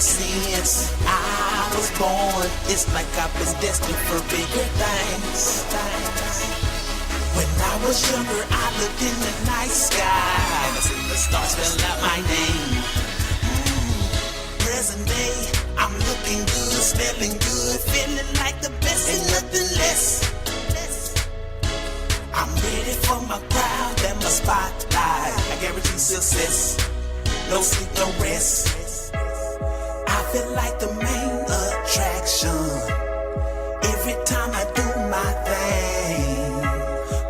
Since I was born, it's like I've been destined for bigger things. When I was younger, I looked in the night sky, and the stars spelled out my name. Present day, I'm looking good, smelling good, feeling like the best and nothing less. I'm ready for my crowd and my spotlight. I guarantee success, no sleep, no rest. I feel like the main attraction. Every time I do my thing,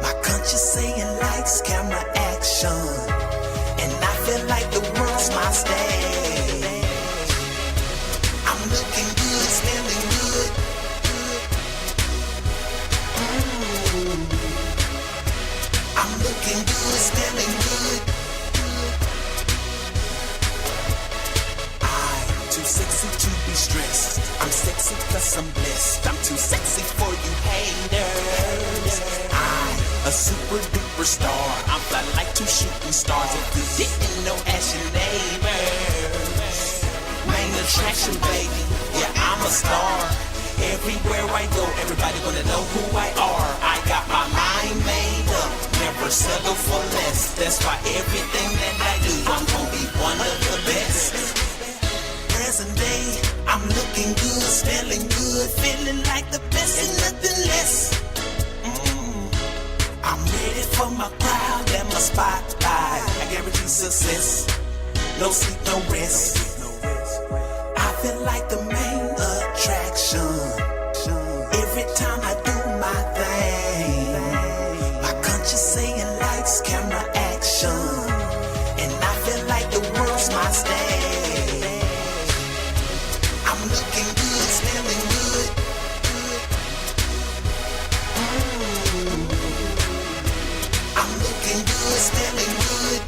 my conscience saying lights, camera, action. And I feel like the world's my stage. I'm looking good, smelling good. I'm looking good, smelling good. Too sexy to be stressed. I'm sexy cause I'm blessed. I'm too sexy for you haters. I'm a super duper star. I'm fly like two shooting stars. If you didn't know, ask your neighbors. Main attraction, baby. Yeah, I'm a star. Everywhere I go, everybody gonna know who I are. I got my mind made up. Never settle for less. That's why everything that I do, I'm gonna be one of the best. Present day, I'm looking good, smelling good, feeling like the best and nothing less. I'm ready for my crowd and my spotlight. I guarantee success, no sleep, no rest. I feel like the main attraction. Every time I do my thing, my conscience saying lights, camera, action. And I feel like the world's my stage. I'm looking good, smelling good. I'm looking good, smelling good.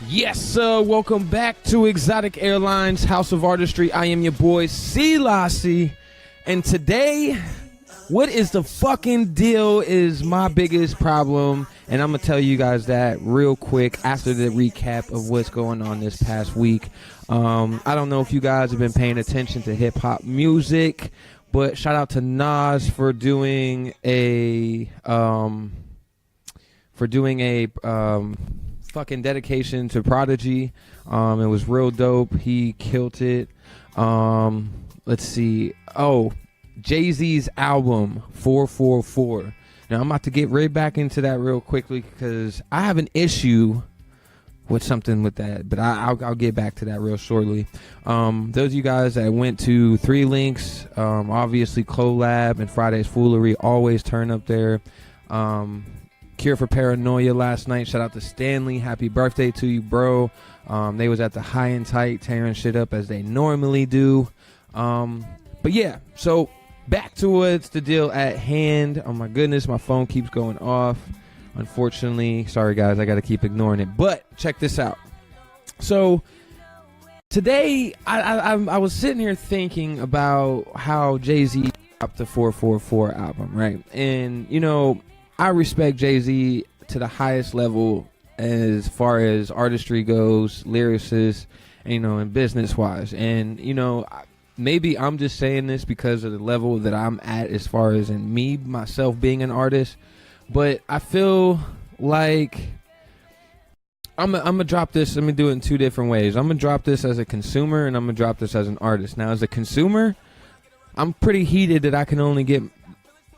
Yes, sir. Welcome back to Exotic Airlines, House of Artistry. I am your boy, Silassie. And today, what is the fucking deal is my biggest problem. And I'm going to tell you guys that real quick after the recap of what's going on this past week. I don't know if you guys have been paying attention to hip-hop music, but shout out to Nas for doing a fucking dedication to Prodigy. It was real dope. He killed it. Let's see. Oh, Jay-Z's album 444. Now I'm about to get right back into that real quickly because I have an issue with something with that, but I'll get back to that real shortly. Those of you guys that went to 3 Links, obviously Collab and Friday's Foolery always turn up there. Cure for Paranoia last night. Shout out to Stanley. Happy birthday to you, bro. They was at the High and Tight tearing shit up as they normally do. But yeah, so back to what's the deal at hand. Oh my goodness, my phone keeps going off. Unfortunately, sorry guys, I got to keep ignoring it. But check this out. So today, I was sitting here thinking about how Jay-Z dropped the 444 album, right? And, you know, I respect Jay-Z to the highest level as far as artistry goes, lyricists, you know, and business-wise. And, you know, maybe I'm just saying this because of the level that I'm at as far as in me, myself being an artist. But I feel like I'm gonna drop this. Let me do it in 2 different ways. I'm gonna drop this as a consumer, and I'm gonna drop this as an artist. Now, as a consumer, I'm pretty heated that I can only get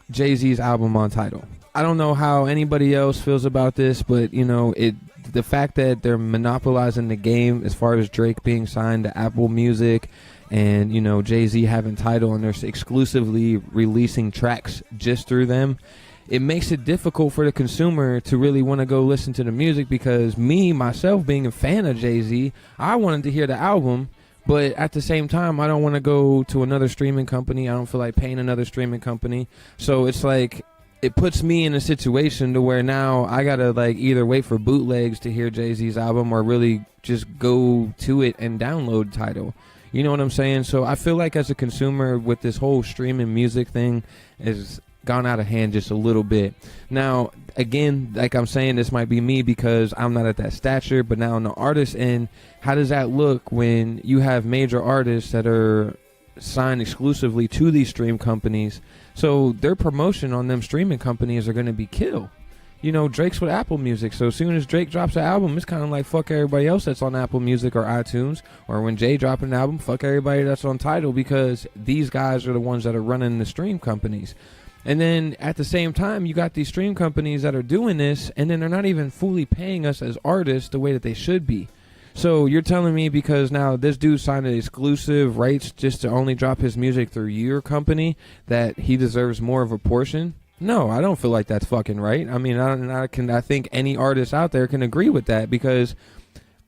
Jay-Z's album on Tidal. I don't know how anybody else feels about this, but you know, the fact that they're monopolizing the game as far as Drake being signed to Apple Music, and you know, Jay-Z having Tidal, and they're exclusively releasing tracks just through them. it makes it difficult for the consumer to really want to go listen to the music, because me, myself, being a fan of Jay-Z, I wanted to hear the album, but at the same time, I don't want to go to another streaming company. I don't feel like paying another streaming company. So it's like, it puts me in a situation to where now I got to like either wait for bootlegs to hear Jay-Z's album or really just go to it and download Tidal. You know what I'm saying? So I feel like as a consumer with this whole streaming music thing is gone out of hand just a little bit. Now, again, like I'm saying, this might be me because I'm not at that stature, but now on the artist end, how does that look when you have major artists that are signed exclusively to these stream companies? So their promotion on them streaming companies are going to be kill. You know, Drake's with Apple Music, so as soon as Drake drops an album, it's kind of like fuck everybody else that's on Apple Music or iTunes, or when Jay drops an album, fuck everybody that's on Tidal, because these guys are the ones that are running the stream companies. And then at the same time, you got these stream companies that are doing this, and then they're not even fully paying us as artists the way that they should be. So you're telling me because now this dude signed an exclusive rights just to only drop his music through your company that he deserves more of a portion? No, I don't feel like that's fucking right. I mean, I think any artist out there can agree with that, because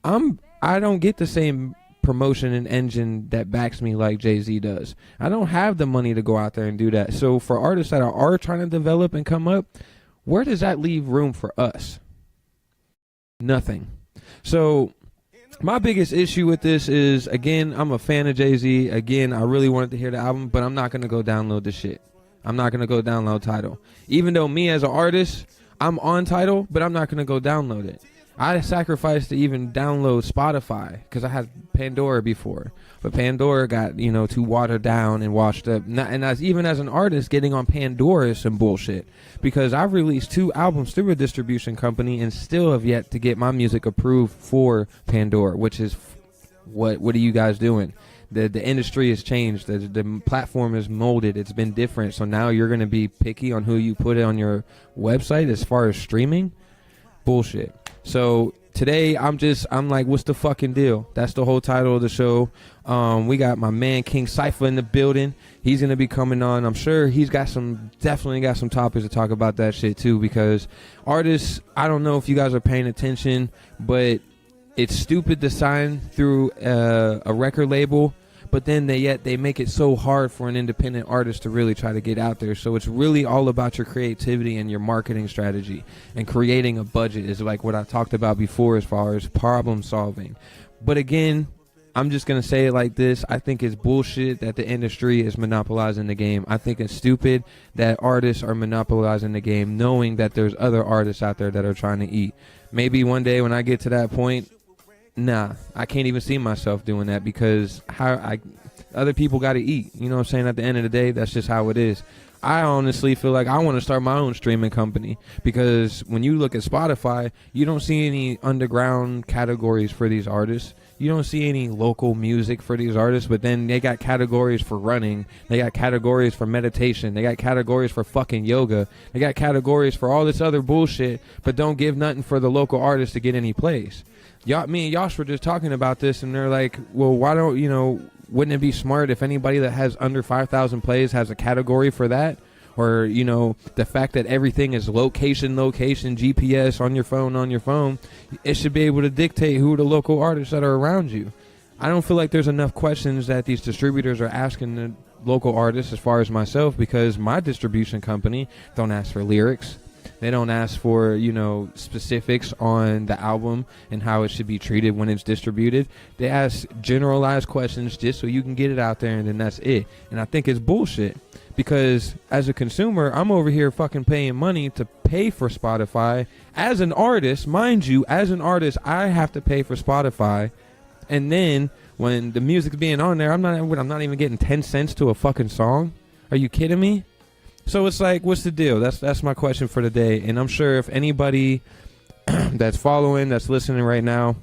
I don't get the same promotion and engine that backs me like Jay-Z does. I don't have the money to go out there and do that. So for artists that are trying to develop and come up, where does that leave room for us? Nothing. So my biggest issue with this is, again, I'm a fan of Jay-Z. Again, I really wanted to hear the album, but I'm not going to go download the shit. I'm not going to go download Tidal. Even though me as an artist, I'm on Tidal, but I'm not going to go download it. I sacrificed to even download Spotify because I had Pandora before. But Pandora got, too watered down and washed up. And even as an artist, getting on Pandora is some bullshit. Because I've released 2 albums through a distribution company and still have yet to get my music approved for Pandora, which is, what are you guys doing? The industry has changed. The platform is molded. It's been different. So now you're going to be picky on who you put on your website as far as streaming? Bullshit. So today I'm like, what's the fucking deal? That's the whole title of the show. We got my man King Cypha in the building. He's going to be coming on. I'm sure he's definitely got some topics to talk about that shit too, because artists, I don't know if you guys are paying attention, but it's stupid to sign through a record label, but then they make it so hard for an independent artist to really try to get out there. So it's really all about your creativity and your marketing strategy, and creating a budget is like what I talked about before as far as problem solving. But again, I'm just going to say it like this. I think it's bullshit that the industry is monopolizing the game. I think it's stupid that artists are monopolizing the game, knowing that there's other artists out there that are trying to eat. Maybe one day when I get to that point, nah, I can't even see myself doing that, because other people got to eat. You know what I'm saying? At the end of the day, that's just how it is. I honestly feel like I want to start my own streaming company, because when you look at Spotify, you don't see any underground categories for these artists. You don't see any local music for these artists, but then they got categories for running. They got categories for meditation. They got categories for fucking yoga. They got categories for all this other bullshit, but don't give nothing for the local artists to get any plays. Me and Yosh were just talking about this, and they're like, well, why don't, wouldn't it be smart if anybody that has under 5,000 plays has a category for that? Or, the fact that everything is location, GPS on your phone, it should be able to dictate who are the local artists that are around you. I don't feel like there's enough questions that these distributors are asking the local artists as far as myself, because my distribution company don't ask for lyrics. They don't ask for, specifics on the album and how it should be treated when it's distributed. They ask generalized questions just so you can get it out there, and then that's it. And I think it's bullshit, because as a consumer, I'm over here fucking paying money to pay for Spotify. As an artist, mind you, I have to pay for Spotify. And then when the music's being on there, I'm not even getting 10 cents to a fucking song. Are you kidding me? So it's like, what's the deal? That's my question for today. And I'm sure if anybody that's listening right now,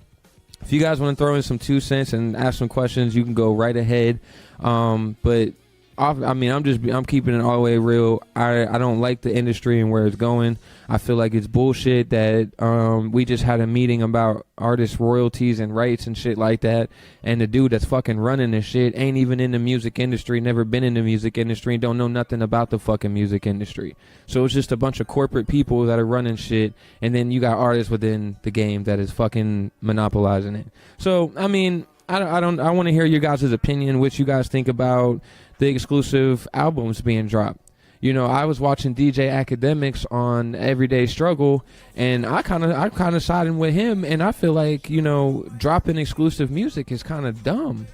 if you guys want to throw in some 2 cents and ask some questions, you can go right ahead. But I mean, I'm keeping it all the way real. I don't like the industry and where it's going. I feel like it's bullshit that we just had a meeting about artist royalties and rights and shit like that, and the dude that's fucking running this shit ain't even in the music industry, never been in the music industry, don't know nothing about the fucking music industry. So it's just a bunch of corporate people that are running shit, and then you got artists within the game that is fucking monopolizing it. So I mean, I want to hear your guys' opinion, what you guys think about the exclusive albums being dropped. You know, I was watching DJ Academics on Everyday Struggle, and I kind of siding with him, and I feel like, you know, dropping exclusive music is kind of dumb.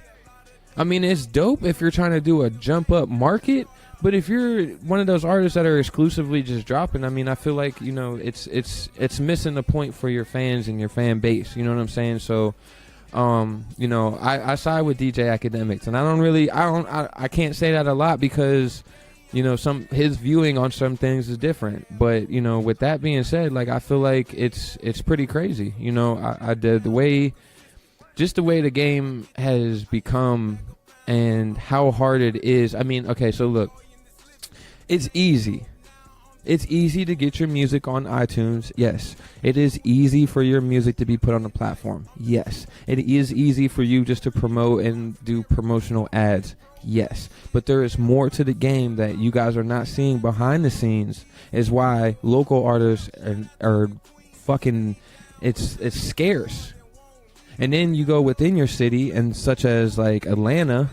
I mean, it's dope if you're trying to do a jump up market, but if you're one of those artists that are exclusively just dropping, I mean, I feel like, you know, it's missing the point for your fans and your fan base. You know what I'm saying? So, you know, I side with DJ Academics, and I can't say that a lot because, you know, his viewing on some things is different. But, you know, with that being said, like, I feel like it's pretty crazy. You know, the way the game has become and how hard it is. I mean, okay, so look, it's easy. It's easy to get your music on iTunes. Yes. It is easy for your music to be put on the platform. Yes. It is easy for you just to promote and do promotional ads. Yes. But there is more to the game that you guys are not seeing behind the scenes, is why local artists are fucking, it's scarce. And then you go within your city, and such as like Atlanta,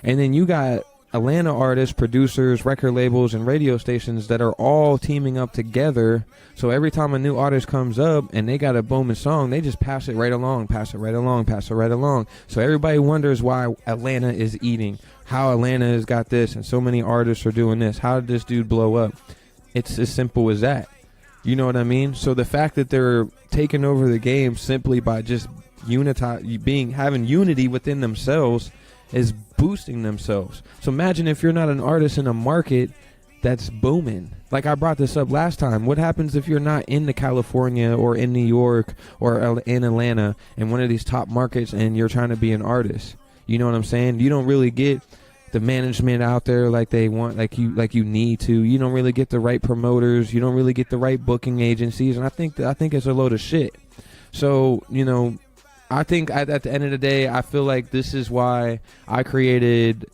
and then you got Atlanta artists, producers, record labels, and radio stations that are all teaming up together. So every time a new artist comes up and they got a booming song, they just pass it right along. So everybody wonders why Atlanta is eating, how Atlanta has got this, and so many artists are doing this. How did this dude blow up? It's as simple as that. You know what I mean? So the fact that they're taking over the game simply by just having unity within themselves is boosting themselves. So imagine if you're not an artist in a market that's booming. Like I brought this up last time. What happens if you're not in the California or in New York or in Atlanta in one of these top markets and you're trying to be an artist? You know what I'm saying? You don't really get the management out there like they want, like you need to. You don't really get the right promoters. You don't really get the right booking agencies. And I think it's a load of shit. So, you know, I think at the end of the day, I feel like this is why I created,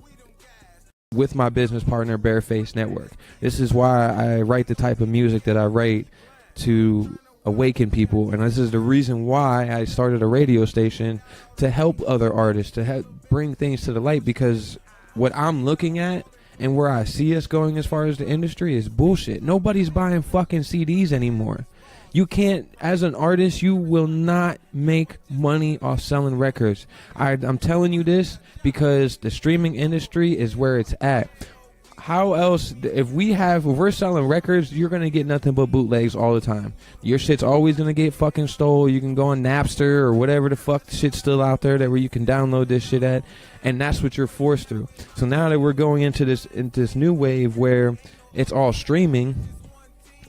with my business partner, Bareface Network. This is why I write the type of music that I write, to awaken people. And this is the reason why I started a radio station, to help other artists, to help bring things to the light. Because what I'm looking at and where I see us going as far as the industry is bullshit. Nobody's buying fucking CDs anymore. You can't, as an artist, you will not make money off selling records. I'm telling you this because the streaming industry is where it's at. How else, if we're selling records, you're going to get nothing but bootlegs all the time. Your shit's always going to get fucking stole. You can go on Napster or whatever the fuck shit's still out there that where you can download this shit at. And that's what you're forced through. So now that we're going into this new wave where it's all streaming,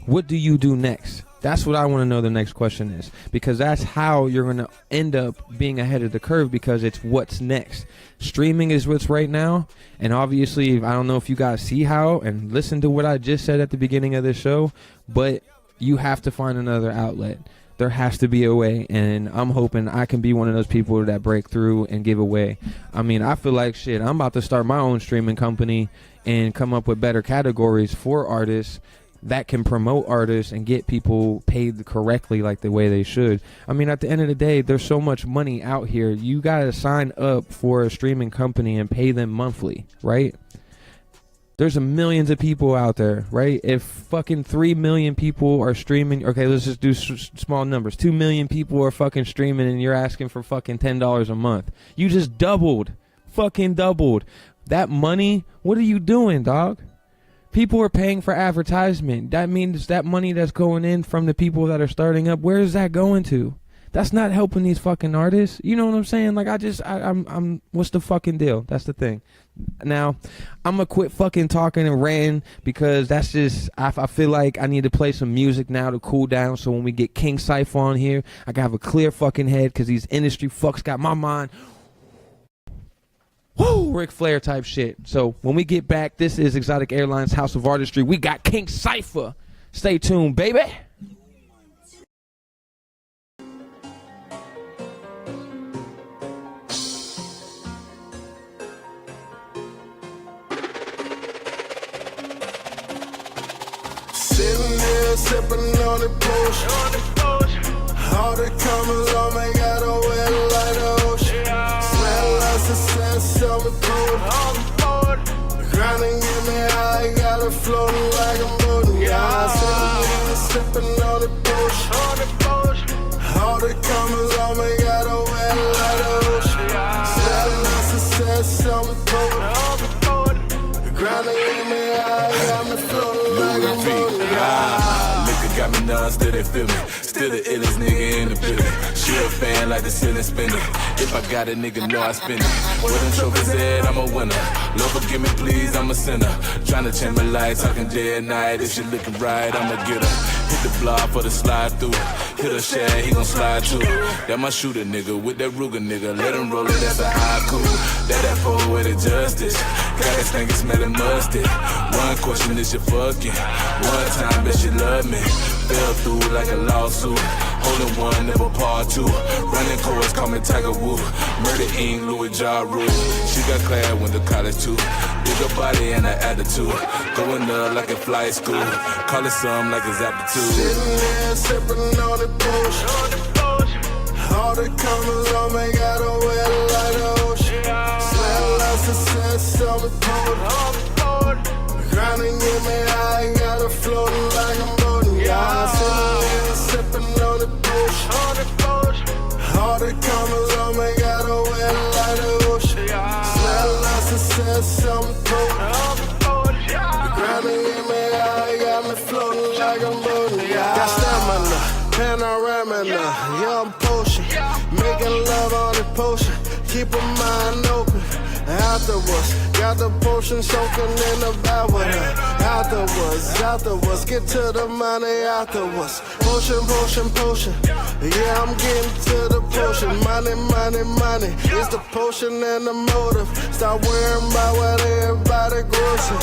what do you do next? That's what I want to know the next question is, because that's how you're going to end up being ahead of the curve, because it's what's next. Streaming is what's right now, and obviously I don't know if you guys see how and listen to what I just said at the beginning of the show, but you have to find another outlet. There has to be a way, and I'm hoping I can be one of those people that break through and give away. I mean, I feel like shit, I'm about to start my own streaming company and come up with better categories for artists that can promote artists and get people paid correctly, like the way they should. I mean, at the end of the day, there's so much money out here. You gotta sign up for a streaming company and pay them monthly, right? There's millions of people out there, right? If fucking 3 million people are streaming, okay, let's just do small numbers. 2 million people are fucking streaming, and you're asking for fucking $10 a month. You just fucking doubled. That money, what are you doing, dog? People are paying for advertisement. That means that money that's going in from the people that are starting up, where is that going to? That's not helping these fucking artists. You know what I'm saying? Like, I'm what's the fucking deal? That's the thing. Now, I'm going to quit fucking talking and ranting, because that's just, I feel like I need to play some music now to cool down, so when we get King Cypha on here, I can have a clear fucking head, because these industry fucks got my mind woo, Ric Flair type shit. So when we get back, this is Exotic Airlines House of Artistry. We got King Cypha. Stay tuned, baby. Sitting there sipping on the potion. All the comers on me got a wet like the ocean. Smell like success on the boat. Grinding get me high, got it floating like a boat. Yeah, sitting there sipping on the potion. All the comers on me got a wet like the ocean. Smell like success on the boat. Grinding get me high, got me floating like a boat. Liquor got me numb, still they feel me. Still the illest nigga in the building. She a fan like the ceiling spinning. If I got a nigga, know I spin it. Where them trophies at, I'm a winner. Lord forgive me, please, I'm a sinner. Tryna change my life, talking day and night. If she looking right, I'ma get her. Hit the block for the slide through. Hit a share, he gon' slide too. That my shooter nigga with that Ruger nigga. Let him roll it, that's a high cool. That poetic justice. Got that stinking smelling mustard. One question is you fucking. One time, bet she love me. Fell through like a lawsuit. Holding one, never part two. Running chorus, call me Tiger Woods. Murder Inc., Louis Ja Rule. She got class, went to college too. Bigger body and an attitude. Going up like a flight school. Call it some like it's aptitude. Sitting there sipping on the potion. All the comers on me got a wet like the ocean. Smell like success on the boat. Grinding get me high, got it floating like a boat. Yeah, sitting there sipping on the potion. All the comers on me got a wet like the ocean. Smell like success on the boat. Grinding get me high, got me floating like a boat. Got stamina, panorama, young potion. Making love on the potion, keep a mind open. Afterwards, got the potion soaking in the bath with her. Afterwards, get to the money afterwards. Potion. Yeah, I'm getting to the potion. Money. It's the potion and the motive. Stop worrying about what everybody grossing.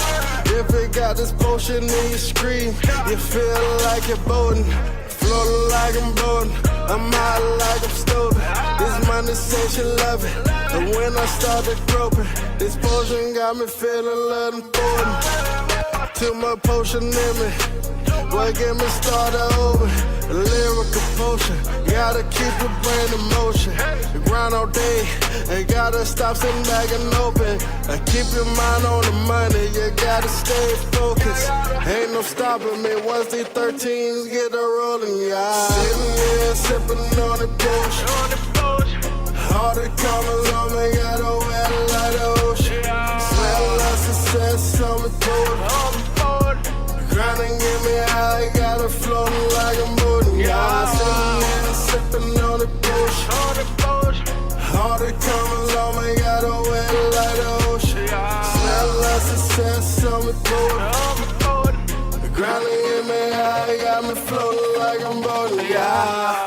If it got this potion, then you scream. You feel like you're boating. Floating like I'm boating. I'm high like I'm stupid. This money say she love it. And when I started groping, this potion got me feeling a little important. Too much potion in me. Boy, get me started over. A lyrical potion. Gotta keep your brain in motion. You grind all day. And gotta stop sitting back and open. Keep your mind on the money. You gotta stay focused. Ain't no stopping me once these 13s get a rolling. Yeah. Sitting here sipping on the potion. All the colors on me got a wet like the ocean. Smell like success on the boat. Grinding get me high, got it floating like a boat. Yeah, sitting there sipping on the potion. All the colors on me got a wet like the ocean. Smell like success on the boat. Grinding get me high, got me floating like a boat. Yeah.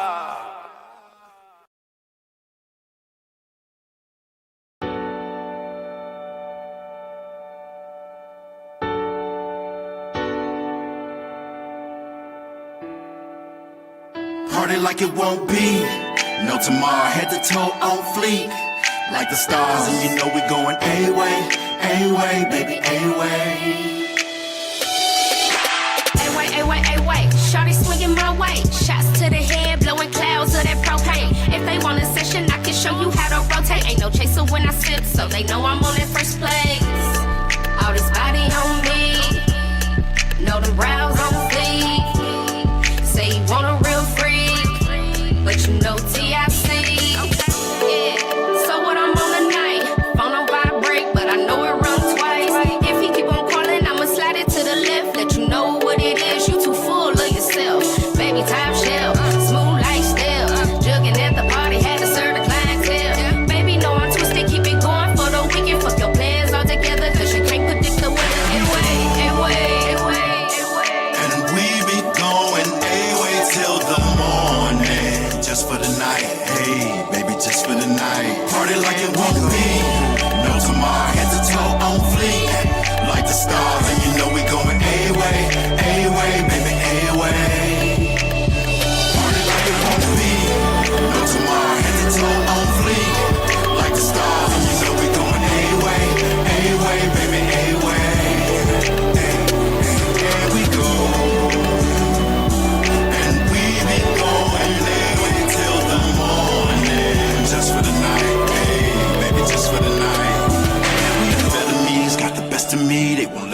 Party like it won't be no tomorrow, head to toe on fleek. Like the stars, and you know we going A-way, baby, A-way. A-way, shawty swinging my way. Shots to the head, blowing clouds of that propane. If they want a session, I can show you how to rotate. Ain't no chaser when I sip, so they know I'm on that first place. All this body on me, know the brows on fleek. Say you want a real freak, but you know TIC. Yeah, so what I'm on tonight? Phone on vibrate, but I know it rung twice. If he keep on calling, I'ma slide it to the left. Let you know what it is, you too full of yourself. Baby, top shelf, smooth like steel. Jugging at the party, had to serve the clientele. Baby, know I'm twisted, keep it going for the weekend. Fuck your plans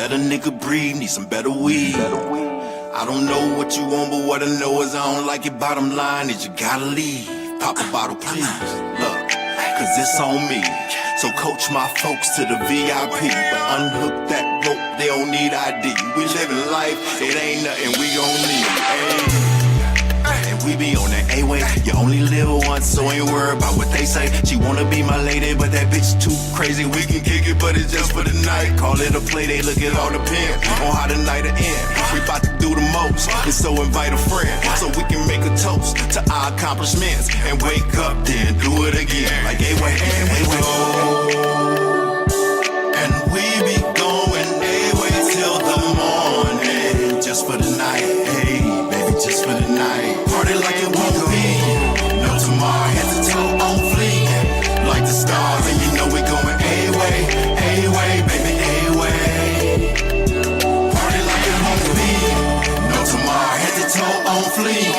let a nigga breathe, need some better weed. I don't know what you want, but what I know is I don't like it. Bottom line is you gotta leave. Pop a bottle, please. Look, cause it's on me. So coach my folks to the VIP. But unhook that rope, they don't need ID. We living life, it ain't nothing we gon' need. Ay. And we be on that A-way. You only live once, so ain't worried about what they say. She wanna be my lady, but that bitch too crazy. We can kick it, but it's just for the night. Call it a play, they look, it all depend on how the night will end. We bout to do the most, and so invite a friend, so we can make a toast to our accomplishments. And wake up, then do it again. Like A-way, A-way. And we be going A-way till the morning. Just for the night, hey, baby, just for the night. Party like it won't be. No tomorrow, head to toe on fleek. Like the stars, and you know we going A-way, A-way, baby, A-way. Party like it won't be. No tomorrow, head to toe on fleek.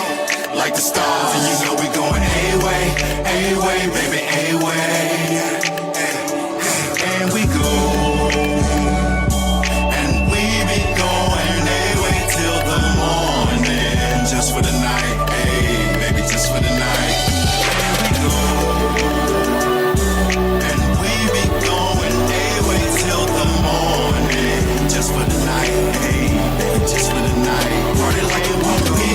Like the stars, and you know we going A-way, A-way, baby, A-way. And we go. And we be going A-way till the morning. Just for the night, hey, baby, just for the night. And we go. And we be going A-way till the morning. Just for the night, hey, baby, just for the night. Party like it won't be.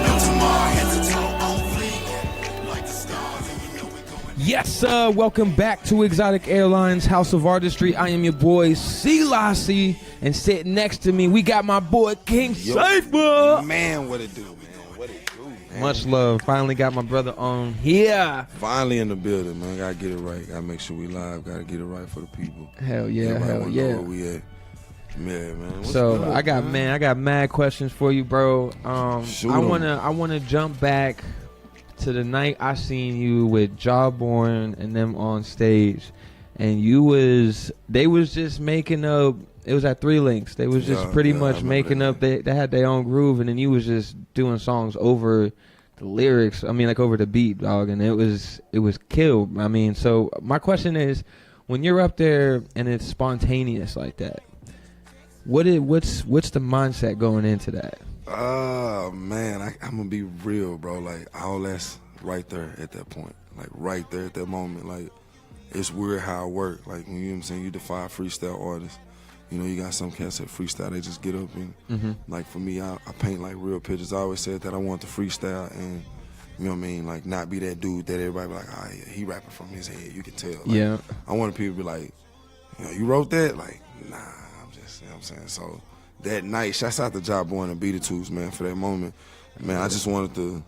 No tomorrow, head to toe on fleek. Like the stars, and you know we going. Yes, welcome back to Exotic Airlines, House of Artistry. I am your boy, Silassie, and sitting next to me, we got my boy, King Cypha. Man, what it do, man? What it do, man? Much love. Finally got my brother on here. Finally in the building, man. Gotta get it right. Gotta make sure we live. Gotta get it right for the people. Hell yeah, Everybody hell wanna yeah. know where we at. Yeah, man. What's So good, I got mad questions for you, bro. Shoot I 'em. wanna jump back to the night I seen you with Jawborn and them on stage, and they was just making up. It was at 3 Links. They was just pretty much making up. They had their own groove, and then you was just doing songs over the lyrics. I mean, like over the beat, dog, and it was killed. I mean, so my question is, when you're up there and it's spontaneous like that, what's the mindset going into that? Man, I'm gonna be real, bro. Like, all that's right there at that point. Like, right there at that moment. Like, it's weird how it work. Like, when you know what I'm saying, you defy freestyle artists. You know, you got some cats that freestyle, they just get up and, like, for me, I paint, like, real pictures. I always said that I want to freestyle and, you know what I mean, like, not be that dude that everybody be like, oh, yeah, he rapping from his head. You can tell. Like, Yeah. I want people to be like, you know, you wrote that? Like, nah, I'm just, you know what I'm saying? So, that night, shouts out to Jawborn and Beat-a-Tools, man, for that moment. Man, I just wanted to,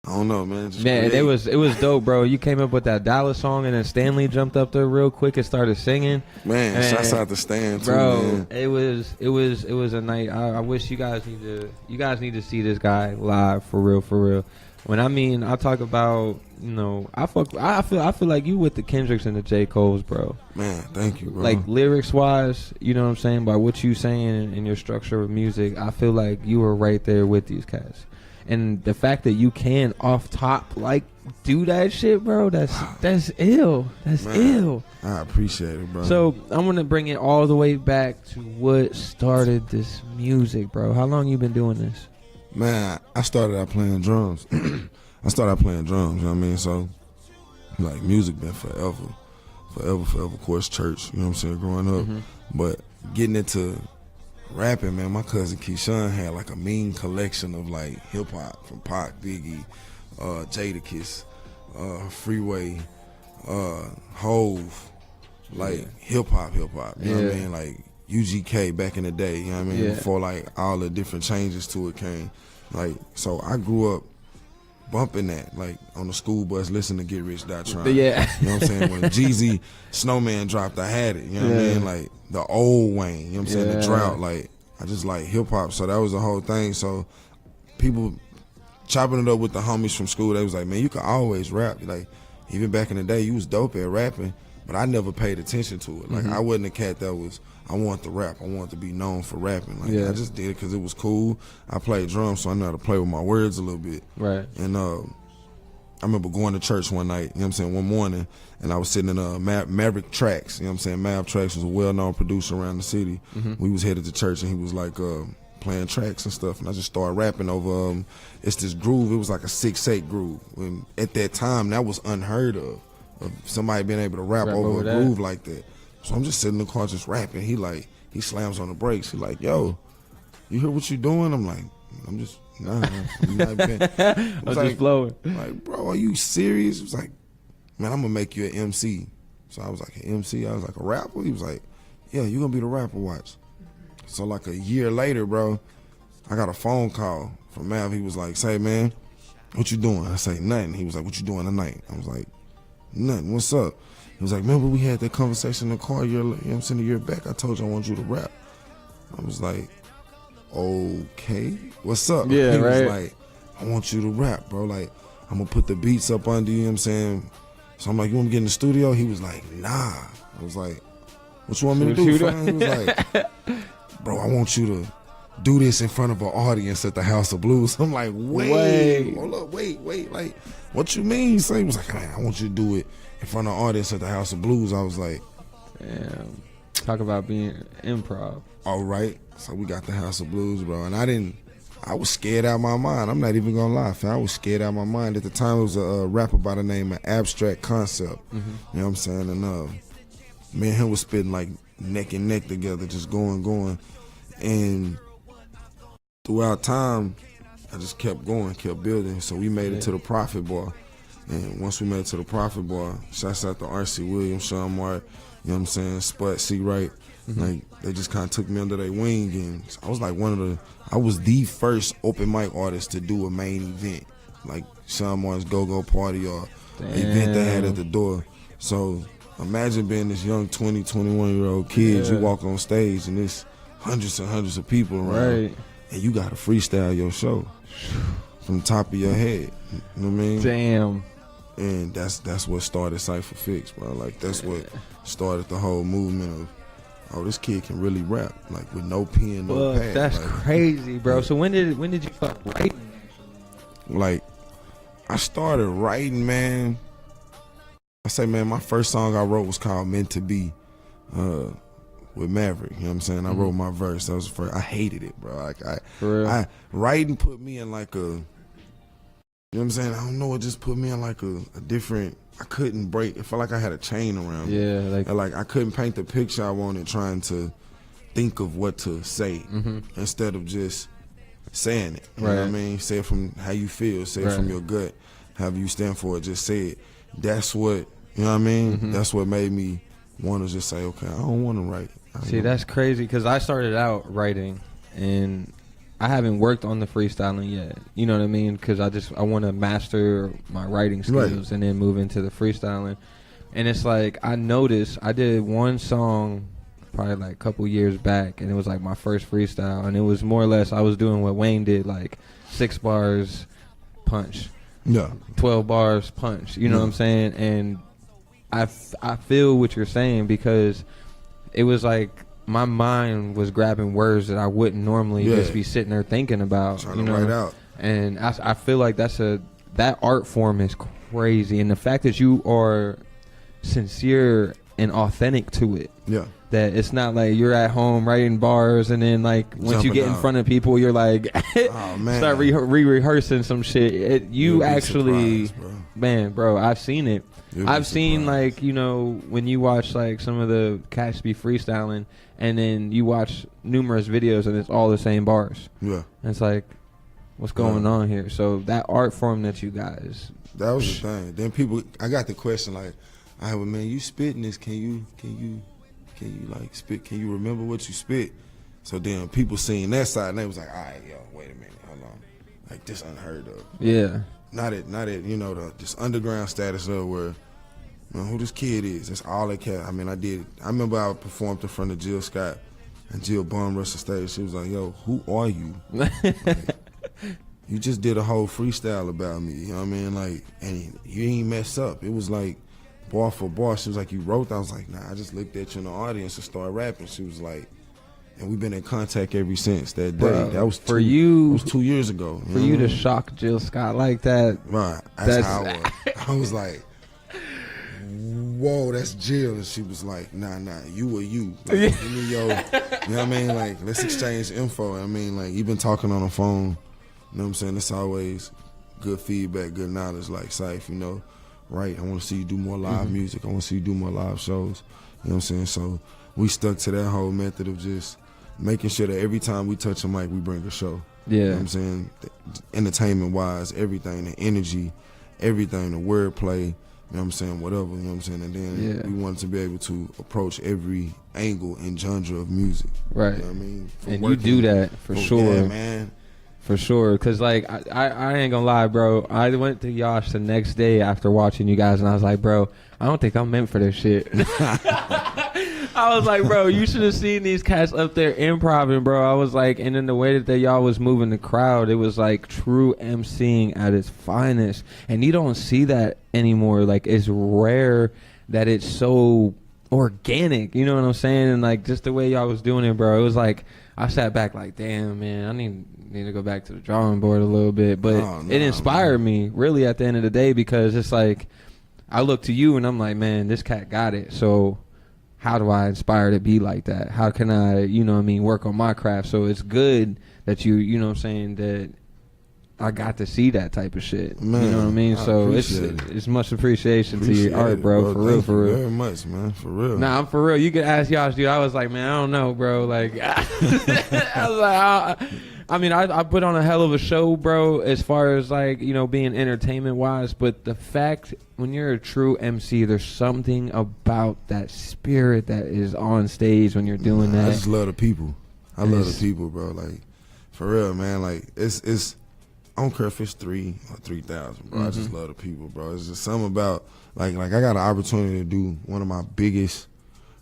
I don't know, man. Just Man, create. it was dope, bro. You came up with that Dollar song, and then Stanley jumped up there real quick and started singing. Man, shouts out to Stan, too, Bro, man. it was a night. I wish you guys need to see this guy live for real. When I talk about, you know, I feel like you with the Kendricks and the J. Coles, bro. Man, thank you, bro. Like, lyrics wise, you know what I'm saying, by what you saying in your structure of music, I feel like you were right there with these cats. And the fact that you can off top like do that shit, bro, that's ill. That's ill. I appreciate it, bro. So I'm gonna bring it all the way back to what started this music, bro. How long you been doing this? Man, I started out playing drums. You know what I mean? So, like, music been forever. Of course, church, you know what I'm saying, growing up. But getting into rapping, man, my cousin Keyshawn had, like, a mean collection of, like, hip-hop from Pac, Biggie, Jadakiss, Freeway, Hove, like, hip-hop, you know what I mean? Like, UGK back in the day, you know what I mean? Before, like, all the different changes to it came. Like, so I grew up bumping that, like, on the school bus, listening to Get Rich, Die Trying. Yeah. You know what I'm saying? When Jeezy Snowman dropped, I had it, you know what I mean? Like, the old Wayne, you know what I'm saying? The drought, like, I just like hip-hop, so that was the whole thing. So people chopping it up with the homies from school, they was like, man, you can always rap. Like, even back in the day, you was dope at rapping, but I never paid attention to it. Like, I wasn't a cat that was, I want to rap. I want to be known for rapping. Like, I just did it because it was cool. I played drums, so I know how to play with my words a little bit. Right. And I remember going to church one night, you know what I'm saying, one morning, and I was sitting in Maverick Tracks, you know what I'm saying. Mav Tracks was a well-known producer around the city. We was headed to church, and he was like playing tracks and stuff, and I just started rapping over it's this groove. It was like a 6/8 groove, and at that time that was unheard of somebody being able to rap over a groove like that. So I'm just sitting in the car just rapping. He slams on the brakes. He like, yo, you hear what you doing? I'm like, I'm just I'm not even. I'm like, just flowing. Like, bro, are you serious? It was like, man, I'm gonna make you an MC. So I was like, an MC? I was like, a rapper? He was like, yeah, you gonna be the rapper, watch. So like a year later, bro, I got a phone call from Mav. He was like, say, man, what you doing? I say, nothing. He was like, what you doing tonight? I was like, nothing. What's up? He was like, remember we had that conversation in the car, you know what I'm saying, a year back? I told you I want you to rap. I was like, okay, what's up? Yeah, he right. was like, I want you to rap, bro. Like, I'm gonna put the beats up under you, know what I'm saying? So I'm like, you want me to get in the studio? He was like, nah. I was like, what you want me to do, fam? He was like, bro, I want you to do this in front of an audience at the House of Blues. I'm like, wait, hold up, wait, like, what you mean? He was like, man, I want you to do it in front of an audience at the House of Blues. I was like, damn, talk about being improv. All right. So we got the House of Blues, bro. And I was scared out of my mind. I'm not even gonna lie, fam. I was scared out of my mind. At the time, it was a rapper by the name of Abstract Concept. You know what I'm saying? And me and him was spitting like neck and neck together, just going. And throughout time, I just kept going, kept building. So we made it to the Prophet Bar. And once we made it to the Prophet Bar, shouts out to R.C. Williams, Sean Mark, you know what I'm saying, Spud C. Wright. Like, they just kind of took me under their wing, and I was like I was the first open mic artist to do a main event, like Sean Martin's Go-Go Party or an event they had at the door. So imagine being this young 20, 21-year-old kid, you walk on stage and there's hundreds and hundreds of people around, and you got to freestyle your show from the top of your head, you know what I mean? Damn. And that's what started Cypha Fix, bro. Like, that's what started the whole movement of, oh, this kid can really rap, like, with no pen, no pad. That's like, crazy, bro. So when did you start writing? Like, I started writing, man. I say, man, my first song I wrote was called Meant to Be, with Maverick. You know what I'm saying? I wrote my verse. That was the first. I hated it, bro. Like, writing put me in like a, you know what I'm saying? I don't know. It just put me in like a different. I couldn't break. It felt like I had a chain around me. Yeah, like I couldn't paint the picture I wanted, trying to think of what to say instead of just saying it. You know what I mean? Say it from how you feel. Say it from your gut. However you stand for it, just say it. That's what, you know what I mean? That's what made me want to just say, okay, I don't want to write. See, that's crazy, because I started out writing, and I haven't worked on the freestyling yet. You know what I mean? Because I want to master my writing skills and then move into the freestyling. And it's like, I noticed I did one song probably like a couple years back, and it was like my first freestyle, and it was more or less I was doing what Wayne did, like 6 bars, punch. 12 bars, punch. You know what I'm saying? And I feel what you're saying, because it was like my mind was grabbing words that I wouldn't normally just be sitting there thinking about. Trying to write out. And I feel like that art form is crazy, and the fact that you are sincere and authentic to it. Yeah. That it's not like you're at home writing bars, and then like once you get in front of people, you're like, oh, man. Start rehearsing some shit. You actually, man, bro, I've seen it. I've seen like, you know, when you watch like some of the cats be freestyling, and then you watch numerous videos and it's all the same bars. Yeah. And it's like, what's going on here? So that art form that you guys. That was the thing. Then people, I got the question like, all right, well, man, you spitting this, can you like spit? Can you remember what you spit? So then people seeing that side, and they was like, all right, yo, wait a minute, hold on, like this unheard of. Yeah. Not at you know this underground status of where, man, who this kid is. That's all they care. I mean, I remember I performed in front of Jill Scott, and Jill bum rushed the stage. She was like, yo, who are you? Like, you just did a whole freestyle about me. You know what I mean? Like, and you ain't mess up. It was like bar for bar. She was like, you wrote that? I was like, nah, I just looked at you in the audience and started rapping. She was like, and we've been in contact ever since that day. Bro, that was for you. That was 2 years ago. For you to shock Jill Scott like that, right? That's how I was. I was like, whoa, that's Jill. And she was like, nah, you or you. Like, give me your, you know what I mean? Like, let's exchange info. I mean, like, you've been talking on the phone. You know what I'm saying? It's always good feedback, good knowledge, like Cypha, you know, right? I want to see you do more live music. I want to see you do more live shows. You know what I'm saying? So we stuck to that whole method of just making sure that every time we touch a mic, we bring a show. Yeah. You know what I'm saying? Entertainment-wise, everything, the energy, everything, the wordplay, you know what I'm saying, whatever, you know what I'm saying? And then we wanted to be able to approach every angle and genre of music. Right. You know what I mean? And you do that for sure. Yeah, man. For sure. Because, like, I ain't going to lie, bro. I went to Yosh the next day after watching you guys, and I was like, bro, I don't think I'm meant for this shit. I was like, bro, you should have seen these cats up there improvising, bro. I was like, and then the way that y'all was moving the crowd, it was like true emceeing at its finest. And you don't see that anymore. Like, it's rare that it's so organic, you know what I'm saying? And like just the way y'all was doing it, bro, it was like I sat back like, damn, man, I need to go back to the drawing board a little bit. But it inspired me really at the end of the day, because it's like I look to you and I'm like, man, this cat got it. So how do I inspire to be like that? How can I, you know what I mean, work on my craft? So it's good that you know what I'm saying, that I got to see that type of shit. Man, you know what I mean? So it's much appreciation to your art, bro. For real, for real. Very much, man. For real. Nah, I'm for real. You can ask Yosh, dude. I was like, man, I don't know, bro. Like, I was like, I mean, I put on a hell of a show, bro, as far as like, you know, being entertainment wise. But the fact, when you're a true MC, there's something about that spirit that is on stage when you're doing that. I just love the people. I love the people, bro. Like, for real, man. Like, it's. I don't care if it's 3 or 3,000, bro. I just love the people, bro. It's just something about like I got an opportunity to do one of my biggest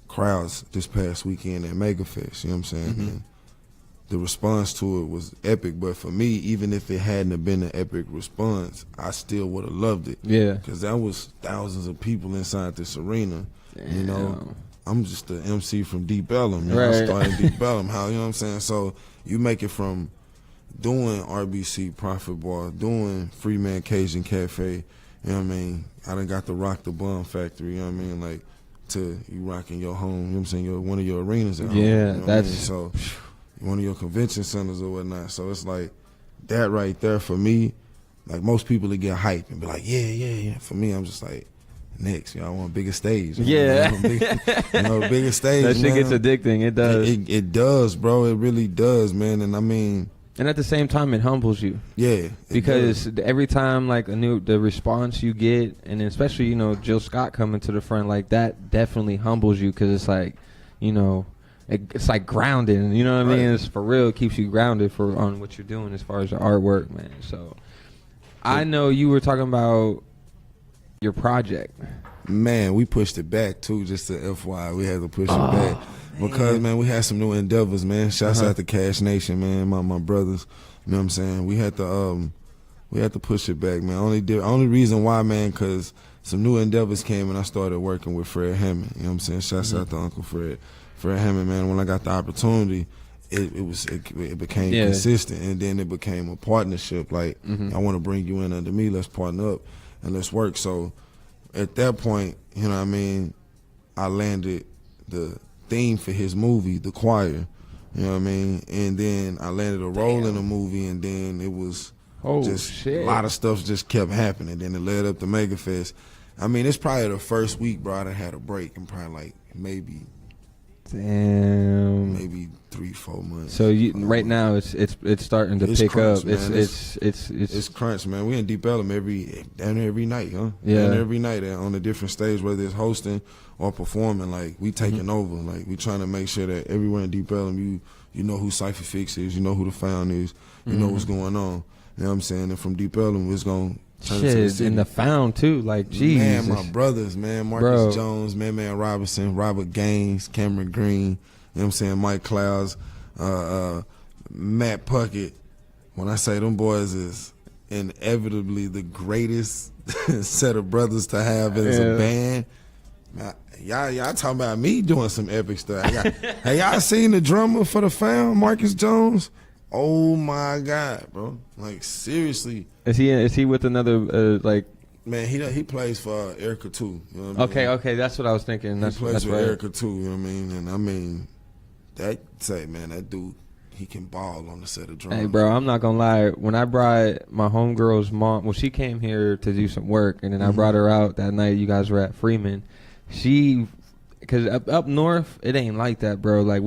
crowds this past weekend at MegaFest. You know what I'm saying? And the response to it was epic. But for me, even if it hadn't have been an epic response, I still would have loved it. Yeah, because that was thousands of people inside this arena. Damn. You know, I'm just the MC from Deep Ellum. You know, I started Deep Ellum. How, you know what I'm saying? So you make it from doing RBC Profit Bar, doing Freeman Cajun Cafe, you know what I mean? I done got to rock the Bun Factory, you know what I mean? Like, to you rocking your home, you know what I'm saying? One of your arenas at home. Yeah, you know that's... So, one of your convention centers or whatnot. So, it's like, that right there for me, like, most people that get hyped and be like, yeah. For me, I'm just like, next, y'all want a bigger stage. Yeah. Bigger stage, that shit gets addicting, it does. It does, bro. It really does, man. And I mean... And at the same time, it humbles you. Yeah. Because every time, like, the response you get, and especially, you know, Jill Scott coming to the front, like, that definitely humbles you, because it's like, you know, it's like grounded, you know what I mean? It's for real. It keeps you grounded on what you're doing as far as your artwork, man. So, I know you were talking about your project. Man, we pushed it back, too, just to FYI. We had to push it back. Because, man, we had some new endeavors, man. Shouts out to Cash Nation, man, my brothers. You know what I'm saying? We had to push it back, man. Only reason why, man, because some new endeavors came and I started working with Fred Hammond. You know what I'm saying? Shouts out to Uncle Fred. Fred Hammond, man, when I got the opportunity, it became consistent, and then it became a partnership. Like, I want to bring you in under me. Let's partner up and let's work. So at that point, you know what I mean, I landed the theme for his movie, The Choir, you know what I mean? And then I landed a role in the movie, and then it was a lot of stuff just kept happening. Then it led up to MegaFest. I mean, it's probably the first week, bro, I done had a break, and probably like maybe 3-4 months. So right now it's starting to pick crunch, up. Man. It's crunch, man. We in Deep Ellum every night, huh? Yeah, every night on a different stage, whether it's hosting or performing. Like, we taking over. Like, we trying to make sure that everywhere in Deep Ellum, you know who Cypha is, you know who the Found is, you know what's going on. You know what I'm saying? And from Deep Ellum, it's gonna turn into the city. And the Found too, like, geez. Man, my brothers, man, Marcus Jones, Man Robinson, Robert Gaines, Cameron Green, you know what I'm saying, Mike Clouds, Matt Puckett. When I say them boys is inevitably the greatest set of brothers to have as a band, Man, y'all talking about me doing some epic stuff. Have y'all seen the drummer for the fam, Marcus Jones? Oh my God, bro! Like seriously. Is he with another like? Man, he plays for Erica too. You know what I mean? Okay, that's what I was thinking. He plays with right. Erica too. You know what I mean? And I mean, that dude, he can ball on the set of drums. Hey, bro, I'm not gonna lie. When I brought my homegirl's mom, well, she came here to do some work, and then I brought her out that night. You guys were at Freeman. Because up north, it ain't like that, bro. Like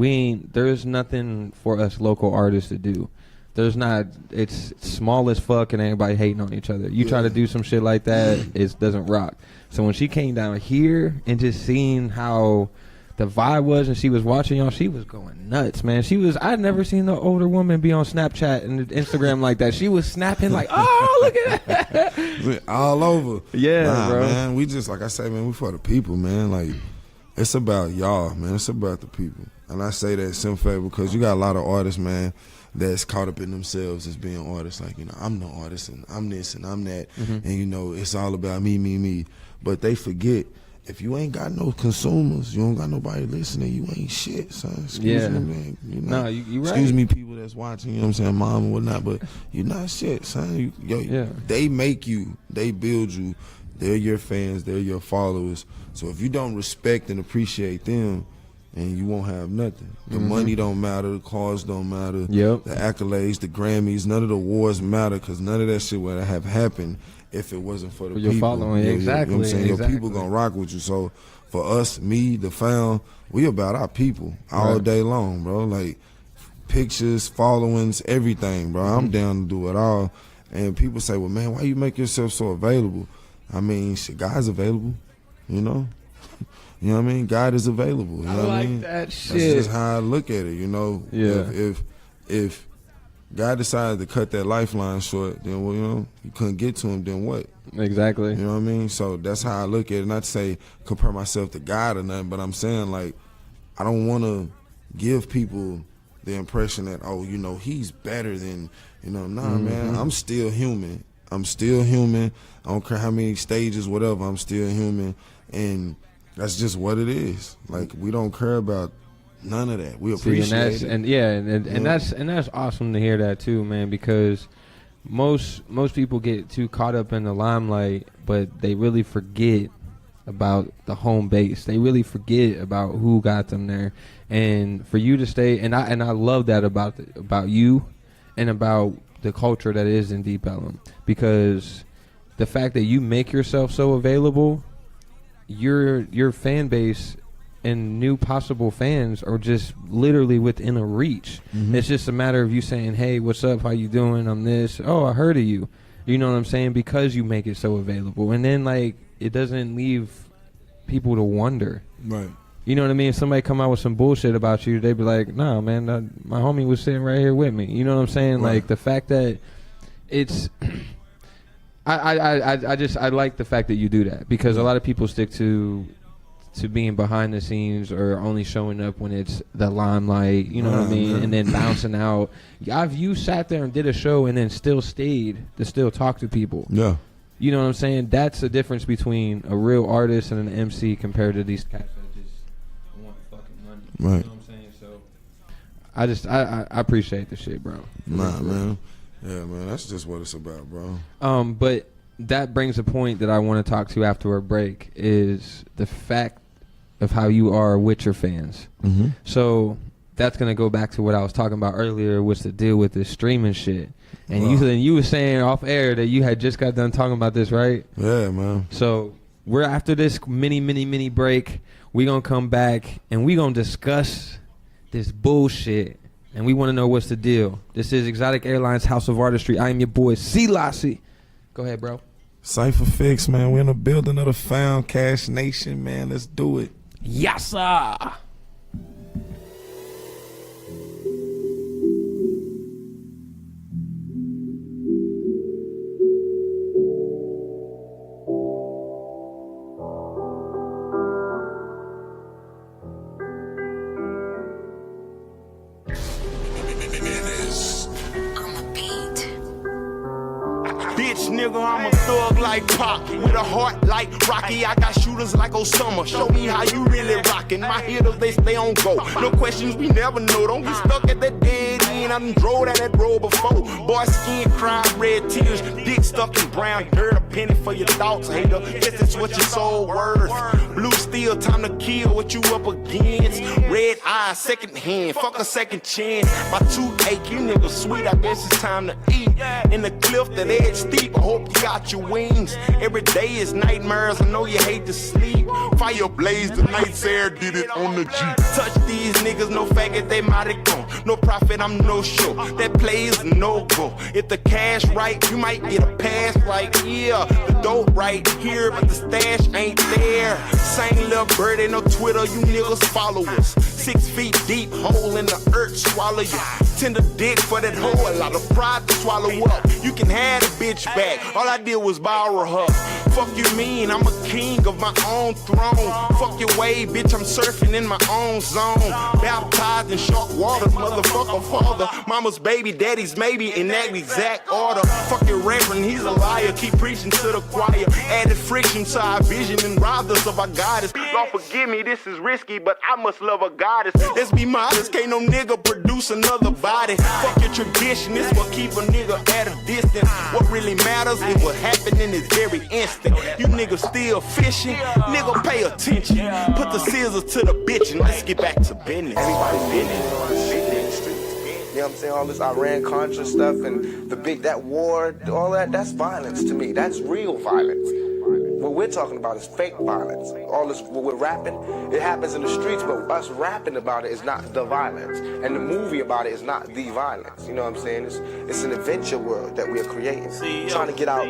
there's nothing for us local artists to do. There's not. It's small as fuck, and everybody hating on each other. You try to do some shit like that, it doesn't rock. So when she came down here and just seeing how the vibe was, and she was watching y'all, she was going nuts, man. I'd never seen the older woman be on Snapchat and Instagram like that. She was snapping like, oh, look at that. All over. Yeah, bro. Man, we just, like I say, man, we for the people, man. Like, it's about y'all, man. It's about the people. And I say that simply because you got a lot of artists, man, that's caught up in themselves as being artists. Like, I'm no artist, and I'm this, and I'm that. And, it's all about me. But they forget, if you ain't got no consumers, you don't got nobody listening, you ain't shit, son. Excuse me, man. You right. Excuse me, people that's watching, you know what I'm saying, mom and whatnot, but you're not shit, son. They make you, they build you, they're your fans, they're your followers. So if you don't respect and appreciate them, and you won't have nothing. The money don't matter, the cars don't matter, the accolades, the Grammys, none of the awards matter, because none of that shit would have happened if it wasn't for the people. Your following, exactly. You know what I'm saying? Your people gonna rock with you. So for us, me, the fam, we about our people all day long, bro. Like pictures, followings, everything, bro. I'm down to do it all. And people say, well, man, why you make yourself so available? I mean, shit, God's available, You know what I mean? God is available. You know what I mean? That shit. That's just how I look at it, Yeah. If God decided to cut that lifeline short, then you couldn't get to him, then what? Exactly. You know what I mean? So that's how I look at it. Not to say compare myself to God or nothing, but I'm saying, like, I don't want to give people the impression that, he's better than, man, I'm still human. I don't care how many stages, whatever, I'm still human. And that's just what it is. Like, we don't care about none of that. We appreciate it. And that's awesome to hear that too, man, because most people get too caught up in the limelight, but they really forget about the home base. They really forget about who got them there. And for you to stay, and I love that about you and about the culture that is in Deep Ellum, because the fact that you make yourself so available, your fan base and new possible fans are just literally within a reach. It's just a matter of you saying, hey, what's up, how you doing, I'm this, oh, I heard of you, you know what I'm saying, because you make it so available. And then, like, it doesn't leave people to wonder, right? You know what I mean? If somebody come out with some bullshit about you, they'd be like, nah, man, my homie was sitting right here with me, you know what I'm saying? Right. Like, the fact that it's I like the fact that you do that, because a lot of people stick to being behind the scenes or only showing up when it's the limelight, you know what I mean, and then bouncing out. You sat there and did a show and then still stayed to still talk to people. Yeah. You know what I'm saying? That's the difference between a real artist and an MC compared to these cats that just want fucking money. Right. You know what I'm saying? So I appreciate the shit, bro. Nah, man. Yeah, man, that's just what it's about, bro. But that brings a point that I want to talk to after a break, is the fact of how you are with your fans. So that's going to go back to what I was talking about earlier, was to deal with this streaming shit. And you were saying off air that you had just got done talking about this, right? Yeah, man. So we're after this mini break. We're going to come back and we're going to discuss this bullshit. And we want to know what's the deal. This is Exotic Airlines House of Artistry. I am your boy, Silassie. Go ahead, bro. Cypha Fix, man. We're in the building of the Found Cash Nation, man. Let's do it. Yes, sir. nigga, I'm a thug like Pac, with a heart like Rocky. I got shooters like Osama. Show me how you really rockin'. My hitters, they stay on go. No questions, we never know. Don't get stuck at that dead end. I done drove down that road before. Boy, skin crying, red tears, dick stuck in brown dirt. A penny for your thoughts, hater. Guess that's what your soul worth. Blue steel, time to kill what you up against. Red eyes, second hand, fuck a second chance. My toothache, you niggas sweet, I guess it's time to eat. In the cliff, that edge steep, I hope you got your wings. Every day is nightmares, I know you hate to sleep. Fire blaze, the night's air did it on the Jeep. Touch these niggas, no faggot, they mighty gone. No profit, I'm no show. That play is no go. If the cash right, you might get a pass like, yeah, the dope right here, but the stash ain't there. Same little bird, ain't no Twitter, you niggas follow us. 6 feet deep, hole in the earth, swallow you. Tender dick for that hoe, a lot of pride to swallow up. You can have the bitch back, all I did was borrow her. Fuck you mean, I'm a king of my own throne. Fuck your way, bitch, I'm surfing in my own zone. Baptized in shark waters, motherfucker father. Mama's baby, daddy's maybe, in that exact order. Fuck your reverend, he's a liar, keep preaching to the choir. Added friction to our vision and robbed us of our goddess. Lord forgive me, this is risky, but I must love a goddess. Let's be modest, can't no nigga produce another body. Fuck your tradition, this what keep a nigga at a distance. What really matters is what happened in this very instant. You niggas still fishing, nigga pay attention. Put the scissors to the bitch and let's get back to business. Everybody's business. You know what I'm saying? All this Iran-Contra stuff and that war, all that's violence to me. That's real violence. What we're talking about is fake violence. All this, what we're rapping, it happens in the streets, but us rapping about it is not the violence. And the movie about it is not the violence. You know what I'm saying? It's an adventure world that we're creating. Trying to get out,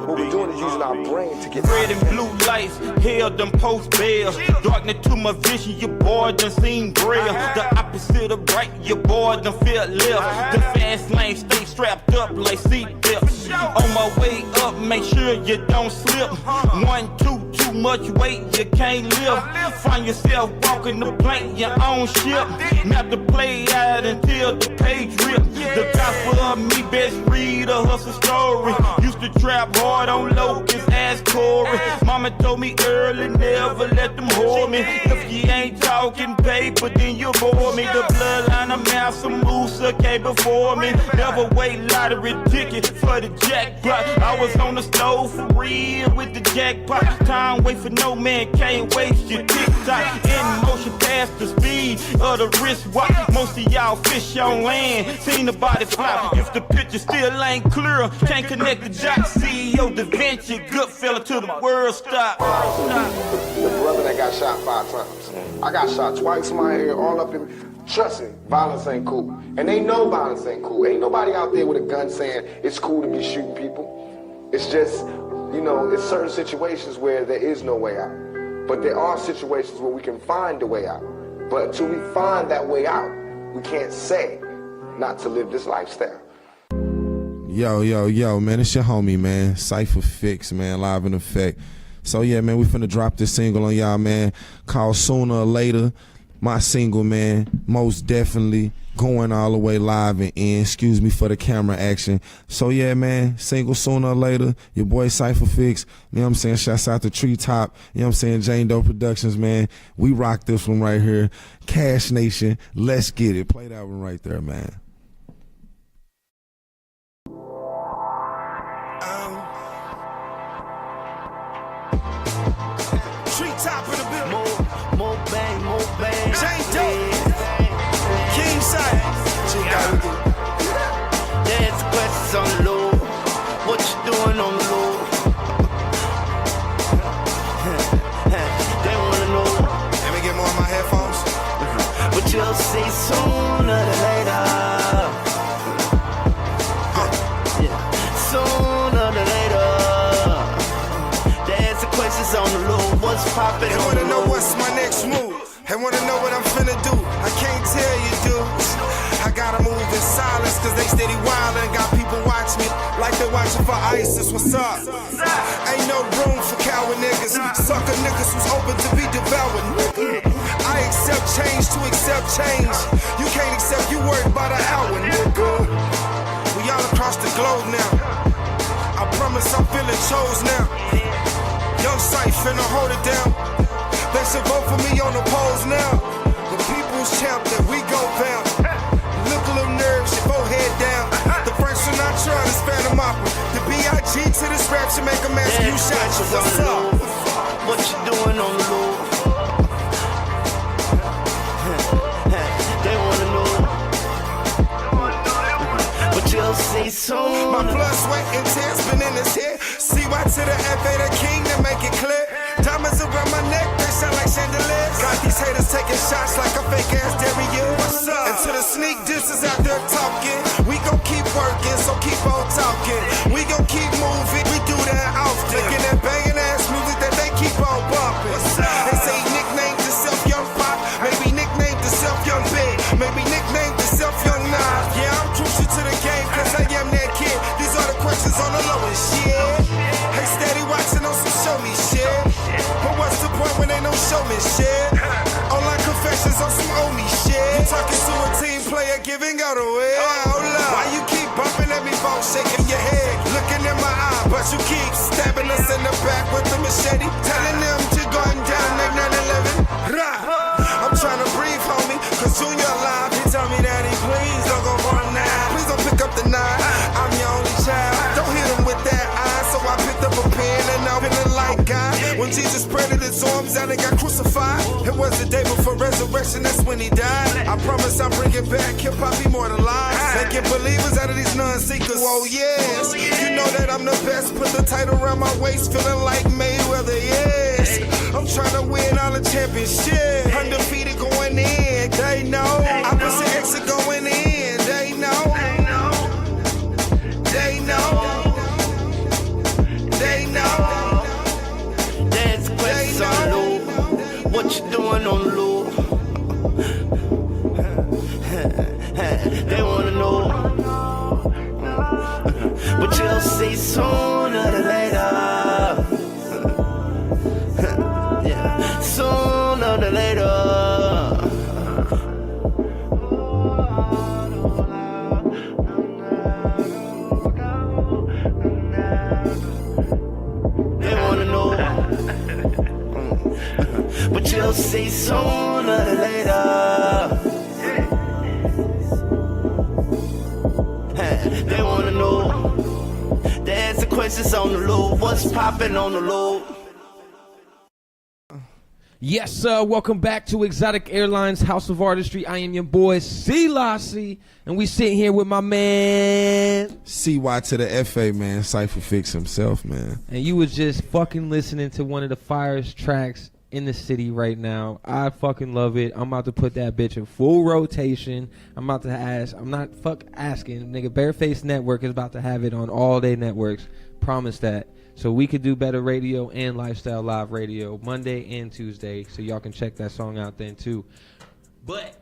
what we're doing is using our brain to get red and blue lights, hell them post bells. Darkness to my vision, your boy done seen braille. The opposite of bright, your boy done feel left. The fast lane stay strapped up like seatbelts. On my way up, make sure you don't slip. 1, 2, too much weight, you can't live. Find yourself walking the plank, your own ship. Not to play out until the page rip. The gospel of me, best read a hustle story. Used to trap hard on locusts, ask Corey. Mama told me early, never let them hold me. If you ain't talking paper, then you bore me. The bloodline of Master Musa came before me. Never wait lottery ticket for the jackpot. I was on the stove for real with the jackpot. Time wait for no man, can't waste your tick-tock. In motion past the speed of the wristwatch. Most of y'all fish on land, seen the body fly. If the picture still ain't clear, can't connect the dots. CEO Da Vinci, good fella till the world stop. The brother that got shot 5 times. I got shot twice in my head, all up in. Trust me, violence ain't cool. And they know violence ain't cool. Ain't nobody out there with a gun saying it's cool to be shooting people. It's just, you know, it's certain situations where there is no way out. But there are situations where we can find a way out. But until we find that way out, we can't say not to live this lifestyle. Yo, man, it's your homie, man. Cypha Fix, man, live in effect. So, yeah, man, we finna drop this single on y'all, man, called Sooner or Later. My single, man, most definitely going all the way live and in. Excuse me for the camera action. So, yeah, man, single Sooner or Later. Your boy Cypha Fix. You know what I'm saying? Shouts out to Treetop. You know what I'm saying? Jane Doe Productions, man. We rock this one right here. Cash Nation. Let's get it. Play that one right there, man. Treetop in the building. More bang. Jane Doe. King side. Dance questions on the low. What you doing on the low? They wanna know. Let me get more of my headphones. But you'll see sooner than later. Sooner than later. Dance questions on the low. What's poppin'? They wanna know what's my next move. They wanna know what I'm finna do. I can't tell you, dude. I gotta move in silence, cause they steady wildin'. Got people watch me like they watching for ISIS. What's up? Ain't no room for coward niggas. Sucker niggas who's open to be devoured. I accept change to accept change. You can't accept you worried about an hour, nigga. We all across the globe now. I promise I'm feeling chose now. Young Cypha finna hold it down. They should vote for me on the polls now. The people's champ that we go down. Look a little nerves, your forehead down. The French are not trying to span them opera. The B.I.G. to this rap should make a man you shot you. What's up? What you doing on the low? They wanna know. But you'll see soon. My blood, sweat, and tears been in his head. CY to the F.A. the king to make it clear. Diamonds around my neck, they shine like chandeliers. Got these haters taking shots like a fake ass Derriere. What's up? And to the sneak disses out there talking, we gon' keep working, so keep on talking. We gon' keep moving, we do that often. Making that banging ass music that they keep on bumping. They say nicknamed yourself Young Pop, maybe nicknamed yourself Young Big, maybe nicknamed yourself Young Nas. Yeah, I'm crucial to the game, cause I am that kid. These are the questions on the lowest shit. Hey, steady watching on some show me shit. But what's the point when they don't show me shit? Online confessions on some owe me shit. You talking to a team player giving out away. Hold up. Why you keep bumping at me, phone shaking your head? Looking in my eye, but you keep stabbing us in the back with the machete. Telling them to going down like 9/11. I'm trying to breathe, homie, cause Junior alive. He tell me that he please don't go run now. Please don't pick up the knife. I'm your only child. Don't hit him with that eye. So I picked up a pen and I'm feeling like God. When Jesus spreaded his arms out and got crucified, it was the day before resurrection, that's when he died. I promise I'll bring it back, hip-hop immortalized. Making believers out of these non-seekers. Whoa, yes. You know that I'm the best. Put the title around my waist, feeling like Mayweather, yes. I'm trying to win all the championships. Undefeated going in, they know. Opposite exit going in, they know. They know. They know. Dance questions on the low. What you doing on the low? They wanna know. But you'll see sooner than later. Yeah, sooner than later. But you'll see sooner than later. They wanna know. They ask the questions on the low. What's poppin' on the low? Yes, sir. Welcome back to Exotic Airlines House of Artistry. I am your boy, Silassie, and we sitting here with my man CY to the FA, man. Cypha Fix himself, man. And you was just fucking listening to one of the firest tracks in the city right now. I fucking love it. I'm about to put that bitch in full rotation. I'm about to ask. I'm not asking. Nigga, Bareface Network is about to have it on all day networks. Promise that. So we could do better radio and lifestyle live radio Monday and Tuesday. So y'all can check that song out then too. But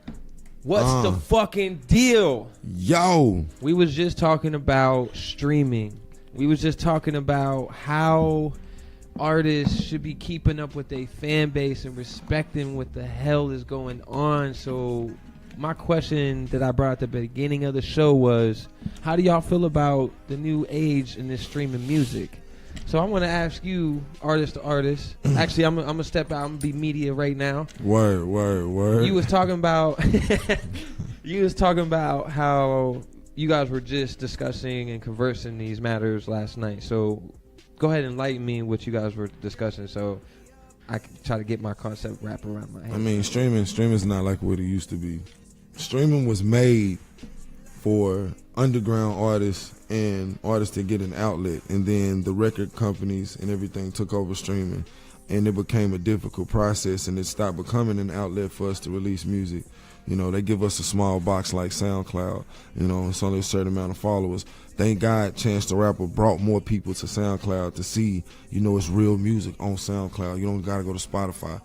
what's the fucking deal? Yo. We was just talking about streaming. We was just talking about how artists should be keeping up with their fan base and respecting what the hell is going on. So my question that I brought at the beginning of the show was, how do y'all feel about the new age in this streaming music? So I want to ask you, artist to artist. Actually, I'm gonna step out. I'm gonna be media right now. Word. You was talking about how you guys were just discussing and conversing these matters last night. So go ahead and enlighten me what you guys were discussing, so I can try to get my concept wrapped around my head. I mean, streaming's not like what it used to be. Streaming was made for underground artists and artists to get an outlet, and then the record companies and everything took over streaming, and it became a difficult process, and it stopped becoming an outlet for us to release music. You know, they give us a small box like SoundCloud, you know, it's only a certain amount of followers. Thank God Chance the Rapper brought more people to SoundCloud to see, you know, it's real music on SoundCloud. You don't gotta go to Spotify.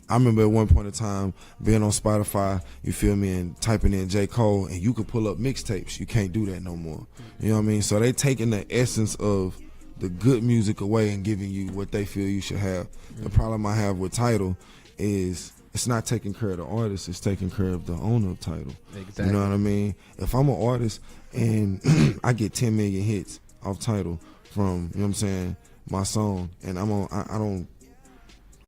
I remember at one point in time being on Spotify, you feel me, and typing in J. Cole, and you could pull up mixtapes. You can't do that no more. You know what I mean? So they taking the essence of the good music away and giving you what they feel you should have. The problem I have with Tidal is it's not taking care of the artist, it's taking care of the owner of Tidal. Exactly. You know what I mean? If I'm an artist and I get 10 million hits, off title from, you know what I'm saying, my song, and I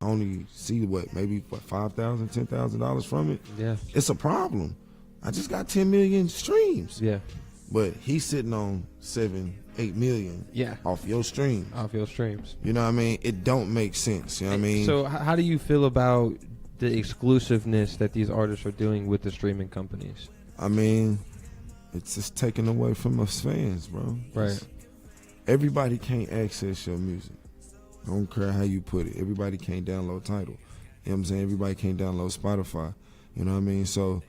only see maybe $5,000, $10,000 from it. Yeah, it's a problem. I just got 10 million streams. Yeah, but he's sitting on 7-8 million. Yeah, off your streams. You know what I mean? It don't make sense. You know what I mean? So how do you feel about the exclusiveness that these artists are doing with the streaming companies? I mean, it's just taken away from us fans, bro. Right. Everybody can't access your music. I don't care how you put it. Everybody can't download Tidal. You know what I'm saying? Everybody can't download Spotify. You know what I mean? So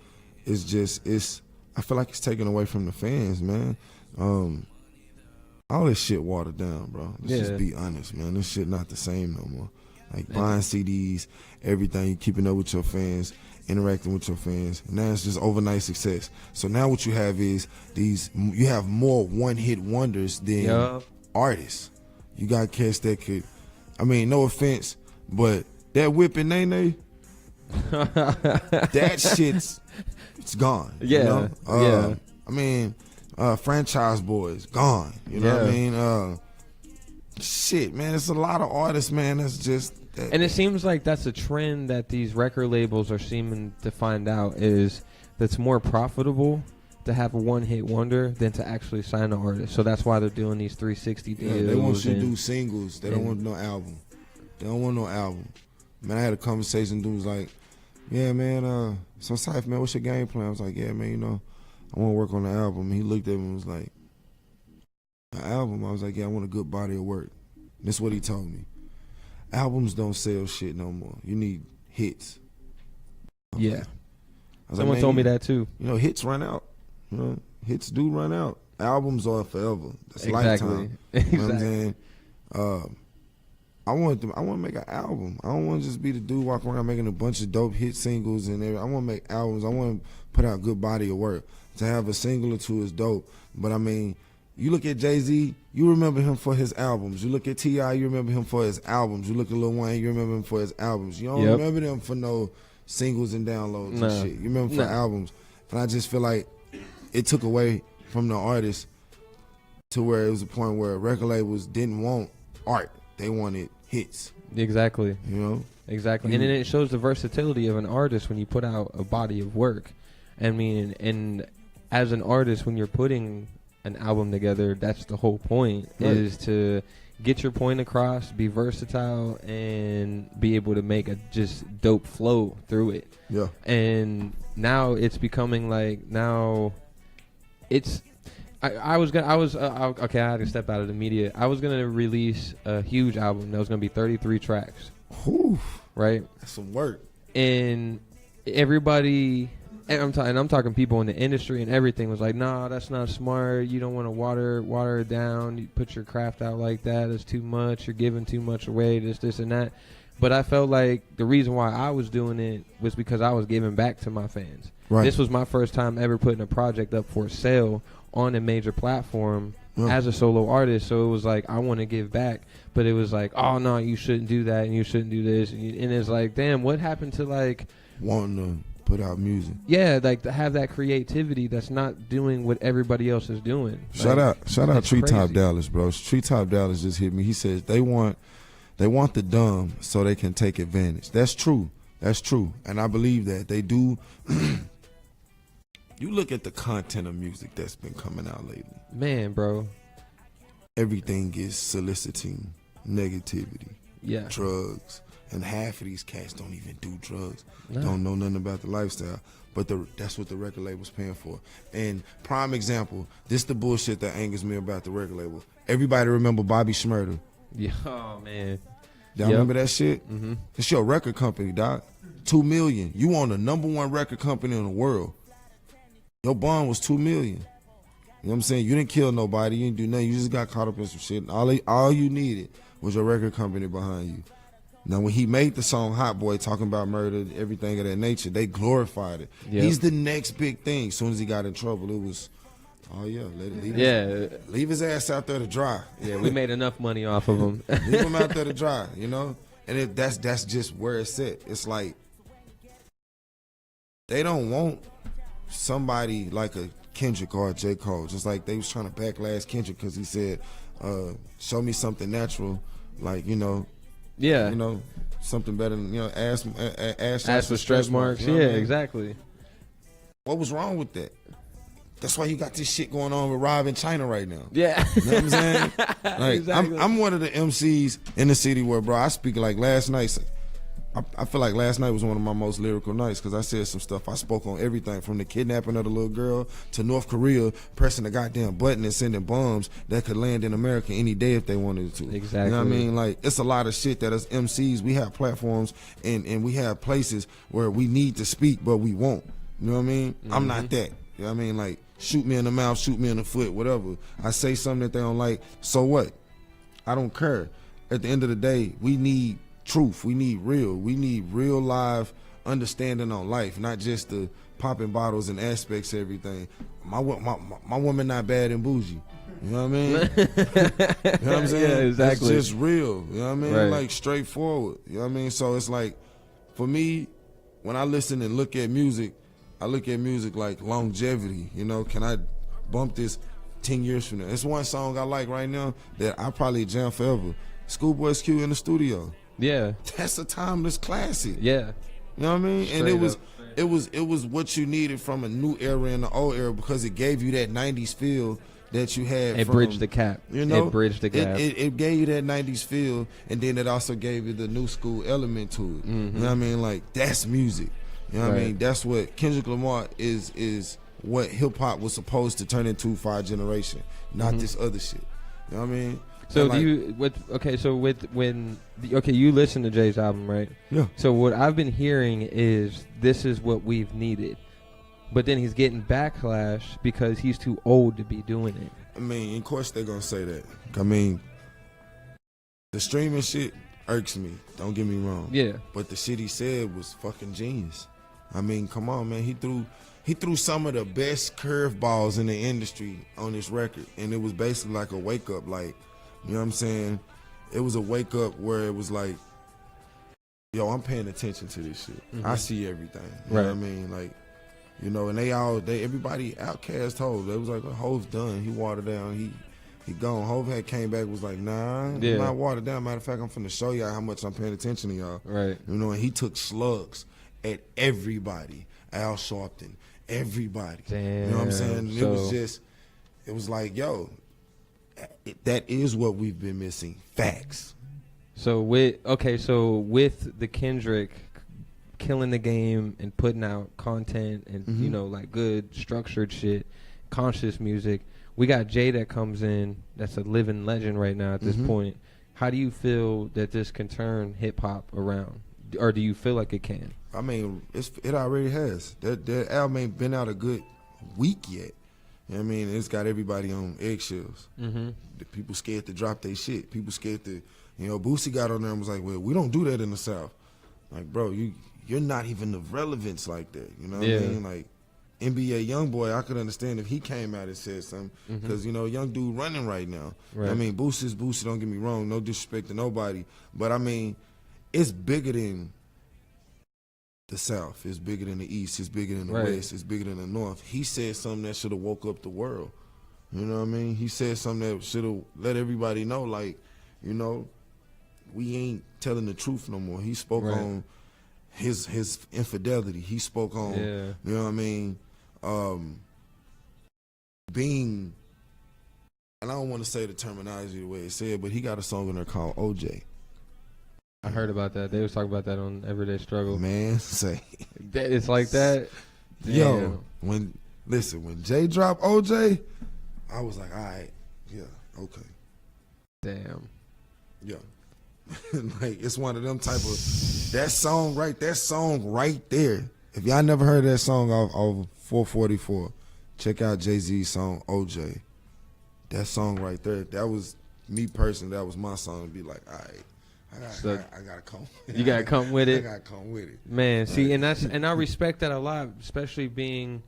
I feel like it's taken away from the fans, man. All this shit watered down, bro. Let's just be honest, man. This shit not the same no more. Like buying CDs, everything, keeping up with your fans, interacting with your fans. And now it's just overnight success. So now what you have is you have more one-hit wonders than artists. You got cats that could, I mean, no offense, but that Whippin' Nene, that shit's it's gone. Yeah. You know? I mean, Franchise Boys, gone. You know what I mean? Shit, man, it's a lot of artists, man, that's just... And it seems like that's a trend that these record labels are seeming to find out, is that's more profitable to have a one-hit wonder than to actually sign an artist. So that's why they're doing these 360 deals. Yeah, they want you to do singles. They don't want no album. They don't want no album. Man, I had a conversation. Dude was like, yeah, man, so Cypha, man, what's your game plan? I was like, yeah, man, you know, I want to work on the album. He looked at me and was like, an album? I was like, yeah, I want a good body of work. That's what he told me. Albums don't sell shit no more. You need hits. Yeah. Someone told me that too. You know, hits run out. You know, hits do run out. Albums are forever. That's lifetime. You know what I'm saying? I want to make an album. I don't want to just be the dude walking around making a bunch of dope hit singles and everything. I want to make albums. I want to put out good body of work. To have a single or two is dope. But I mean, you look at Jay-Z, you remember him for his albums. You look at T.I., you remember him for his albums. You look at Lil Wayne, you remember him for his albums. You don't remember them for no singles and downloads and shit. You remember for albums. And I just feel like it took away from the artists to where it was a point where record labels didn't want art. They wanted hits. Exactly. You know? Exactly. And then it shows the versatility of an artist when you put out a body of work. I mean, and as an artist, when you're putting an album together, that's the whole point, is to get your point across, be versatile, and be able to make a just dope flow through it. Yeah. And now it's becoming like, it's I had to step out of the media. I was gonna release a huge album that was gonna be 33 tracks. Oof. Right? That's some work. And everybody, and I'm talking people in the industry and everything, was like, nah, that's not smart. You don't want to water it down. You put your craft out like that. It's too much. You're giving too much away. This and that. But I felt like the reason why I was doing it was because I was giving back to my fans. Right. This was my first time ever putting a project up for sale on a major platform as a solo artist. So it was like, I want to give back. But it was like, oh, no, you shouldn't do that and you shouldn't do this. And it's like, damn, what happened to like wanting to put out music? Yeah, like to have that creativity that's not doing what everybody else is doing. Shout out Treetop Dallas, bro. Treetop Dallas just hit me. He says they want the dumb so they can take advantage. That's true. That's true. And I believe that they do. You look at the content of music that's been coming out lately. Man, bro. Everything is soliciting negativity. Yeah. Drugs. And half of these cats don't even do drugs. No. Don't know nothing about the lifestyle. But that's what the record label's paying for. And prime example, this the bullshit that angers me about the record label. Everybody remember Bobby Shmurda. Yeah, oh, man. Y'all remember that shit? Mm-hmm. It's your record company, doc. $2 million. You own the #1 record company in the world. Your bond was $2 million. You know what I'm saying? You didn't kill nobody. You didn't do nothing. You just got caught up in some shit. All you needed was your record company behind you. Now, when he made the song Hot Boy, talking about murder, everything of that nature, they glorified it. Yep. He's the next big thing. As soon as he got in trouble, it was, oh, yeah, leave his ass out there to dry. Yeah, we made enough money off of him. Leave him out there to dry, you know? And that's just where it's at. It's like they don't want somebody like a Kendrick or J. Cole. Just like they was trying to backlash Kendrick because he said, show me something natural, like, you know, something better than, you know, ask for stretch marks. You know what I mean? Exactly. What was wrong with that? That's why you got this shit going on with Rob in China right now. Yeah. You know what I'm saying? Like, Exactly. I'm one of the MCs in the city where, bro, I speak like last night. I feel like last night was one of my most lyrical nights because I said some stuff. I spoke on everything from the kidnapping of the little girl to North Korea pressing the goddamn button and sending bombs that could land in America any day if they wanted to. Exactly. You know what I mean? Like, it's a lot of shit that as MCs, we have platforms and we have places where we need to speak, but we won't. You know what I mean? Mm-hmm. I'm not that. You know what I mean? Like, shoot me in the mouth, shoot me in the foot, whatever. I say something that they don't like, so what? I don't care. At the end of the day, we need truth. We need real live understanding on life, not just the popping bottles and aspects of everything. My woman not bad and bougie. You know what I mean? You know what I'm saying? Yeah, exactly. It's just real. You know what I mean? Right. Like, straightforward. You know what I mean? So it's like, for me, when I listen and look at music, I look at music like longevity. You know, can I bump this 10 years from now? It's one song I like right now that I probably jam forever. Schoolboy's Q in the Studio. Yeah. That's a timeless classic. Yeah. You know what I mean? Straight and up. it was what you needed from a new era and the old era because it gave you that 90s feel that you had. It bridged the gap. You know? It bridged the gap. It gave you that 90s feel, and then it also gave you the new school element to it. Mm-hmm. You know what I mean? Like, that's music. You know what I mean? That's what Kendrick Lamar is what hip hop was supposed to turn into for our generation, not this other shit. You know what I mean? So and you you listen to Jay's album, right? Yeah. So what I've been hearing is this is what we've needed, but then he's getting backlash because he's too old to be doing it. I mean, of course they're gonna say that. I mean, the streaming shit irks me. Don't get me wrong. Yeah. But the shit he said was fucking genius. I mean, come on, man. He threw some of the best curveballs in the industry on this record, and it was basically like a wake up. Like, you know what I'm saying? It was a wake up where it was like, yo, I'm paying attention to this shit. Mm-hmm. I see everything. You know what I mean? Like, you know, and everybody Outkast Hov. They was like, well, Hov's done. He watered down. He gone. Hov had came back, was like, nah, I'm not watered down. Matter of fact, I'm finna show y'all how much I'm paying attention to y'all. Right. You know, and he took slugs at everybody. Al Sharpton, everybody. Damn. You know what I'm saying? It was like, yo, that is what we've been missing. Facts. So with the Kendrick killing the game and putting out content and you know, like good structured shit, conscious music, we got Jay that comes in that's a living legend right now at this point. How do you feel that this can turn hip hop around, or do you feel like it can? I mean, it already has. That album ain't been out a good week yet. You know what I mean? It's got everybody on eggshells. Mm-hmm. The people scared to drop their shit. People scared to, you know, Boosie got on there and was like, well, we don't do that in the South. Like, bro, you're not even of relevance like that. You know what I mean? Like, NBA Youngboy, I could understand if he came out and said something, because, you know, young dude running right now. Right. I mean, Boosie's Boosie, don't get me wrong, no disrespect to nobody. But, I mean, it's bigger than the South. It's bigger than the East. It's bigger than the West. It's bigger than the North. He said something that should have woke up the world. You know what I mean? He said something that should have let everybody know, like, you know, we ain't telling the truth no more. He spoke on his infidelity. He spoke on, you know what I mean, being, and I don't want to say the terminology the way it said, but he got a song in there called OJ. I heard about that. They was talking about that on Everyday Struggle. Man, say it's like that. Damn. Yo, when Jay dropped OJ, I was like, all right, yeah, okay. Damn. Yeah. Like, it's one of them type of that song right there. If y'all never heard that song off 444, check out Jay-Z's song OJ. That song right there, that was me personally, that was my song to be like, all right. I gotta come. You gotta come with it. I gotta come with it, man. See, and I respect that a lot, especially being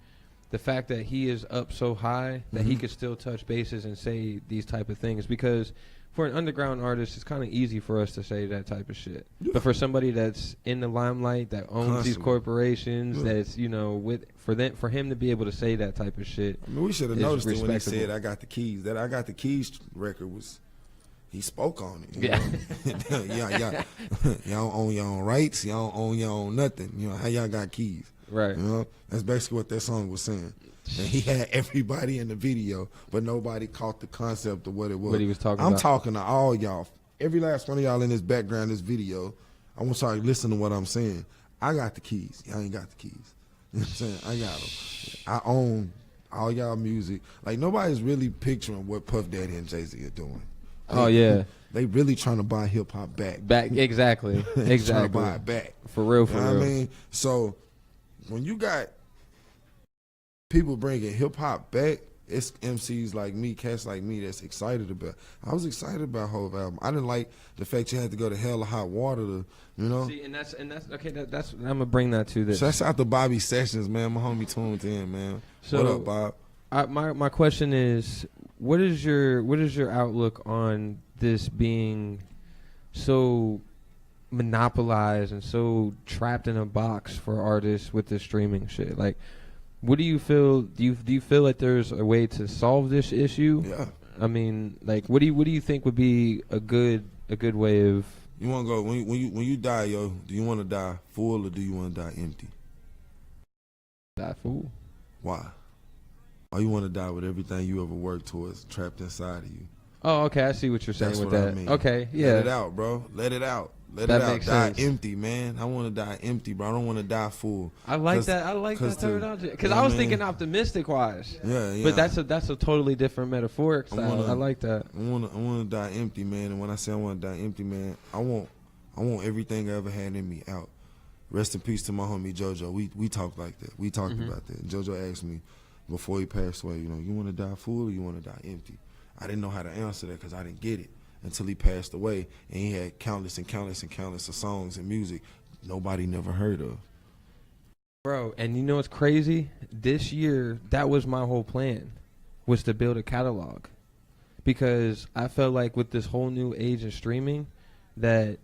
the fact that he is up so high that he could still touch bases and say these type of things. Because for an underground artist, it's kind of easy for us to say that type of shit. Yeah. But for somebody that's in the limelight, that owns these corporations, that's, you know, for him to be able to say that type of shit. I mean, we should have noticed it when he said, "I got the keys." That "I got the keys" record was, he spoke on it. Yeah. Y'all own your own rights. Y'all don't own your own nothing. You know, how y'all got keys? Right. You know, that's basically what that song was saying. And he had everybody in the video, but nobody caught the concept of what it was. What he was talking about. I'm about. talking to all y'all. Every last one of y'all in this background, this video, I want y'all to listen to what I'm saying. I got the keys. Y'all ain't got the keys. You know what I'm saying? I got them. I own all y'all music. Like, nobody's really picturing what Puff Daddy and Jay-Z are doing. They really trying to buy hip-hop back. Exactly. Trying to buy it back. For real, you know what I mean? So, when you got people bringing hip-hop back, it's MCs like me, cats like me that's excited about it. I was excited about Hov album. I didn't like the fact you had to go to hell or hot water to, you know. See, and that's okay. That's I'm gonna bring that to this. Shouts out to Bobby Sessions, man. My homie tuned in, man. So, what up, Bob? My question is, what is your outlook on this being so monopolized and so trapped in a box for artists with this streaming shit? Like, what do you feel? Do you feel like there's a way to solve this issue? Yeah. I mean, like, what do you think would be a good way of? You want to go when you die, yo? Do you want to die full or do you want to die empty? Die full. Why? Or you want to die with everything you ever worked towards trapped inside of you? Oh, okay. I see what you're saying. That's with what that. I mean. Okay, yeah. Let it out, bro. Let it out. Let that it out. Makes Die sense. empty, man. I want to die empty, bro. I don't want to die full. I like that. I like that terminology because I was thinking optimistic wise. Yeah. But that's a totally different metaphoric style. I like that. I want to die empty, man. And when I say I want to die empty, man, I want everything I ever had in me out. Rest in peace to my homie JoJo. We talked like that. We talked about that. And JoJo asked me before he passed away, you know, you want to die full or you want to die empty? I didn't know how to answer that because I didn't get it until he passed away, and he had countless and countless and countless of songs and music nobody never heard of. Bro, and you know what's crazy? This year, that was my whole plan, was to build a catalog. Because I felt like with this whole new age of streaming that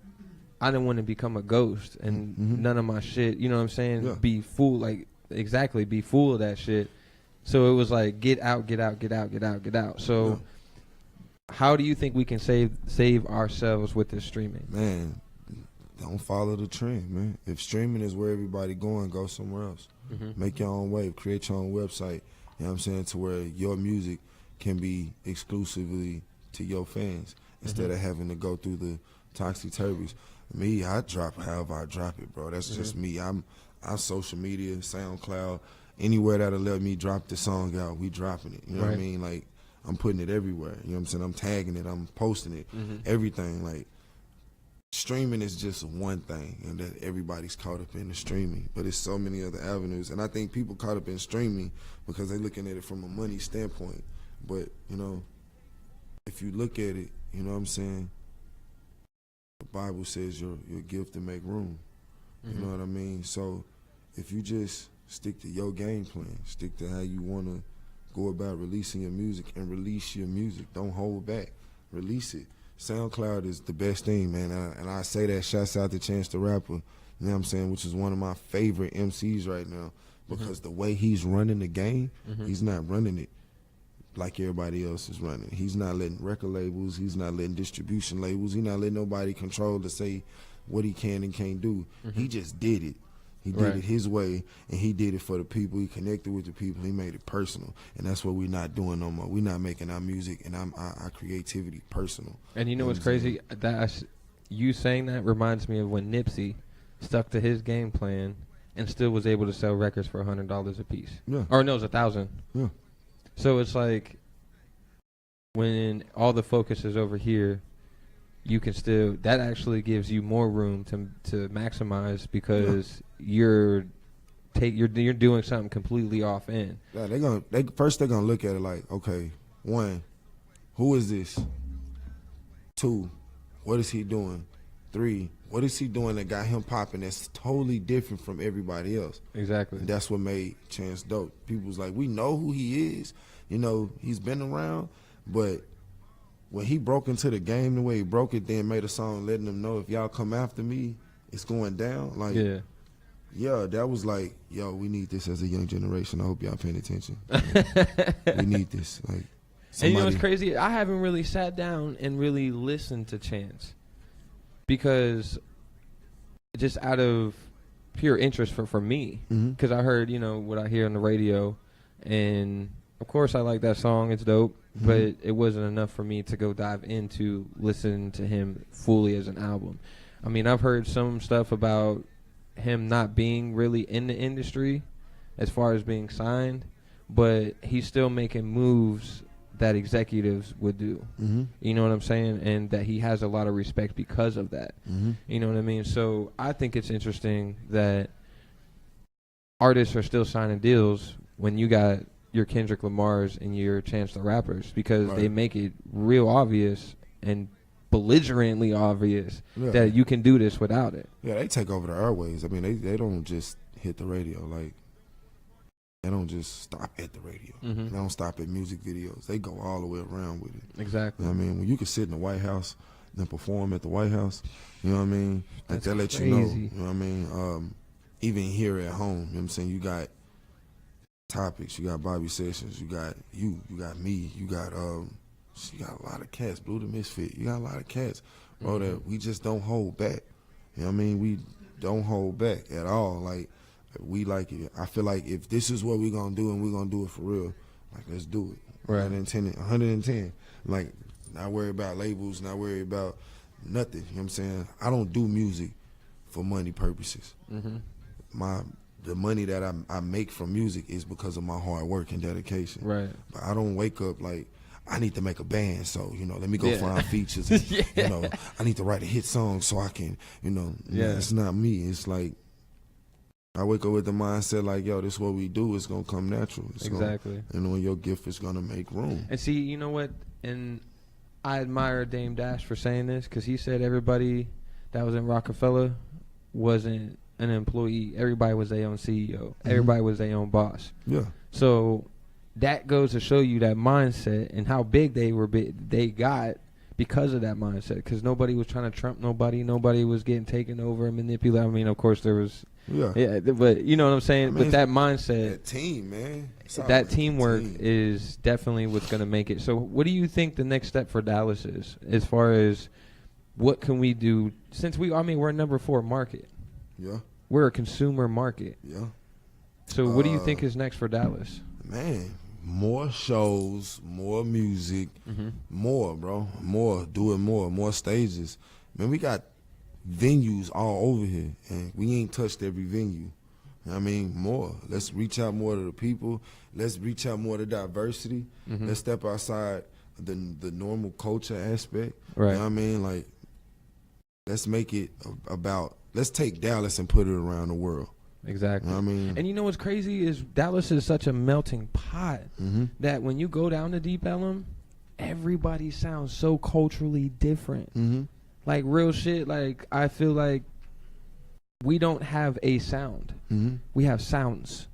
I didn't want to become a ghost and none of my shit, you know what I'm saying, be full, like, exactly, be full of that shit. So it was like, get out. So how do you think we can save ourselves with this streaming? Man, don't follow the trend, man. If streaming is where everybody going, go somewhere else. Make your own wave, create your own website, you know what I'm saying, to where your music can be exclusively to your fans instead of having to go through the topsy-turvies. Me, I drop however I drop it, bro. That's just me. I'm social media, SoundCloud, anywhere that'll let me drop the song out, we dropping it. You know what I mean? Like, I'm putting it everywhere. You know what I'm saying? I'm tagging it. I'm posting it. Everything. Like, streaming is just one thing, and that everybody's caught up in the streaming. But it's so many other avenues. And I think people caught up in streaming because they're looking at it from a money standpoint. But, you know, if you look at it, you know what I'm saying? The Bible says your gift to make room. You know what I mean? So if you just stick to your game plan, stick to how you want to go about releasing your music and release your music. Don't hold back. Release it. SoundCloud is the best thing, man. And I say that, shouts out to Chance the Rapper, you know what I'm saying, which is one of my favorite MCs right now because the way he's running the game, he's not running it like everybody else is running. He's not letting record labels, he's not letting distribution labels, he's not letting nobody control to say what he can and can't do. He just did it. He did it his way, and he did it for the people. He connected with the people. He made it personal, and that's what we're not doing no more. We're not making our music and our creativity personal. And you know what's crazy? You saying that reminds me of when Nipsey stuck to his game plan and still was able to sell records for $100 a piece. Yeah. Or no, it was $1,000. Yeah. So it's like when all the focus is over here, you can still, that actually gives you more room to maximize because you're doing something completely off end. Yeah, they're gonna look at it like, okay, 1, who is this? 2, what is he doing? 3, what is he doing that got him popping that's totally different from everybody else? Exactly. And that's what made Chance dope. People was like, we know who he is. You know, he's been around, but when he broke into the game the way he broke it, then made a song letting them know if y'all come after me, it's going down. Like, yeah, that was like, yo, we need this as a young generation. I hope y'all paying attention. We need this. Like, and you know what's crazy? I haven't really sat down and really listened to Chance because just out of pure interest for me, because I heard, you know, what I hear on the radio, and of course I like that song. It's dope, but it wasn't enough for me to go dive into listen to him fully as an album. I mean, I've heard some stuff about him not being really in the industry as far as being signed, but he's still making moves that executives would do. You know what I'm saying? And that he has a lot of respect because of that. You know what I mean? So I think it's interesting that artists are still signing deals when you got your Kendrick Lamars and your Chance the Rappers, because they make it real obvious and belligerently obvious that you can do this without it. Yeah, they take over the airways. I mean, they don't just hit the radio. Like, they don't just stop at the radio. They don't stop at music videos. They go all the way around with it. Exactly. You know what I mean? When you can sit in the White House and perform at the White House, you know what I mean? That's that let crazy. you know. You know what I mean? Even here at home, you know what I'm saying? You got Topics, you got Bobby Sessions, you got me, you got a lot of cats, Blue the Misfit. You got a lot of cats, bro, that we just don't hold back. You know what I mean? We don't hold back at all. Like, we like it. I feel like if this is what we're going to do and we're going to do it for real, like, let's do it. Right. 110. Like, not worry about labels, not worry about nothing. You know what I'm saying? I don't do music for money purposes. The money that I make from music is because of my hard work and dedication. Right. But I don't wake up like, I need to make a band, so, you know, let me go find features. And, you know, I need to write a hit song so I can, you know, it's not me. It's like, I wake up with the mindset like, yo, this is what we do. It's going to come natural. It's exactly. You know, your gift is going to make room. And see, you know what? And I admire Dame Dash for saying this, because he said everybody that was in Rockefeller wasn't an employee. Everybody was their own CEO. Everybody was their own boss. Yeah. So that goes to show you that mindset and how big they got because of that mindset. Because nobody was trying to trump nobody. Nobody was getting taken over and manipulated. I mean, of course there was. Yeah. But you know what I'm saying. I mean, but that mindset, that team, man. That teamwork is definitely what's going to make it. So, what do you think the next step for Dallas is, as far as what can we do? Since we're a number 4 market. Yeah. We're a consumer market. Yeah. So what do you think is next for Dallas? Man, more shows, more music, more, bro. Doing more stages. Man, we got venues all over here, and we ain't touched every venue. I mean, more. Let's reach out more to the people. Let's reach out more to diversity. Let's step outside the normal culture aspect. Right. You know what I mean? Like, let's make it about, let's take Dallas and put it around the world. Exactly. You know what I mean? And you know what's crazy is Dallas is such a melting pot that when you go down to Deep Ellum, everybody sounds so culturally different. Like, real shit. Like, I feel like we don't have a sound. We have sounds.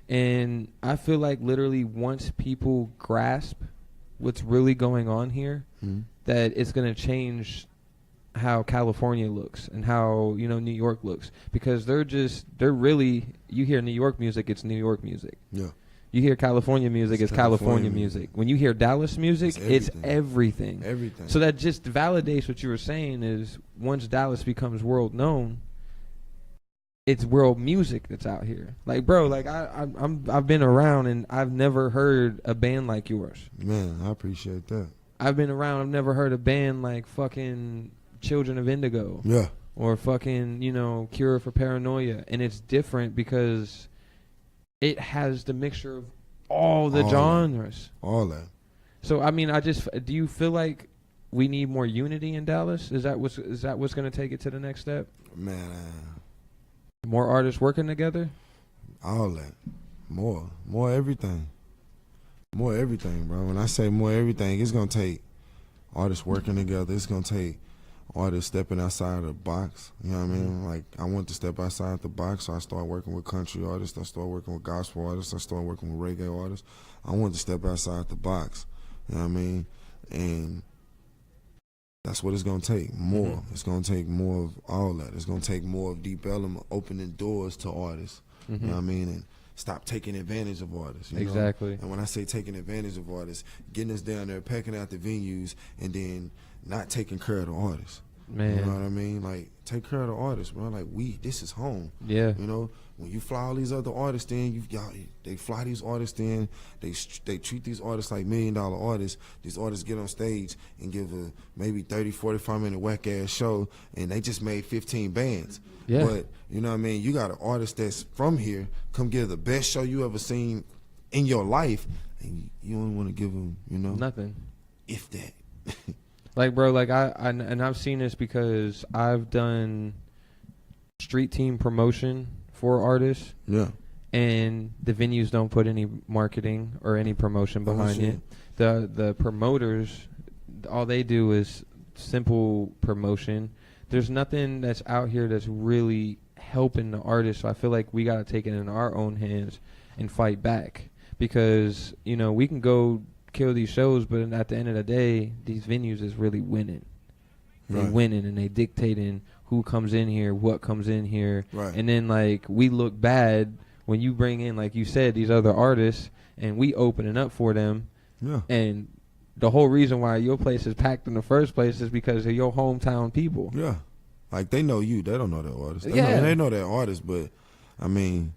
And I feel like literally once people grasp what's really going on here, that it's going to change how California looks and how, you know, New York looks, because they're really, you hear New York music, it's New York music. Yeah. You hear California music, it's California music. When you hear Dallas music, it's everything. Everything. So that just validates what you were saying, is once Dallas becomes world known, it's world music that's out here. Like, bro, like I've been around and I've never heard a band like yours. Man, I appreciate that. I've been around, I've never heard a band like fucking Children of Indigo. Yeah. Or fucking, you know, Cure for Paranoia. And it's different because it has the mixture of all the genres. All that. So, I mean, do you feel like we need more unity in Dallas? Is that what's going to take it to the next step? Man. More artists working together? All that. More everything. More everything, bro. When I say more everything, it's going to take artists working together. It's going to take artists stepping outside the box. You know what I mean? Like, I want to step outside the box, so I started working with country artists. I started working with gospel artists. I started working with reggae artists. I want to step outside the box. You know what I mean? And That's what it's gonna take. More. It's gonna take more of all that. It's gonna take more of Deep Ellum opening doors to artists. You know what I mean? And stop taking advantage of artists. You know? And when I say taking advantage of artists, getting us down there, packing out the venues, and then not taking care of the artists. Man. You know what I mean? Like, take care of the artists, bro. Like, this is home. Yeah. You know, when you fly all these other artists in, they fly these artists in, they treat these artists like $1 million artists. These artists get on stage and give a maybe 30, 45-minute whack-ass show, and they just made 15 bands. Yeah. But, you know what I mean? You got an artist that's from here, come give the best show you ever seen in your life, and you don't want to give them, you know? Nothing. If that. Like, bro, like and I've seen this because I've done street team promotion for artists. Yeah. And the venues don't put any marketing or any promotion behind it. The promoters, all they do is simple promotion. There's nothing that's out here that's really helping the artists. So I feel like we got to take it in our own hands and fight back, because, you know, we can go kill these shows, but at the end of the day, these venues is really winning. They winning, and they dictating who comes in here, what comes in here. And then, like, we look bad when you bring in, like you said, these other artists, and we opening up for them. Yeah. And the whole reason why your place is packed in the first place is because of your hometown people. Yeah. Like, they know you. They don't know that artist. They know that artist, but, I mean,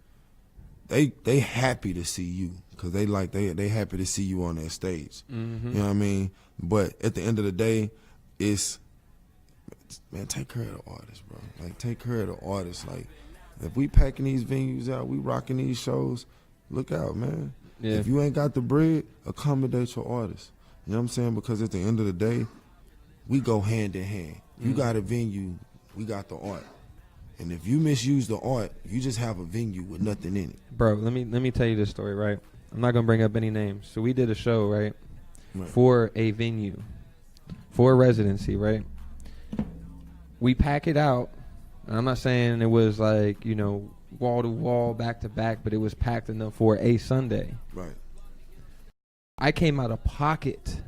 they happy to see you, because they happy to see you on that stage. You know what I mean? But at the end of the day, it's, man, take care of the artists, bro. Like, take care of the artists. Like, if we packing these venues out, we rocking these shows, look out, man. Yeah. If you ain't got the bread, accommodate your artists. You know what I'm saying? Because at the end of the day, we go hand in hand. You got a venue, we got the art. And if you misuse the art, you just have a venue with nothing in it. Bro, let me tell you this story, right? I'm not going to bring up any names. So we did a show, right, for a venue, for a residency, right? We pack it out. And I'm not saying it was like, you know, wall to wall, back to back, but it was packed enough for a Sunday. Right. I came out of pocket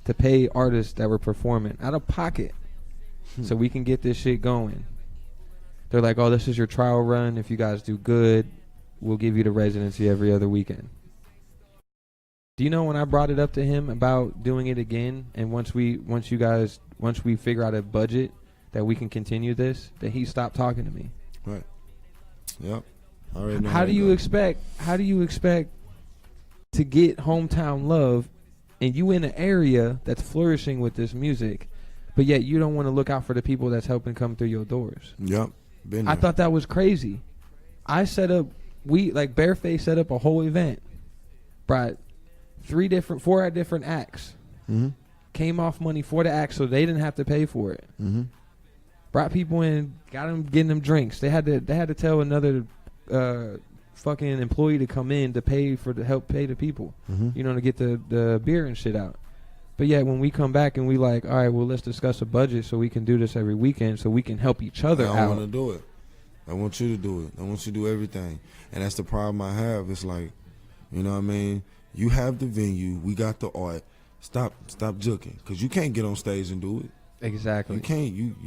to pay artists that were performing, out of pocket, so we can get this shit going. They're like, oh, this is your trial run. If you guys do good, we'll give you the residency every other weekend. Do you know when I brought it up to him about doing it again, and once we figure out a budget that we can continue this, that he stopped talking to me? Right. Yep. I already know How do you expect to get hometown love, and you in an area that's flourishing with this music, but yet you don't want to look out for the people that's helping come through your doors? Yep. Been there. I thought that was crazy. Bareface set up a whole event, brought 4 different acts, came off money for the acts so they didn't have to pay for it. Brought people in, getting them drinks. They had to tell another fucking employee to come in to help pay the people, you know, to get the beer and shit out. But yeah, when we come back and we like, all right, well, let's discuss a budget so we can do this every weekend so we can help each other out. I want to do it. I want you to do it. I want you to do everything. And that's the problem I have. It's like, you know what I mean? You have the venue. We got the art. Stop juking, because you can't get on stage and do it. Exactly. You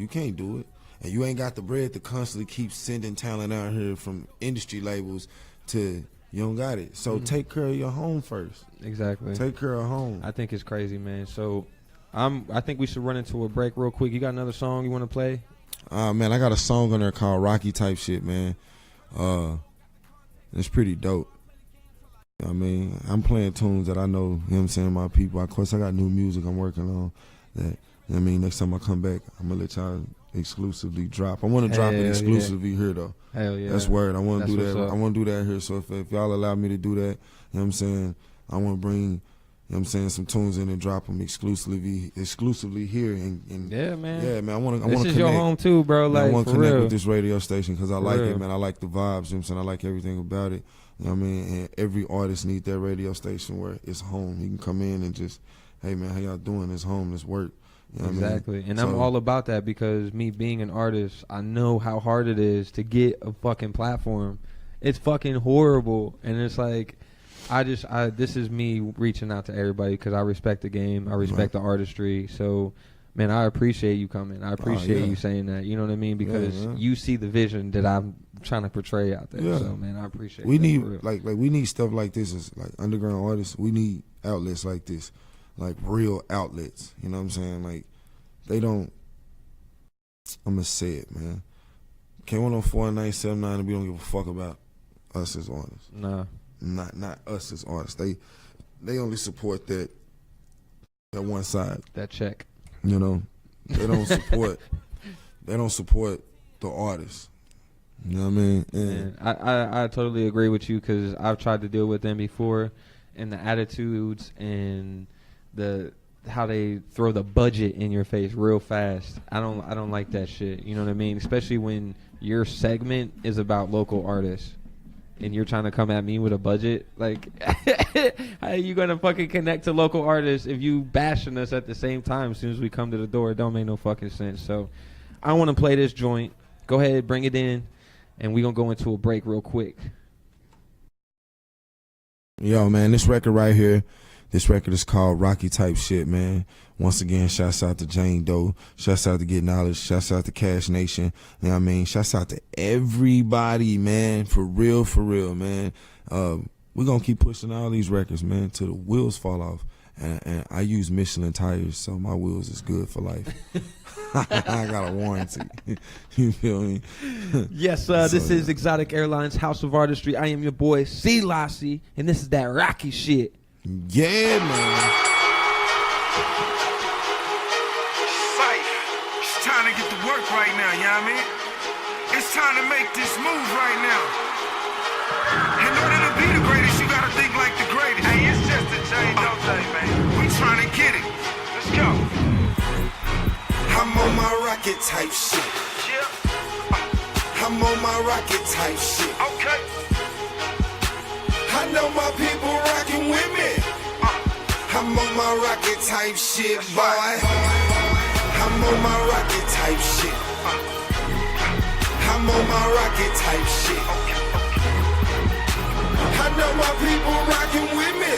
can't do it. And you ain't got the bread to constantly keep sending talent out here from industry labels to... You don't got it. So take care of your home first. Exactly. Take care of home. I think it's crazy, man. So I think we should run into a break real quick. You got another song you want to play? Man, I got a song on there called Rocky Type Shit, man. It's pretty dope. I mean, I'm playing tunes that I know, you know what I'm saying, my people. Of course, I got new music I'm working on that, you know what I mean, next time I come back, I'm going to let y'all exclusively drop. I want to drop it exclusively here, though. Hell yeah. That's word. I want to do that. Up. I want to do that here. So if y'all allow me to do that, you know what I'm saying, I want to bring, you know what I'm saying, some tunes in and drop them exclusively here. And yeah, man. Yeah, man. I want to This connect. is your home too, bro. Like, I want to for connect real. with this radio station because I like real. it, man. I like the vibes, you know what I'm saying? I like everything about it. You know what I mean? And every artist needs that radio station where it's home. You can come in and just, hey, man, how y'all doing? It's home. It's work. You know Exactly. what I mean? And I'm all about that because me being an artist, I know how hard it is to get a fucking platform. It's fucking horrible. And it's like, this is me reaching out to everybody because I respect the game. I respect the artistry. So Man, I appreciate you coming. I appreciate you saying that. You know what I mean? Because you see the vision that I'm trying to portray out there. So, man, I appreciate we that. We need we need stuff like this as like underground artists. We need outlets like this, like real outlets. You know what I'm saying? Like they don't. I'm gonna say it, man. K104-979, and we don't give a fuck about us as artists. Nah, not us as artists. They only support that one side. That check. You know, they don't support. They don't support the artists. You know what I mean? And I totally agree with you because I've tried to deal with them before, and the attitudes and how they throw the budget in your face real fast. I don't like that shit. You know what I mean? Especially when your segment is about local artists and you're trying to come at me with a budget. Like, how are you gonna fucking connect to local artists if you bashing us at the same time as soon as we come to the door? It don't make no fucking sense. So I want to play this joint. Go ahead, bring it in, and we gonna go into a break real quick. Yo, man, this record right here. This record is called Rocky Type Shit, man. Once again, shouts out to Jane Doe. Shouts out to Get Knowledge. Shouts out to Cash Nation. You know what I mean? Shouts out to everybody, man. For real, man. We're going to keep pushing all these records, man, till the wheels fall off. And I use Michelin tires, so my wheels is good for life. I got a warranty. You feel me? Yes, this is Exotic Airlines, House of Artistry. I am your boy, Silassie, and this is that Rocky shit. Yeah, man. Cypha, it's time to get to work right now, you know what I mean? It's time to make this move right now. In order to be the greatest, you gotta think like the greatest. Hey, it's just a change, don't they, man? We trying to get it. Let's go. I'm on my rocket type shit. Yeah. I'm on my rocket type shit. Okay. I know my people rockin' with me. I'm on my rocket type shit, boy. I'm on my rocket type shit. I'm on my rocket type shit. I know my people rockin' with me.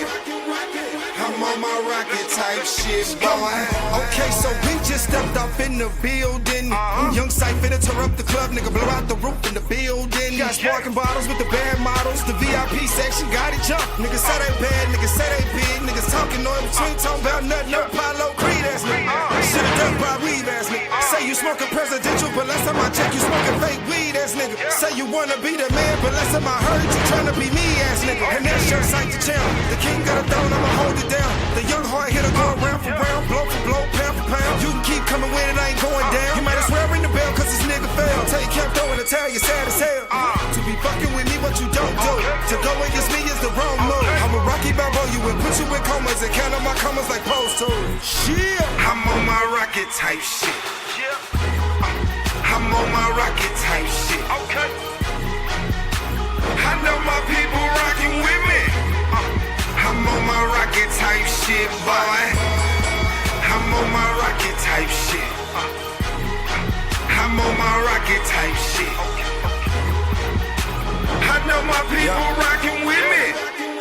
I'm on my rocket type shit, boy. Okay, so we just stepped up in the building. Young Cypha to tear up the club, nigga, blow out the roof in the building. Got sparking bottles with the bad models. The VIP section got it jump. Niggas say they bad, niggas say they big. Niggas talking on between, talking about nothing. No Apollo Creed ass nigga. Should've done by weed ass nigga. Say you smoking presidential, but last time I check you smoking fake weed ass nigga. Say you wanna be the man, but last time I heard you tryna be me ass nigga. And that's your sight to channel. The king got a throne, I'ma hold it down. The young hard hitter go round for round, blow for blow, pound for pound. You can keep coming when it ain't going down. You might as well ring the bell cause this nigga failed. Tell you kept throwing a tell you sad as hell. To be fucking with me what you don't do. To go against me is the wrong move. I'm a Rocky Balboa, you and put you in comas and count on my commas like pros too. Shit, I'm on my rocket type shit. I'm on my rocket type shit. okay. I know my people rockin' with me. I'm on my rocket type shit, boy. I'm on my rocket type shit. I'm on my rocket type shit. I know my people rockin' with me.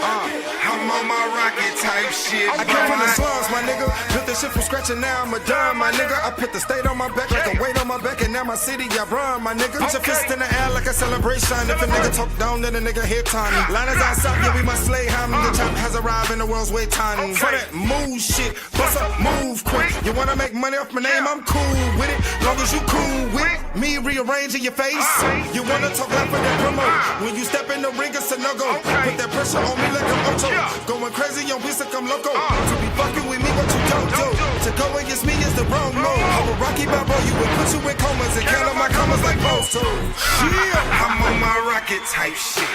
I'm on my rocket type shit. I came from the slums, my nigga. Built this shit from scratch and now I'm a dime, my nigga. I put the state on my back like a weight on my back, and now my city I run, my nigga. Put your fist in the air like a celebration. If a nigga talk down, then a nigga hit time. Liners outside, yeah, we must slay him. The chop has arrived and the world's wait time. For that move shit, bust up, move quick. You wanna make money off my name? I'm cool with it. Long as you cool with me rearranging your face. You wanna talk like for that promo. When you step in the ring, it's a no-go. Put that pressure on me like I'm Ocho. Going crazy on beats like I'm loco. To be fucking with me, what you don't do. To go against me is the wrong move. I'm a Rocky Balboa, you would put you in comas and count on my commas like post to. Yeah, I'm on my rocket type shit.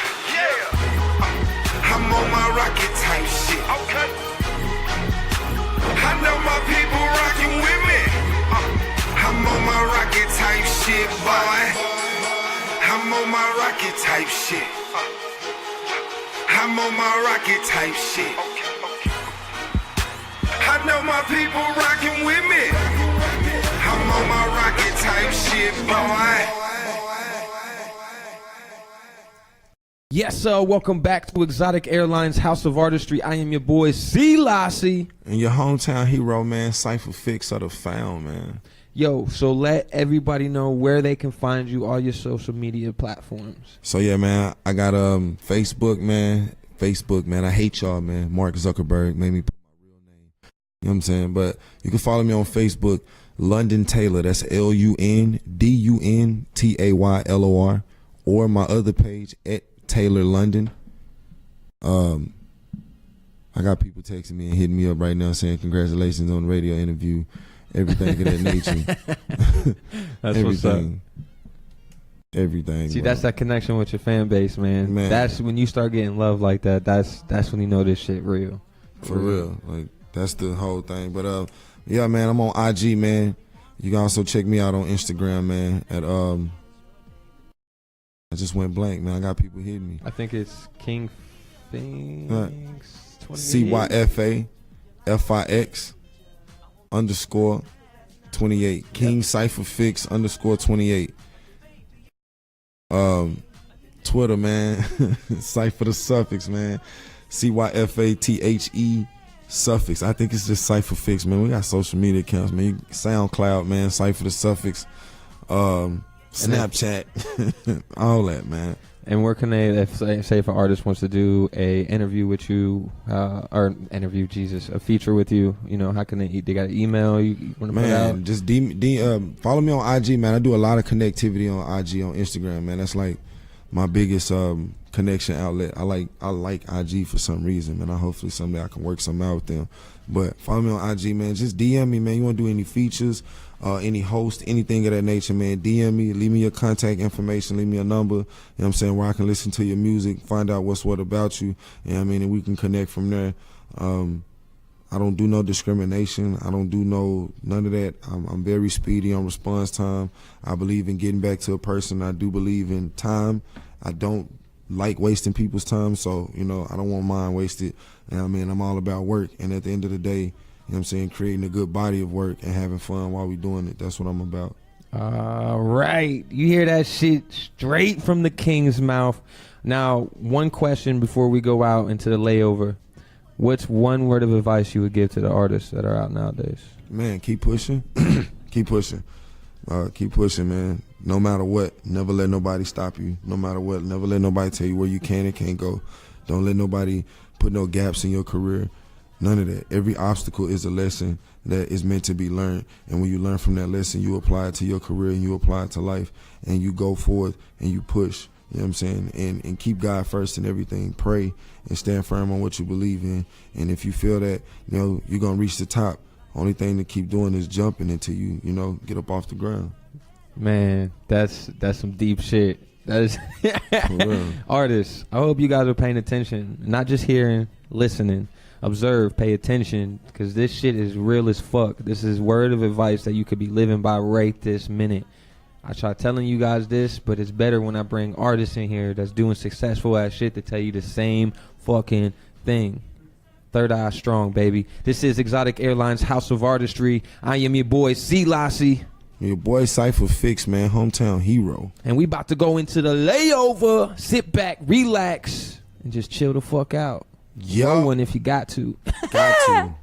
I'm on my rocket type shit. Okay. I know my people rockin' with me. I'm on my rocket type shit, boy. I'm on my rocket type shit. I'm on my rocket type shit. I know my people rockin' with me. I'm on my rocket type shit, boy. Yes, sir. Welcome back to Exotic Airlines House of Artistry. I am your boy, Silassie. And your hometown hero, man, Cypha Fix of the Found, man. Yo, so let everybody know where they can find you, all your social media platforms. So, yeah, man, I got Facebook, man. I hate y'all, man. Mark Zuckerberg made me put my real name. You know what I'm saying? But you can follow me on Facebook, London Taylor. That's LUNDUNTAYLOR. Or my other page, at Taylor London. I got people texting me and hitting me up right now saying congratulations on the radio interview, everything of that nature. That's what's up. Everything. See, bro. that's that connection with your fan base, man. That's when you start getting love like that. That's when you know this shit real. For real. Like, that's the whole thing. But yeah, man, I'm on IG, man. You can also check me out on Instagram, man, at I just went blank, man. I got people hitting me. I think it's King Finks 28. CYFAFIX_28. King Cypha Fix _28. Twitter, man. Cypha the Suffix, man. CYFATHE Suffix. I think it's just Cypha Fix, man. We got social media accounts, man. SoundCloud, man. Cypha the Suffix. Snapchat, all that, man. And where can they, if an artist wants to do a interview with you, a feature with you, you know, how can they got an email you want to put out? Man, just follow me on IG, man. I do a lot of connectivity on IG, on Instagram, man. That's like my biggest connection outlet. I like IG for some reason, man. Hopefully someday I can work something out with them. But follow me on IG, man. Just DM me, man. You want to do any features, any host, anything of that nature, man. DM me, leave me your contact information, leave me a number, you know what I'm saying, where I can listen to your music, find out what's what about you, you know what I mean, and we can connect from there. I don't do no discrimination. I don't do none of that. I'm very speedy on response time. I believe in getting back to a person. I do believe in time. I don't like wasting people's time, so, you know, I don't want mine wasted. You know what I mean? I'm all about work, and at the end of the day, you know what I'm saying, creating a good body of work and having fun while we doing it. That's what I'm about. All right. You hear that shit straight from the king's mouth. Now, one question before we go out into the layover. What's one word of advice you would give to the artists that are out nowadays? Man, keep pushing. Keep pushing. Keep pushing, man. No matter what, never let nobody stop you. No matter what, never let nobody tell you where you can and can't go. Don't let nobody put no gaps in your career. None of that. Every obstacle is a lesson that is meant to be learned. And when you learn from that lesson, you apply it to your career and you apply it to life. And you go forth and you push. You know what I'm saying? And keep God first in everything. Pray and stand firm on what you believe in. And if you feel that, you know, you're going to reach the top, only thing to keep doing is jumping until you, you know, get up off the ground. Man, that's some deep shit. That is artists. I hope you guys are paying attention, not just hearing, listening. Observe, pay attention, because this shit is real as fuck. This is word of advice that you could be living by right this minute. I try telling you guys this, but it's better when I bring artists in here that's doing successful ass shit to tell you the same fucking thing. Third eye strong, baby. This is Exotic Airlines House of Artistry. I am your boy, Silassie. Your boy Cypha Fix, man, hometown hero. And we about to go into the layover. Sit back, relax, and just chill the fuck out. Yo, one if you got to. Got to.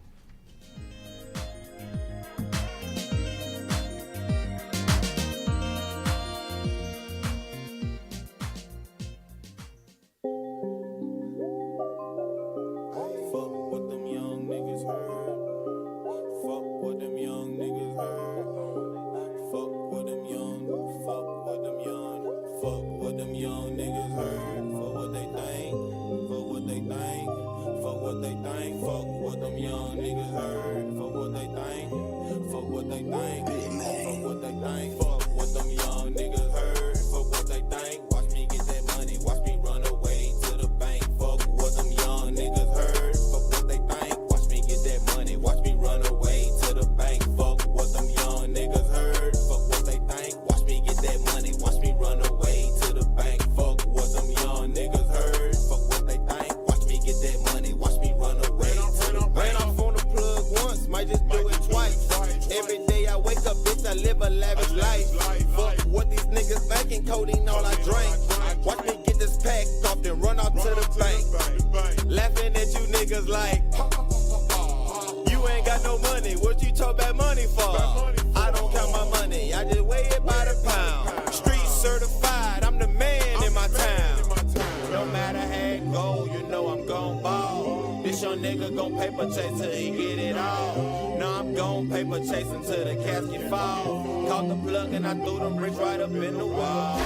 Codeine all I drank. Watch me get this pack off and run niggas like, you ain't got no money, what you talk about money for? I don't count my money, I just weigh it by the pound. Street certified, I'm the man in my town. No matter how it go, you know I'm gon' ball. This your nigga gon' paper chase till he get it all. No, I'm gon' paper chase until the casket fall. Caught the plug and I threw them bricks right up in the wall.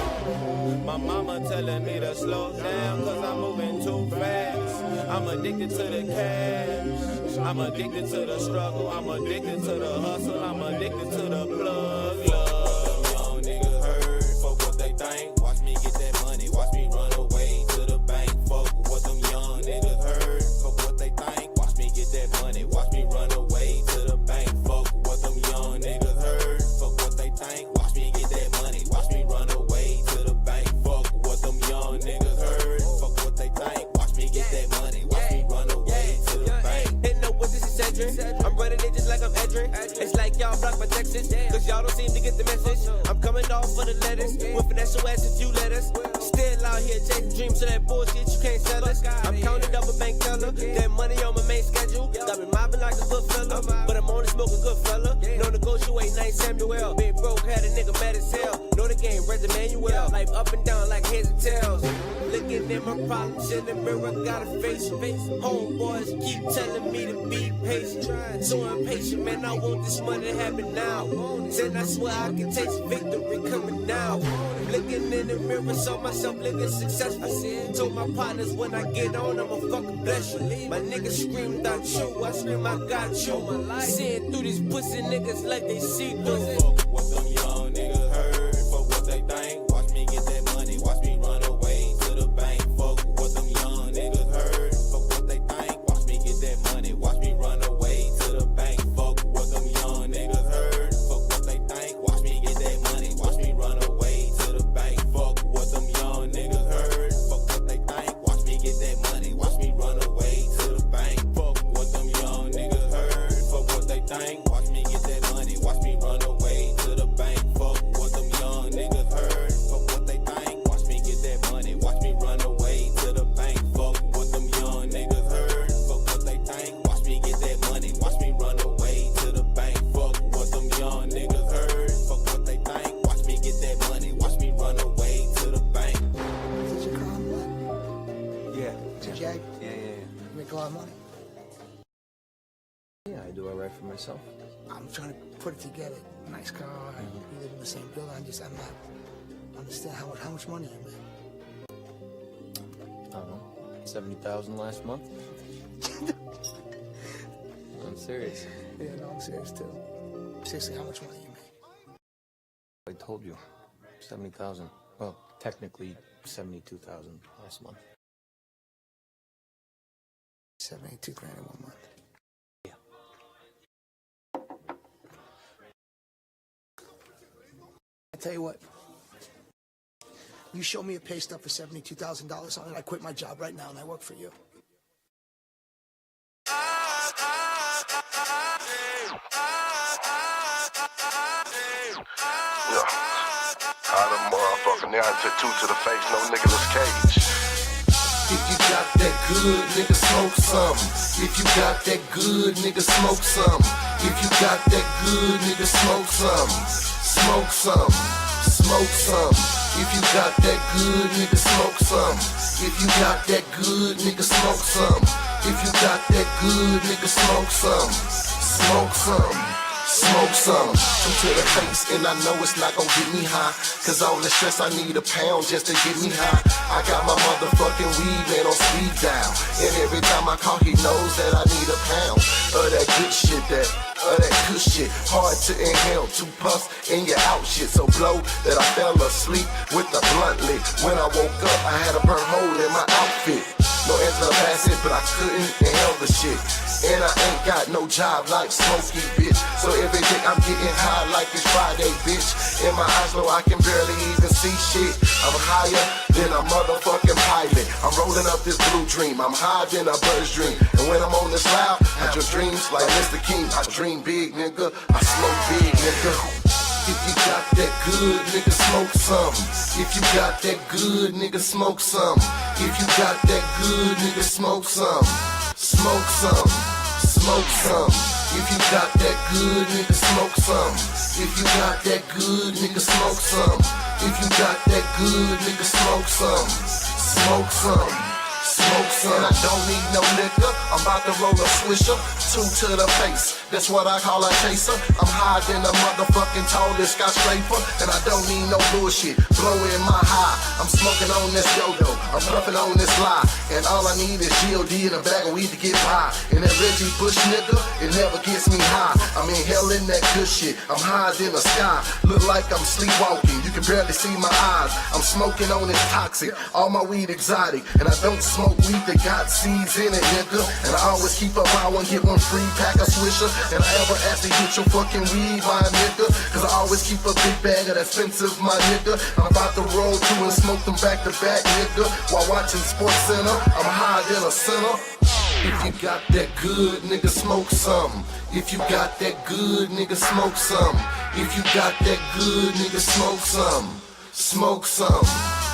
My mama telling me to slow down cause I'm moving too fast. I'm addicted to the cash, I'm addicted to the struggle, I'm addicted to the hustle, I'm addicted to the plug. Love, young niggas heard, fuck what they think. Watch me get that money, watch me run away to the bank. Fuck what them young niggas heard, fuck what they think. Watch me get that money, watch me run away to the bank. Fuck what them young niggas heard, fuck what they think. Watch me get that money, watch me run away to the bank. Fuck what them young niggas heard, fuck what they think. Watch me get that money, watch me run away to the bank. They know what this is centering. I'm running it just like I'm entering. It's like y'all block my texts, cause y'all don't seem to get the message. I'm coming off for the letters, with finesse your ass a few letters. Still out here chasing dreams, so that bullshit you can't sell us. I'm counting up a bank teller, that money on my main schedule. Got me mobbing like a good fella, but I'm only smoking good fella. No negotiating, ain't Samuel. Big broke, had a nigga mad as hell. Know the game, read the manual. Life up and down like heads and tails. Looking at my problems in the mirror, gotta face it. Homeboys keep telling me to be patient. So impatient, man, I want this money to happen now. Then I swear I can taste victory coming now. Looking in the mirror, saw myself looking successful. Told my partners when I get on, I'ma fucking bless you. My niggas screamed out you, I scream I got you. Seeing through these pussy niggas like they see through. Fuck what them young niggas heard, fuck what they think. Watch me get that money, watch me run away to the bank. Fuck what them young niggas heard, fuck what they think. Watch me get that money, watch me run away to the bank. Fuck what them young niggas heard, fuck what they think. Watch me get that money, watch me run away to the bank. Fuck what them young niggas heard, fuck what they think. Watch me get that money, watch me run away to the bank. Fuck what them young niggas heard, fuck what they think. Watch me get that money, watch me run away to the bank. Fuck what them young niggas heard, fuck what they think. Watch me get that money, watch me run away to the bank. Fuck what them young niggas heard, fuck what they think. Watch me get that money, watch me run away to the bank. Fuck what them young niggas heard, fuck what they think. Watch me get that money, watch me run away to the bank. Is it your car? Yeah. Is it Jag? Yeah. You make a lot of money? Yeah, I do alright for myself. I'm trying to put it together. Nice car. We live in the same building. I'm not understand how much money you make. I don't know. 70,000 last month. I'm serious. Yeah, no, I'm serious too. Seriously, how much money you make? I told you. 70,000. Well, technically 72,000 last month. 72 grand in 1 month. Yeah. I tell you what. You show me a pay stub for $72,000 on it, I quit my job right now and I work for you. Yeah. How the motherfucker now I took 2 to the face, no Nicolas Cage. If you got that good, nigga, smoke some. If you got that good, nigga, smoke some. If you got that good, nigga, smoke some. Smoke some. Smoke some. If you got that good, nigga, smoke some. If you got that good, nigga, smoke some. If you got that good, nigga, smoke some. Smoke some. Smoke some. 2 to the face and I know it's not gon' get me high. Cause all the stress I need a pound just to get me high. I got my motherfucking weed man on speed dial. And every time I call he knows that I need a pound of that good shit, that good shit. Hard to inhale, 2 puffs and you're out shit. So blow that I fell asleep with the blunt lit. When I woke up I had a burn hole in my outfit. No answer to pass it, but I couldn't inhale the shit. And I ain't got no job like Smokey, bitch. So every day I'm getting high like it's Friday, bitch. In my eyes, no, I can barely even see shit. I'm higher than a motherfucking pilot. I'm rolling up this blue dream. I'm higher than a bird's dream. And when I'm on this loud, I just dreams like Mr. King. I dream big, nigga. I smoke big, nigga. If you got that good, nigga, smoke some. If you got that good, nigga, smoke some. If you got that good, nigga, smoke some. smoke some, smoke some. If you got that good, nigga, smoke some. If you got that good, nigga, smoke some. If you got that good, nigga, smoke some. Smoke some. Smoke some. And I don't need no liquor. I'm about to roll a swisher. 2 to the face. That's what I call a chaser. I'm higher than a motherfucking tallest skyscraper. And I don't need no bullshit. Blowing my high. I'm smoking on this yo-yo. I'm puffing on this lie. And all I need is G.O.D. and a bag of weed to get high. And that Reggie Bush nigga, it never gets me high. I'm inhaling that good shit. I'm higher than the sky. Look like I'm sleepwalking. You can barely see my eyes. I'm smoking on this toxic. All my weed exotic. And I don't smoke weed that got seeds in it, nigga. And I always keep a buy one, get one free pack of Swisher. And I ever ask to get your fucking weed, my nigga. Cause I always keep a big bag of that expensive, my nigga. I'm about to roll through and smoke them back to back, nigga. While watching Sports Center, I'm higher than a sinner. If you got that good, nigga, smoke some. If you got that good, nigga, smoke some. If you got that good, nigga, smoke some. Smoke some.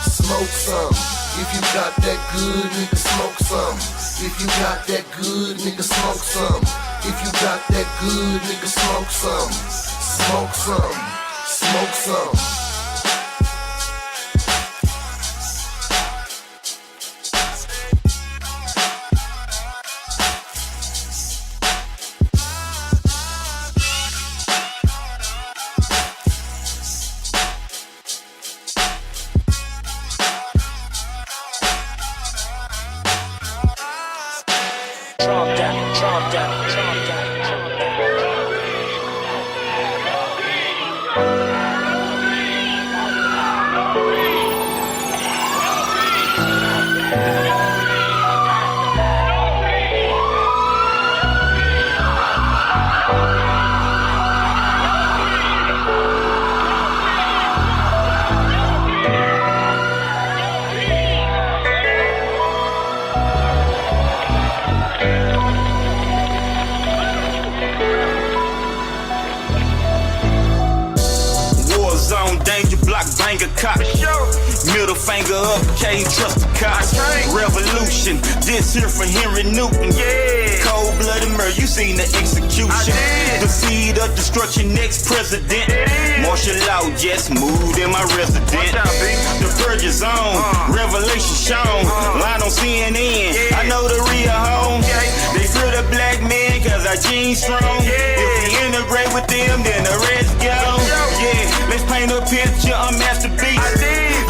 Smoke some. If you got that good, nigga, smoke some. If you got that good, nigga, smoke some. If you got that good, nigga, smoke some. Smoke some. Smoke some. Middle finger up, can't trust the cops. Revolution, this here for Henry Newton. Yeah. Cold-blooded murder, you seen the execution. The seed of destruction, next president. Martial law just moved in my residence. The purge is on, revelation shown. Line on CNN, I know the real home. They fear the black man cause our genes strong. If we integrate with them, then the rest gone. Yeah, let's paint a picture, I'm masterpiece.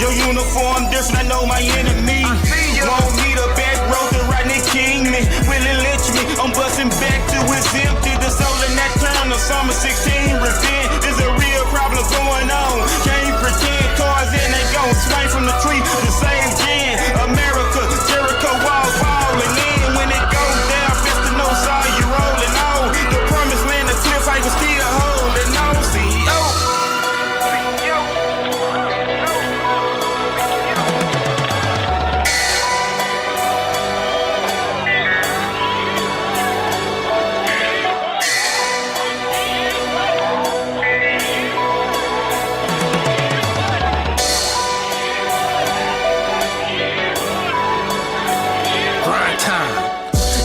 Your uniform different, I know my enemy. Won't need a back road to Rodney King me. Will it lynch me? I'm busting back to it's empty. The soul in that turn of summer 16. Revenge is a real problem going on. Can't pretend cars and they gon' swing from the tree. The same gen, America, Jericho walls falling in. When it goes down, fist to no saw you rolling on. The promised land, the cliff I was still holding on. CEO.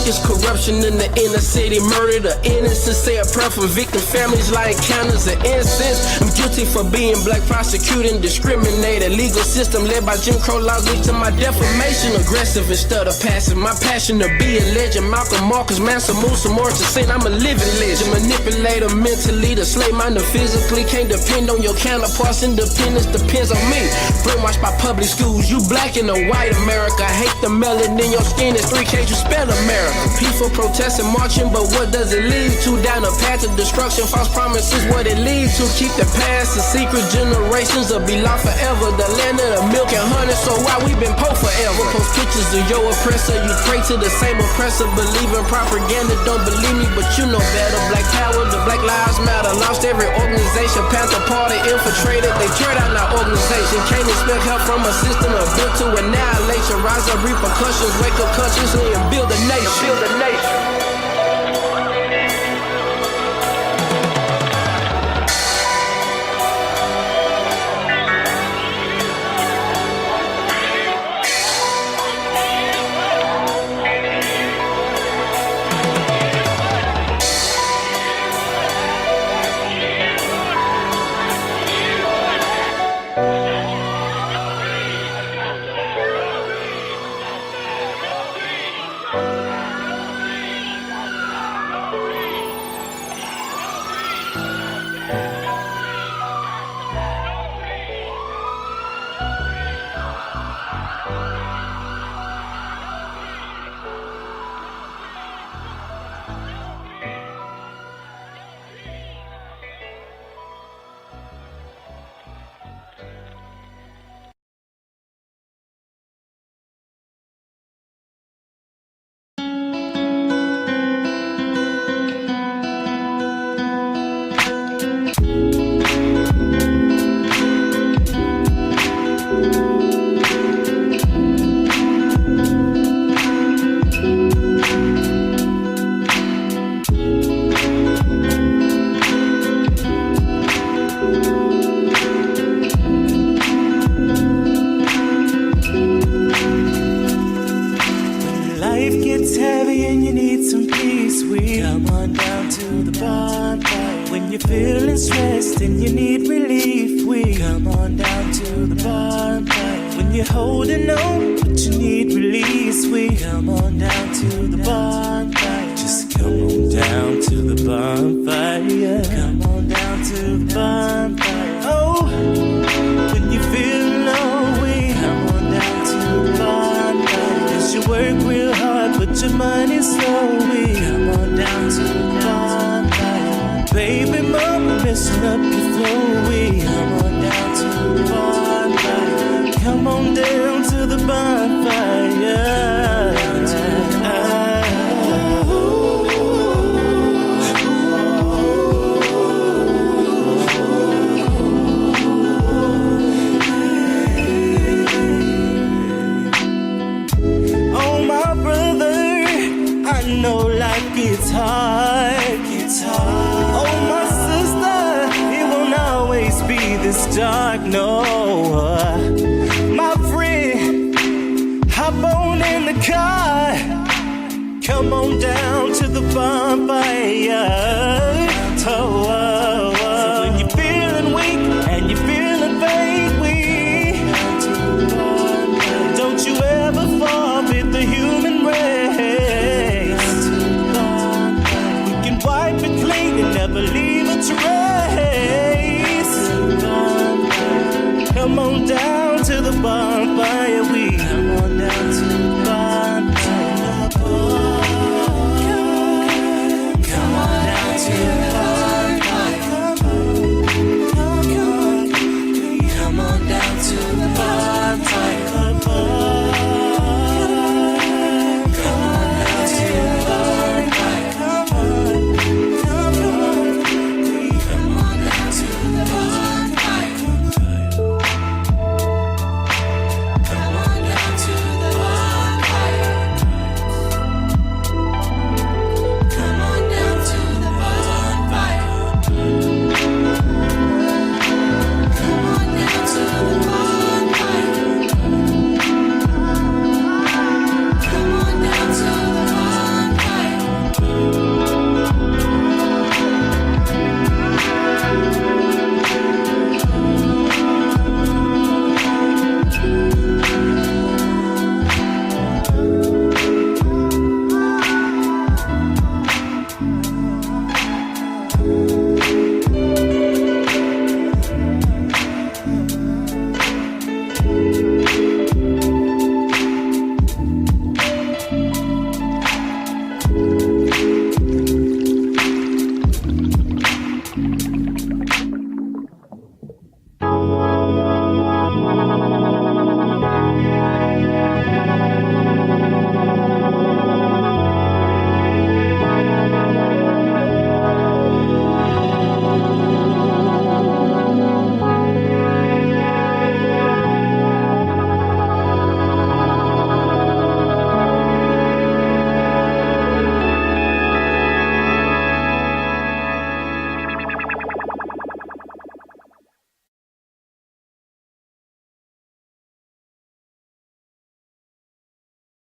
It's corruption in the inner city, murder the innocent. Say a prayer for victim families like counters of incense. I'm guilty for being black, prosecuting, discriminated. Legal system led by Jim Crow laws lead to my defamation. Aggressive instead of passive. My passion to be a legend. Malcolm Marcus, Mansa Musa, Morris Saint. I'm a living legend. Manipulator mentally, the slave minded physically. Can't depend on your counterparts. Independence depends on me. Brainwashed by public schools. You black in a white America. I hate the melanin in your skin. It's 3Ks you spell America. Peaceful protesting, marching, but what does it lead to? Down a path of destruction, false promises, what it leads to. Keep the past a secret, generations will be lost forever. The land of the milk and honey, so why we been poor forever? Post pictures of your oppressor, you pray to the same oppressor. Believe in propaganda, don't believe me, but you know better. Black power, the Black Lives Matter. Lost every organization, Panther Party infiltrated. They tear down our organization. Can't expect help from a system of built to annihilation. Rise up repercussions, wake up consciously and build a nation. Build a nation. to the bonfire. When you're feeling stressed and you need relief, we come on down to the bonfire. When you're holding on but you need release, we come on down to the bonfire. Just come on down to the bonfire. Come on down to the bonfire. Oh, when you feel low, we come on down to the bonfire. 'Cause you work real hard, but your money's slow. We come on down to the bonfire. Baby mama messing up your flow. We come on down to the bonfire. Come on down to the bonfire. It's hard, it's hard. Oh, my sister, it won't always be this dark, no. My friend, hop on in the car. Come on down to the bonfire. Oh, oh, oh. So when you're feeling weak and you're feeling vague, don't you ever forfeit the human race. Wipe it clean and never leave a trace. Come on down to the bonfire. We come on down to the bonfire. Come on down to the bonfire. Come on down to the bonfire.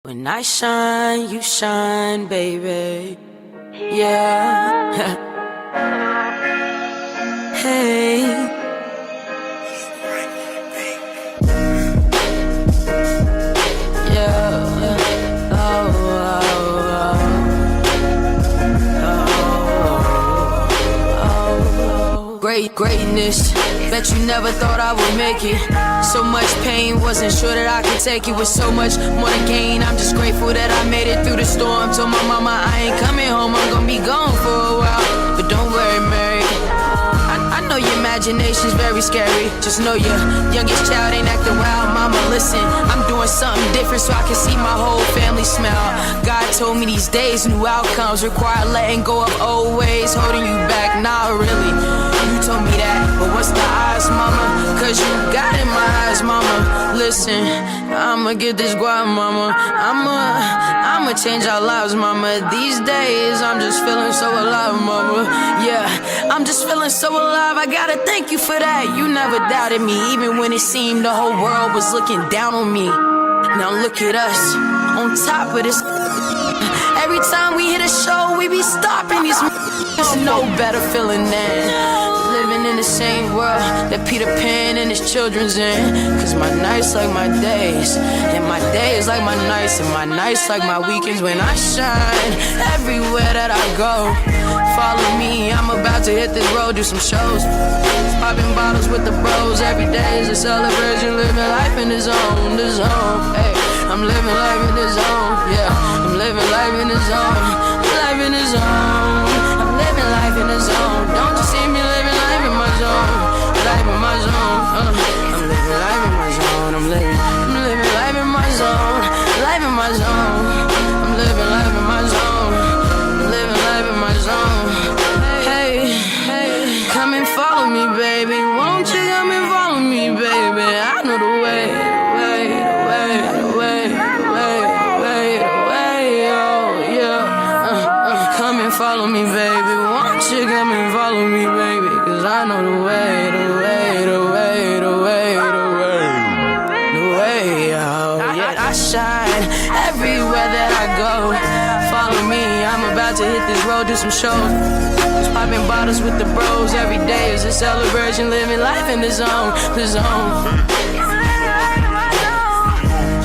When I shine, you shine, baby. Yeah. Hey. Yeah. Oh. Greatness. Bet you never thought I would make it. So much pain, wasn't sure that I could take it. With so much more to gain, I'm just grateful that I made it through the storm. Told my mama I ain't coming home, I'm gonna be gone for a while. But don't worry, Mary, I know your imagination's very scary. Just know your youngest child ain't acting wild. Mama, listen, I'm doing something different so I can see my whole family smile. God told me these days new outcomes require letting go of old ways, holding you back. Not really, you told me that, but what's the odds, mama? Cause you got in my eyes, mama. Listen, I'ma get this guap, mama. I'ma change our lives, mama. These days, I'm just feeling so alive, mama. Yeah, I'm just feeling so alive. I gotta thank you for that. You never doubted me, even when it seemed the whole world was looking down on me. Now look at us, on top of this. Every time we hit a show, we be stopping these. There's no better feeling than living in the same world that Peter Pan and his children's in. Cause my nights like my days, and my days like my nights, and my nights like my weekends when I shine everywhere that I go. Follow me, I'm about to hit this road, do some shows. Popping bottles with the bros, every day is a celebration. Living life in the zone, the zone. Hey, I'm living life in the zone, yeah. I'm living life in the zone, life in the zone. I'm living life in the zone. Don't you see me living life in my zone, life in my zone. I'm living life in my zone. I'm living life in my zone, life in my zone. I'm living life in my zone. I'm living life in my zone. Hey, hey, come and follow me, baby. Won't you come and follow me, baby? I know the way, the way, the way, the way, the way, the way, the way, oh yeah. Come and follow me, baby. Won't you come and follow me, baby? Cause I know the way, the way, the way, the way, the way, the way, oh yeah. I shine everywhere that I go. Follow me, I'm about to hit this road, do some shows. Popping bottles with the bros, every day is a celebration. Living life in the zone, the zone.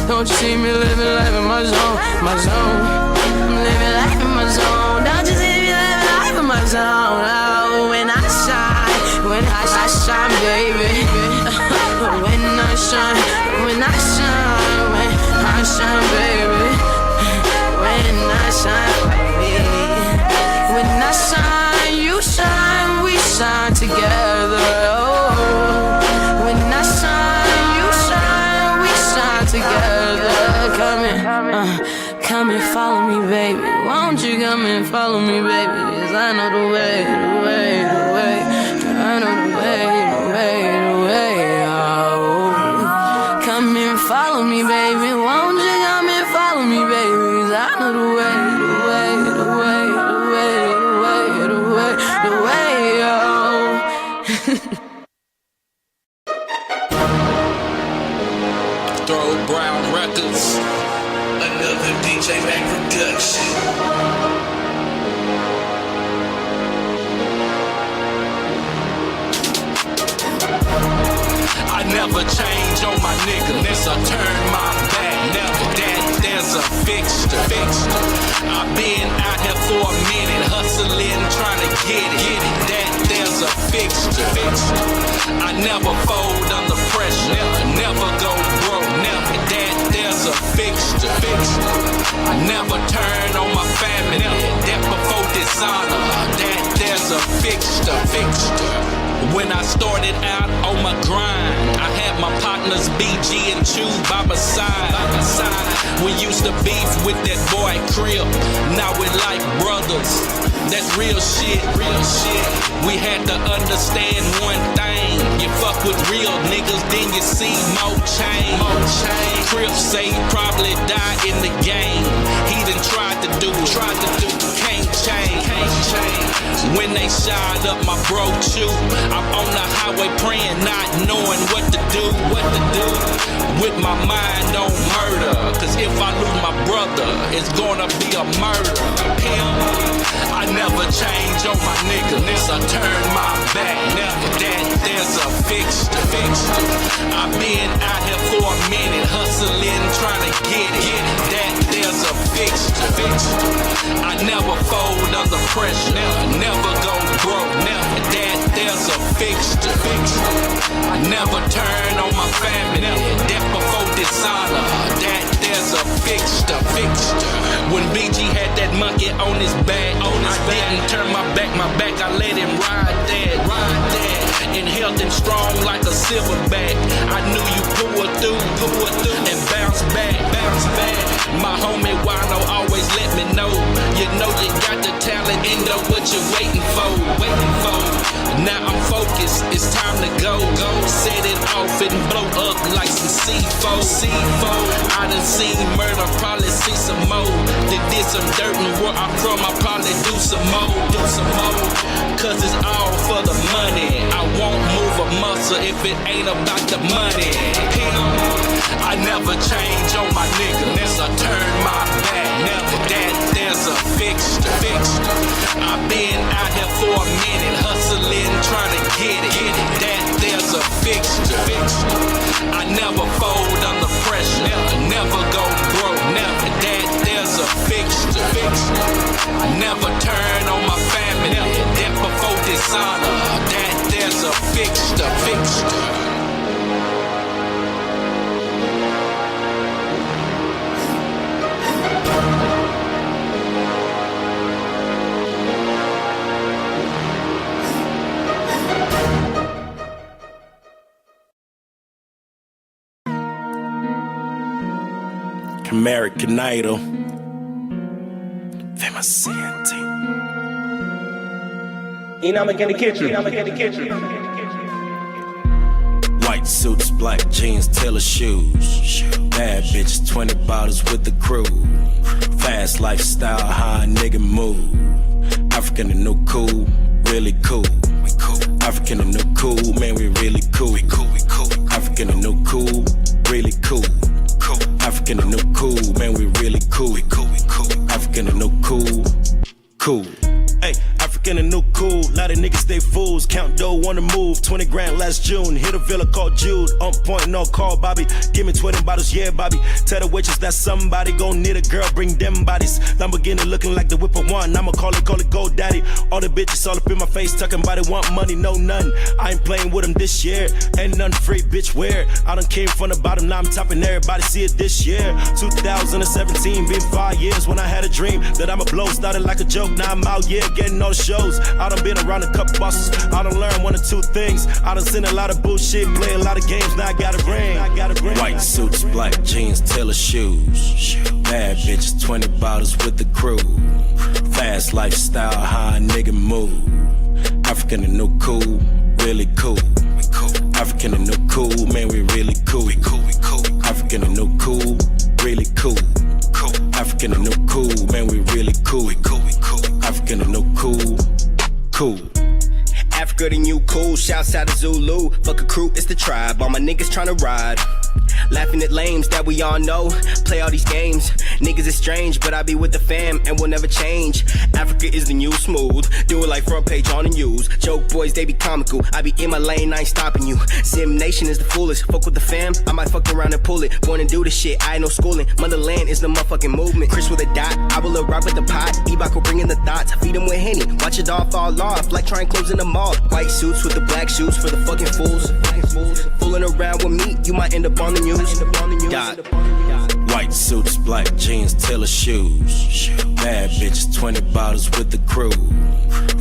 Don't you see me living life in my zone, my zone. I'm living life in my zone. Don't you see me living life in my zone? Oh, when I shine, when I shine, baby. When I shine, when I shine, when I shine, baby. When I shine, baby. When I shine, you shine, we shine together. Oh, when I shine, you shine, we shine together. Come and follow me, baby. Won't you come and follow me, baby? Cause I know the way, the way, the way. I know the way, the way, the way. Oh, come and follow me, baby. Won't you come and follow me, baby? Cause I know the way, the way, the way, the way, the way, the way, the way, oh. Throw Brown Records, another DJ Mac production. I never change on my nigga, unless I turn my back. Never that there's a fixture. I've been out here for a minute, hustling, trying to get it. That there's a fixture. I never fold under pressure, never go broke. Never that there's a fixture. I never turn on my family, that before dishonor. That there's a fixture. When I started out on my grind, I had my partners BG and Chew by my side. We used to beef with that boy Crib, now we're like brothers. That's real shit. We had to understand one thing. You fuck with real niggas, then you see more change. Crib say he probably died in the game. He done tried to do, can't change. When they shot up my bro Chew, I'm on the highway praying, not knowing what to do. With my mind on murder, cause if I lose my brother, it's gonna be a murder. I never change on my nigga, unless I turn my back. Never that there's a fixture. I've been out here for a minute, hustling, trying to get it. That there's a fixture. I never fold under pressure, never go broke. Never that there's a fixture. I never turn on my family, that before dishonor. That there's a fixture. When BG had that monkey on his back, I didn't turn my back, I let him ride that. In health and strong like a silverback. I knew you pull through and bounce back. My homie Wino always let me know. You know you got the talent, end up what you're waiting for. Now I'm focused, it's time to go. Set it off and blow up like some C4. I done seen murder, probably see some more. The probably did some dirt, and where I'm from, I probably do some more. Cause it's all for the money. I won't move a muscle if it ain't about the money. I never change on my nigga, unless I turn my back. Never that there's a fixture. I've been out here for a minute, hustling, trying to get it. That there's a fixture. I never fold under pressure, never go broke. Never that there's a fixture. I never turn on my family, death before dishonor. That there's a fixture. American Idol. Famosity. Economic in the kitchen. White suits, black jeans, Taylor shoes. Bad bitch, 20 bottles with the crew. Fast lifestyle, how a nigga move. African and no cool, really cool. African and no cool, man, we really cool. African and no cool, really cool. African and no cool, man, we really cool. African and no cool. Hey, African and no cool. Lot of niggas stay fools. Count dough on the move. 20 grand last June. Hit a villa called Jude. On point, no call Bobby. Give me 20 bottles, yeah, Bobby. Tell the waitress that somebody gon' need a girl. Bring them bodies. Lamborghini looking like the whip of one. I'ma call it Gold Daddy. All the bitches all up in my face. Talking about it, want money, no none. I ain't playing with them this year. Ain't none free, bitch, where? I done came from the bottom, now I'm topping everybody. See it this year. 2017, been 5 years when I had a dream that I'ma blow. Started like a joke, now I'm out, yeah, getting all the shows. I done been around a couple bosses. I done learned one or two things. I done seen a lot of bullshit, play a lot of games. Now I gotta bring. White suits, black jeans, Taylor shoes. Bad bitches, 20 bottles with the crew. Fast lifestyle, how a nigga move. African and no cool, really cool. African and no cool, man, we really cool. African and no cool, really cool. African and no cool, man, we really cool. African and no cool. Africa, then you cool. Shouts out to Zulu. Fuck a crew, it's the tribe. All my niggas tryna ride. Laughing at lames that we all know. Play all these games. Niggas is strange, but I be with the fam and will never change. Africa is the new smooth. Do it like front page on the news. Joke boys, they be comical. I be in my lane, I ain't stopping you. Sim Nation is the foolish. Fuck with the fam, I might fuck around and pull it. Born and do this shit, I ain't no schooling. Motherland is the motherfucking movement. Chris with a dot, I will rock with the pot. E-Bako bringing the thoughts. Feed them with Henny. Watch it all fall off like trying clothes in the mall. White suits with the black shoes for the fucking fools. Fooling around with me, you might end up on the news. White suits, black jeans, Taylor shoes. Bad bitches, 20 bottles with the crew.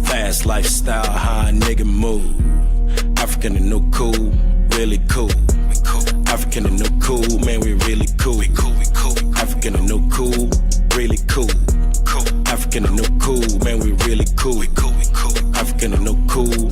Fast lifestyle, how a nigga move. African and no cool, really cool. African and no cool, man, we really cool. African and no cool, really cool. African and no cool, man, we really cool. African and no cool.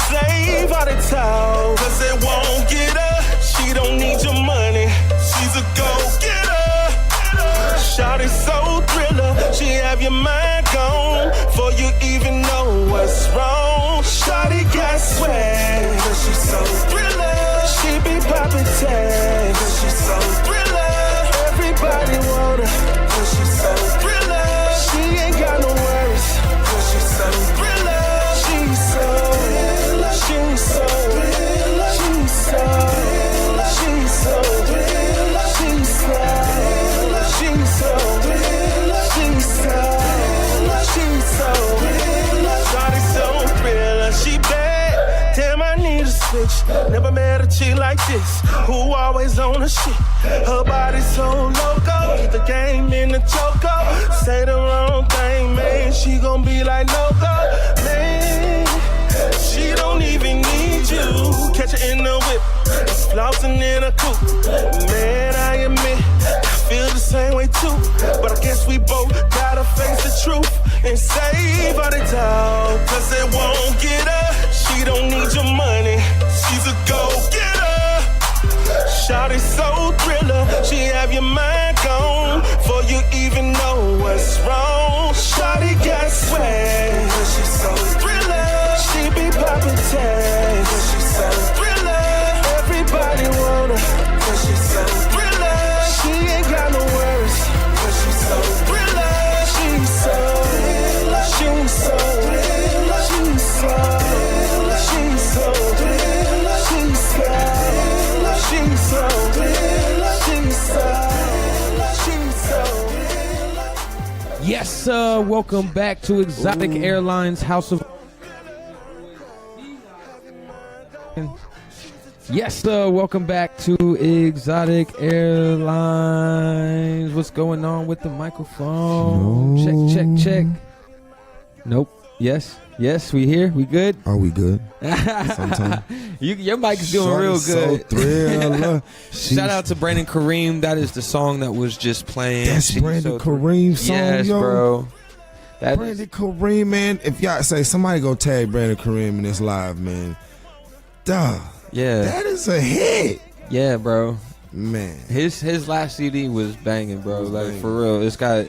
Save all the talk, cause it won't get her. She don't need your money, she's a go-getter. Shawty so thriller, she have your mind gone before you even know what's wrong. Shawty got swag, cause she's so thriller. She be poppin' tags, cause she's so thriller. Everybody want her, cause she's so thriller. She ain't got no worries, cause she's so thriller. She's so thriller. She's so thriller. She's so thriller. She's so thriller. She's so thriller. She's so thriller. She's so thriller. She's so thriller. Shawty so thriller. She bad. Damn, I need a switch. Never met a chick like this, who always on the shit. Her body so loco, keep the game in the choco. Say the wrong thing, man, she gon' be like no go. Man, she don't even need you. Catch her in the whip, flossing in a coupe. Man, I admit, I feel the same way too. But I guess we both gotta face the truth and save all the talk, cause it won't get her. She don't need your money, she's a go-getter. Shawty so thriller, she have your mind gone before you even know what's wrong. Shawty got swag, cause she's so thriller. She be poppin' tags, cause she's so thriller. Everybody want her, cause she's so thriller. She ain't got no worries, cause she's so thriller. She's so thriller. She's so thriller. She's so thriller. She's so thriller. She's so thriller. She's so thriller. She's so thriller. Yes, welcome back to Exotic Airlines House of... Yes, welcome back to Exotic Airlines. What's going on with the microphone? No. Check. Nope. Yes, we here? We good? Are we good? Sometimes. Your mic is doing real good. So thriller. Shout out to Brandon Kareem. That is the song that was just playing. That's Brandon Kareem's song, yes, yo. Bro. Brandon Kareem, man. If y'all say somebody go tag Brandon Kareem in this live, man. Duh. Yeah. That is a hit. Yeah, bro. Man. His last CD was banging, bro. Like for real. It's got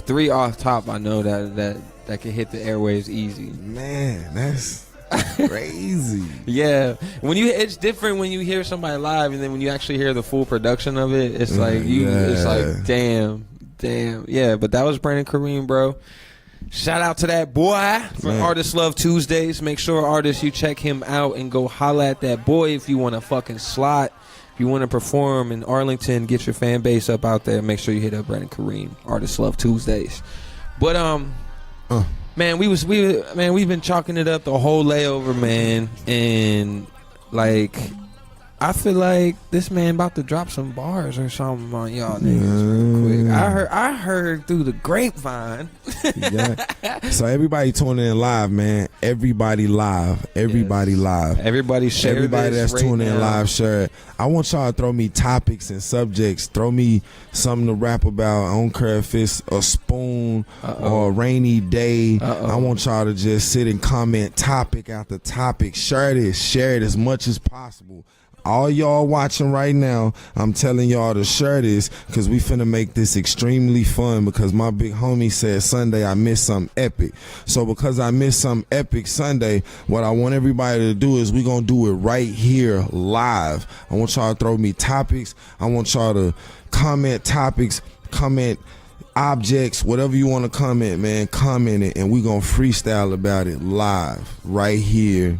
3 off top. I know that can hit the airwaves easy. Man, that's crazy. Yeah. It's different when you hear somebody live and then when you actually hear the full production of it, it's like it's like damn. Yeah, but that was Brandon Kareem, bro. Shout out to that boy for Artist Love Tuesdays. Make sure, artists, you check him out and go holla at that boy if you want to fucking slot. If you want to perform in Arlington, get your fan base up out there. Make sure you hit up Brandon Kareem. Artist Love Tuesdays. But man, we've been chalking it up the whole layover, man, and like I feel like this man about to drop some bars or something on y'all niggas real quick. I heard through the grapevine. Yeah. So everybody tuning in live, man. Everybody live. Everybody live. Everybody share. Everybody this that's right tuning in now. live, share it. I want y'all to throw me topics and subjects. Throw me something to rap about. I don't care if it's a spoon or a rainy day. I want y'all to just sit and comment topic after topic. Share it as much as possible. All y'all watching right now, I'm telling y'all to share this because we finna make this extremely fun because my big homie said Sunday I missed something epic. So because I missed some epic Sunday, what I want everybody to do is we gonna do it right here live. I want y'all to throw me topics. I want y'all to comment topics, comment objects, whatever you want to comment, man, comment it, and we gonna freestyle about it live right here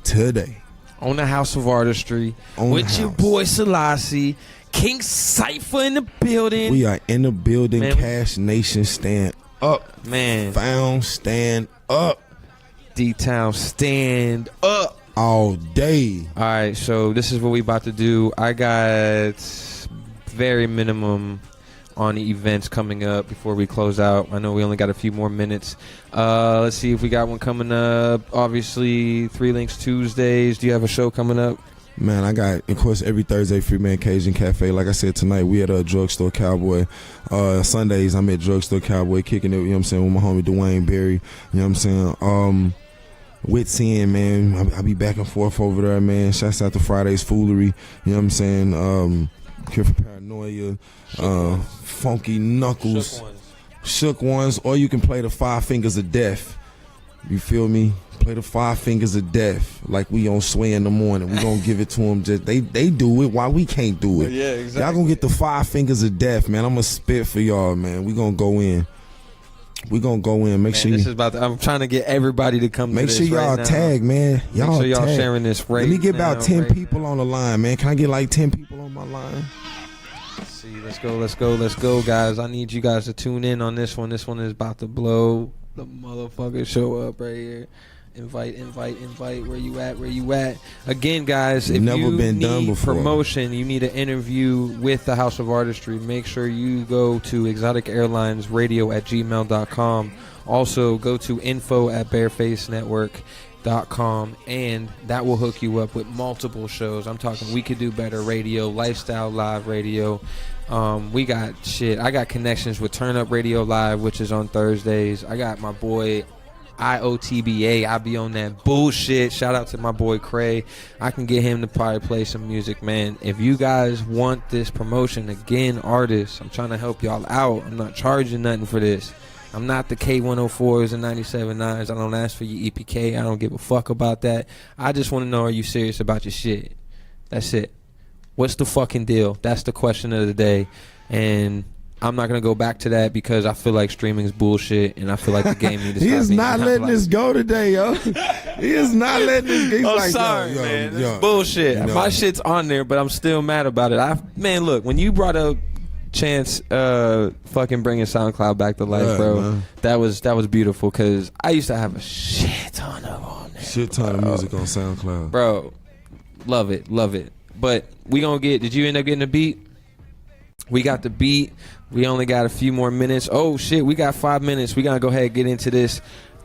today. On the House of Artistry with your boy Silassie, King Cypha in the building. We are in the building. Man, Cash Nation, stand up. Man. Found, stand up. D-Town, stand up. All day. All right, so this is what we about to do. I got very minimum on the events coming up before we close out. I know we only got a few more minutes. Let's see if we got one coming up. Obviously, 3 Links Tuesdays. Do you have a show coming up? Man, I got, of course, every Thursday, Free Man Cajun Cafe. Like I said, tonight we at a Drugstore Cowboy. Sundays, I'm at Drugstore Cowboy kicking it, you know what I'm saying, with my homie Dwayne Berry. You know what I'm saying? Wits End, man. I'll be back and forth over there, man. Shouts out to Friday's Foolery. You know what I'm saying? Cure for Paranoia, Funky Knuckles, Shook Ones, or you can play the 5 Fingers of Death. You feel me? Play the 5 Fingers of Death like we on Sway in the morning. We gonna give it to them. Just they do it. Why we can't do it? Yeah, exactly. Y'all gonna get the 5 Fingers of Death, man. I'm gonna spit for y'all, man. We gonna go in. We gonna go in. Make sure this is about. I'm trying to get everybody to come. Make to sure this y'all right tag, man. Make sure y'all tag. sharing this right. Let me get now, about 10 right people on the line, man. Can I get like 10 people on my line? Let's see. Let's go, guys. I need you guys to tune in on this one. This one is about to blow the motherfucker show up right here. Invite. Where you at? Again, guys, if Never you been need done before. promotion, you need an interview with the House of Artistry, make sure you go to ExoticAirlinesRadio@gmail.com. Also, go to info@barefacenetwork.com, and that will hook you up with multiple shows. I'm talking We Could Do Better Radio, Lifestyle Live Radio. We got shit. I got connections with Turn Up Radio Live, which is on Thursdays. I got my boy IOTBA. I be on that bullshit. Shout out to my boy Cray. I can get him to probably play some music, man. If you guys want this promotion, again, artists, I'm trying to help y'all out. I'm not charging nothing for this. I'm not the K104s and 97.9s. I don't ask for your EPK. I don't give a fuck about that. I just want to know, are you serious about your shit? That's it. What's the fucking deal? That's the question of the day. And I'm not going to go back to that because I feel like streaming's bullshit and I feel like the game needs to stop. He is not letting this go today, yo. He is not letting this go. I'm like, sorry, man. This is bullshit. My shit's on there, but I'm still mad about it. Man, look, when you brought up Chance fucking bringing SoundCloud back to life, bro, man. That was beautiful because I used to have a shit ton of on there. Shit ton of music on SoundCloud. Bro, love it. But we gonna did you end up getting a beat? We got the beat. We only got a few more minutes. Oh shit, we got 5 minutes. We gotta go ahead and get into this.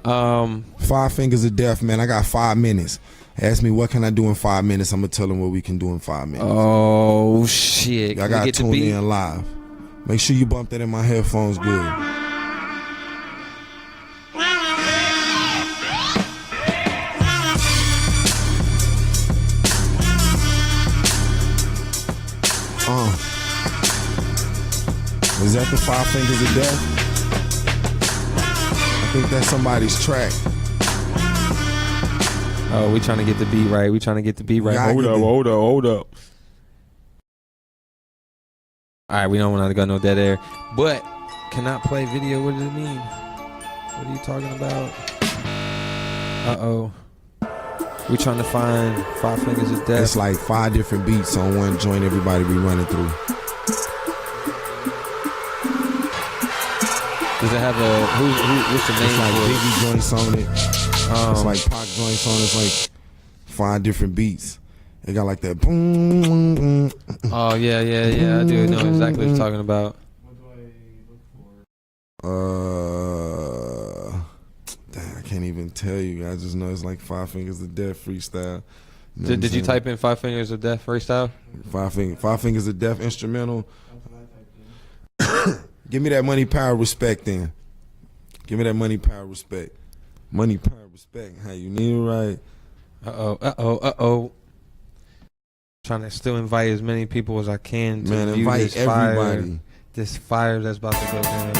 5 Fingers of Death, man. I got 5 minutes. Ask me what can I do in 5 minutes. I'm gonna tell them what we can do in 5 minutes. Oh shit! I gotta tune in live. Make sure you bump that in my headphones good. Is that the 5 Fingers of Death? I think that's somebody's track. Oh, we trying to get the beat right. Hold up. All right, we don't want to go no dead air. But cannot play video. What does it mean? What are you talking about? Uh-oh. We trying to find 5 Fingers of Death. It's like 5 different beats on one joint everybody be running through. Does it have what's the name? It's like Biggie joints on it. It's like Pac joints on it. It's like 5 different beats. It got like that boom. Oh yeah. I do know exactly what you're talking about. I can't even tell you. I just know it's like 5 Fingers of Death freestyle. You know did you type in 5 Fingers of Death freestyle? 5 Fingers of Death instrumental. Give me that money, power, respect then. Give me that money, power, respect. Money, power, respect. How you need it right. Uh-oh. Trying to still invite as many people as I can to man, view invite this everybody. Fire, this fire that's about to go down.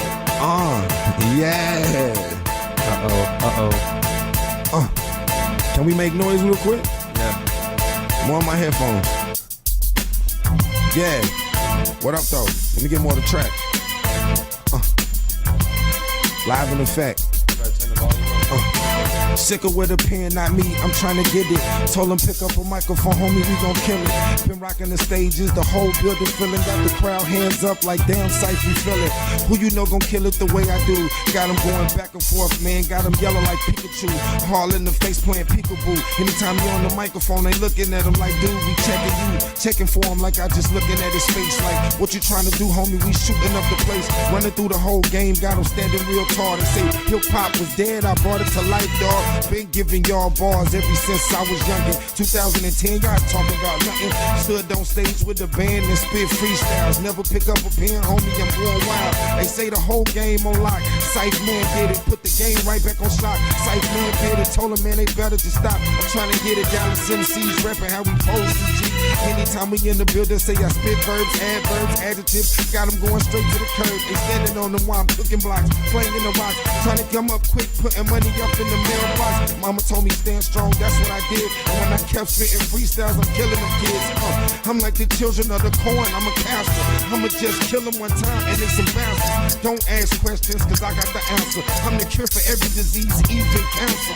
Yeah. Uh-oh. Can we make noise real quick? Yeah. More on my headphones. Yeah. What up, though? Let me get more of the track. Live in effect. Sicker with a pen, not me, I'm trying to get it. Told him pick up a microphone, homie, we gon' kill it. Been rocking the stages, the whole building feeling. Got the crowd hands up like damn Cypha, we feel it. Who you know gon' kill it the way I do? Got him going back and forth, man. Got him yelling like Pikachu. All in the face playing peekaboo. Anytime you on the microphone, they looking at him like, dude, we checking you. checking for him like I just looking at his face. Like, what you trying to do, homie? We shooting up the place. Running through the whole game, got him standing real tall. They say hip-hop was dead, I brought it to life, dog. Been giving y'all bars ever since I was youngin'. 2010, y'all talking about nothing. Stood on stage with the band and spit freestyles. Never pick up a pen, homie, I'm going wild. They say the whole game on lock. Cypha man did it, put the game right back on shock. Cypha man did it, told him, man, they better just stop. I'm trying to get it down to Tennessee's rapping how we pose to G. Anytime we in the building, say I spit verbs, adverbs, adjectives. Got them going straight to the curb. They standing on them while I'm cooking blocks, playing in the rocks. Trying to come up quick, putting money up in the mailbox. Mama told me stand strong, that's what I did. And when I kept spitting freestyles, I'm killing them kids. I'm like the children of the corn, I'm a caster. I'ma just kill them one time and they some bastards. Don't ask questions, cause I got the answer. I'm the cure for every disease, even cancer.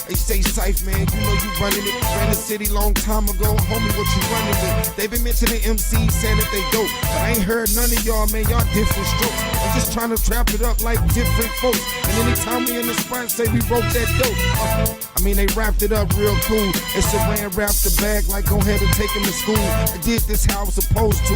They say, Cypha, man, you know you running it. Ran the city long time ago, homie, what you running with? They been mentioning MCs saying that they dope, but I ain't heard none of y'all, man, y'all different strokes. I'm just trying to trap it up like different folks. And anytime we in the spot, say we broke that dope. I mean, they wrapped it up real cool. And Saran wrapped the bag like go ahead and take him to school. I did this how I was supposed to.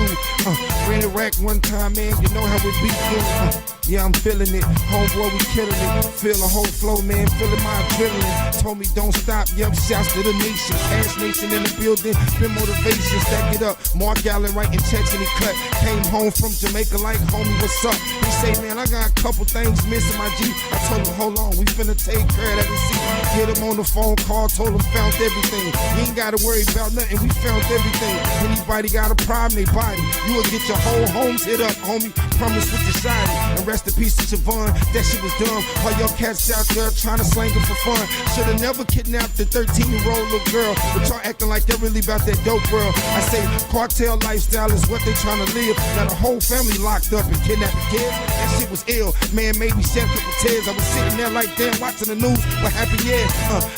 Ran a rack one time, man, you know how it be cool. Yeah, I'm feeling it. Homeboy, we killing it. Feel the whole flow, man, feeling my adrenaline. Told me don't stop, yup, shouts to the nation. Cash Nation in the building, been motivation, stack it up. Mark Allen writing checks and he cut. Came home from Jamaica like, homie, what's up? He say, man, I got a couple things missing my G. I told him, hold on, we finna take care of that and see. Hit him on the phone call, told him found everything. You ain't gotta worry about nothing, we found everything. Anybody got a problem, they body. You will get your whole homes hit up, homie. Promise with the shiny. And rest in peace to Siobhan, that shit was dumb. While your cats out there trying to slang her for fun. Should've never kidnapped the 13-year-old little girl. But y'all acting like they're really about that dope world. I say cartel lifestyle is what they trying to live. Now the whole family locked up and kidnapped the kids. That shit was ill. Man made me shed a couple tears. I was sitting there like damn watching the news. What happened? Yeah,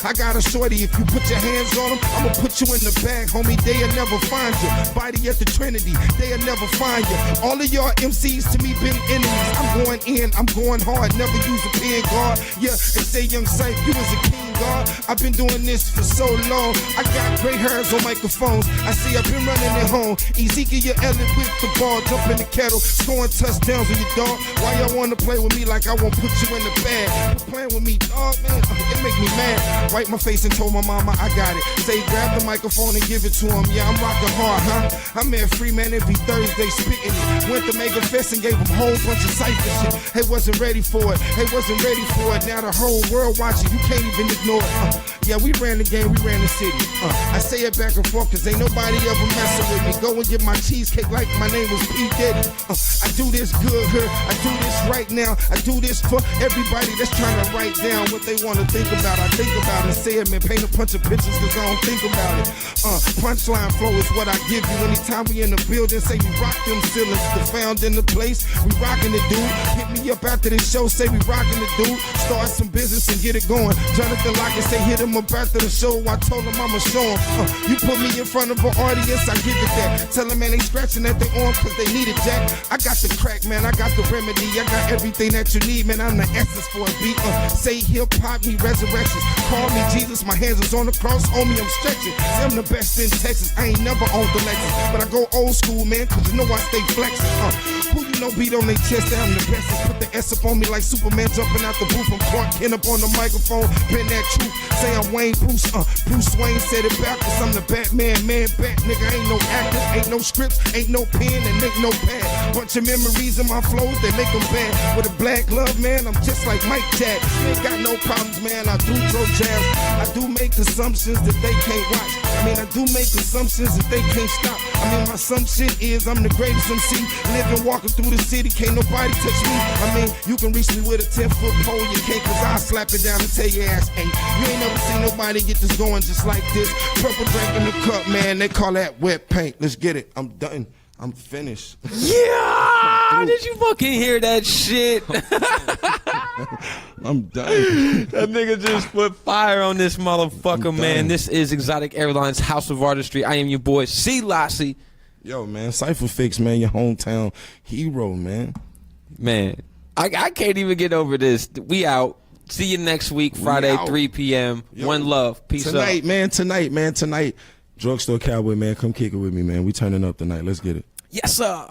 I got a shorty. If you put your hands on them, I'ma put you in the bag, homie. They'll never find you. Body at the Trinity, they'll never find you. All of y'all MCs to me been enemies. I'm going in, I'm going hard. Never use a pen guard. Yeah, they say young Cypha, you was a king guard. I've been doing this for so long. I got gray hairs on microphones. I see I've been running it home. Ezekiel Elliott with the ball, jump in the kettle, scoring touchdowns with your dog. Why y'all wanna play with me like I won't put you in the bag? Quit playing with me, dog, man. It make me mad. Wipe my face and told my mama I got it. Say grab the microphone and give it to him. Yeah, I'm rocking hard, huh? I'm at Freeman every Thursday spitting it. Went to Mega Fest and gave him a whole bunch of Cypha shit. Hey, wasn't ready for it. Hey, wasn't ready for it. Now the whole world watching. You can't even ignore it. Yeah, we ran the game, we ran the city. I say it back and forth cause ain't nobody ever messing with me. Go and get my cheesecake like my name was P. Diddy. I do this good here. I do this right now. I do this for everybody that's trying to write down what they want to think about. I think about it, say it, man. Paint a bunch of pictures cause I don't think about it. Punchline flow is what I give you. Anytime we in the building, say we rock them ceilings. The found in the place, we rockin' the dude. Hit me up after this show, say we rockin' the dude. Start some business and get it going. Jonathan Lockett say hit him up after the show. I told him I'ma show him. You put me in front of an audience, I give it that. Tell them, man, they scratching at their arm cause they need it, Jack. I got the crack, man, I got the remedy. I got everything that you need, man. I'm the essence for a beat. Say hip-hop, me resurrections. Call me Jesus, my hands is on the cross. Homie, I'm stretching. I'm the best in Texas. I ain't never owned the Lexus, but I go old school, man, cause you know I stay flexing. Who you know beat on their chest that I'm the best? Put the S up on me like Superman jumping out the booth. I'm Clark Kent up on the microphone. Been that truth. Say I'm Wayne Bruce. Bruce Wayne said it backwards. I'm the Batman, man, bat nigga. Ain't no actor, ain't no script, ain't no pen, and ain't no pad. Bunch of memories in my flows, they make them bad. With a black glove, man, I'm just like Mike Jack. Ain't got no problems, man. I do throw jabs. I do make assumptions that they can't watch. I mean, I do make assumptions that they can't stop. I mean, my assumption is I'm the greatest MC. Living, walking through the city, can't nobody touch me. I mean, you can reach me with a 10-foot pole, you can't, cause I'll slap it down and tell your ass ain't. You ain't never seen nobody get this going just like this. Purple drink in the cup, man, they call that wet paint. Let's get it. I'm done. I'm finished. Yeah! Did you fucking hear that shit? I'm done. That nigga just put fire on this motherfucker, man. This is Exotic Airlines House of Artistry. I am your boy, Silassie. Yo, man, Cypha Fix, man, your hometown hero, man. Man, I can't even get over this. We out. See you next week, Friday, 3 p.m. Yo, one love. Peace out. Tonight, man, tonight. Drugstore Cowboy, man, come kick it with me, man. We turning up tonight. Let's get it. Yes, sir.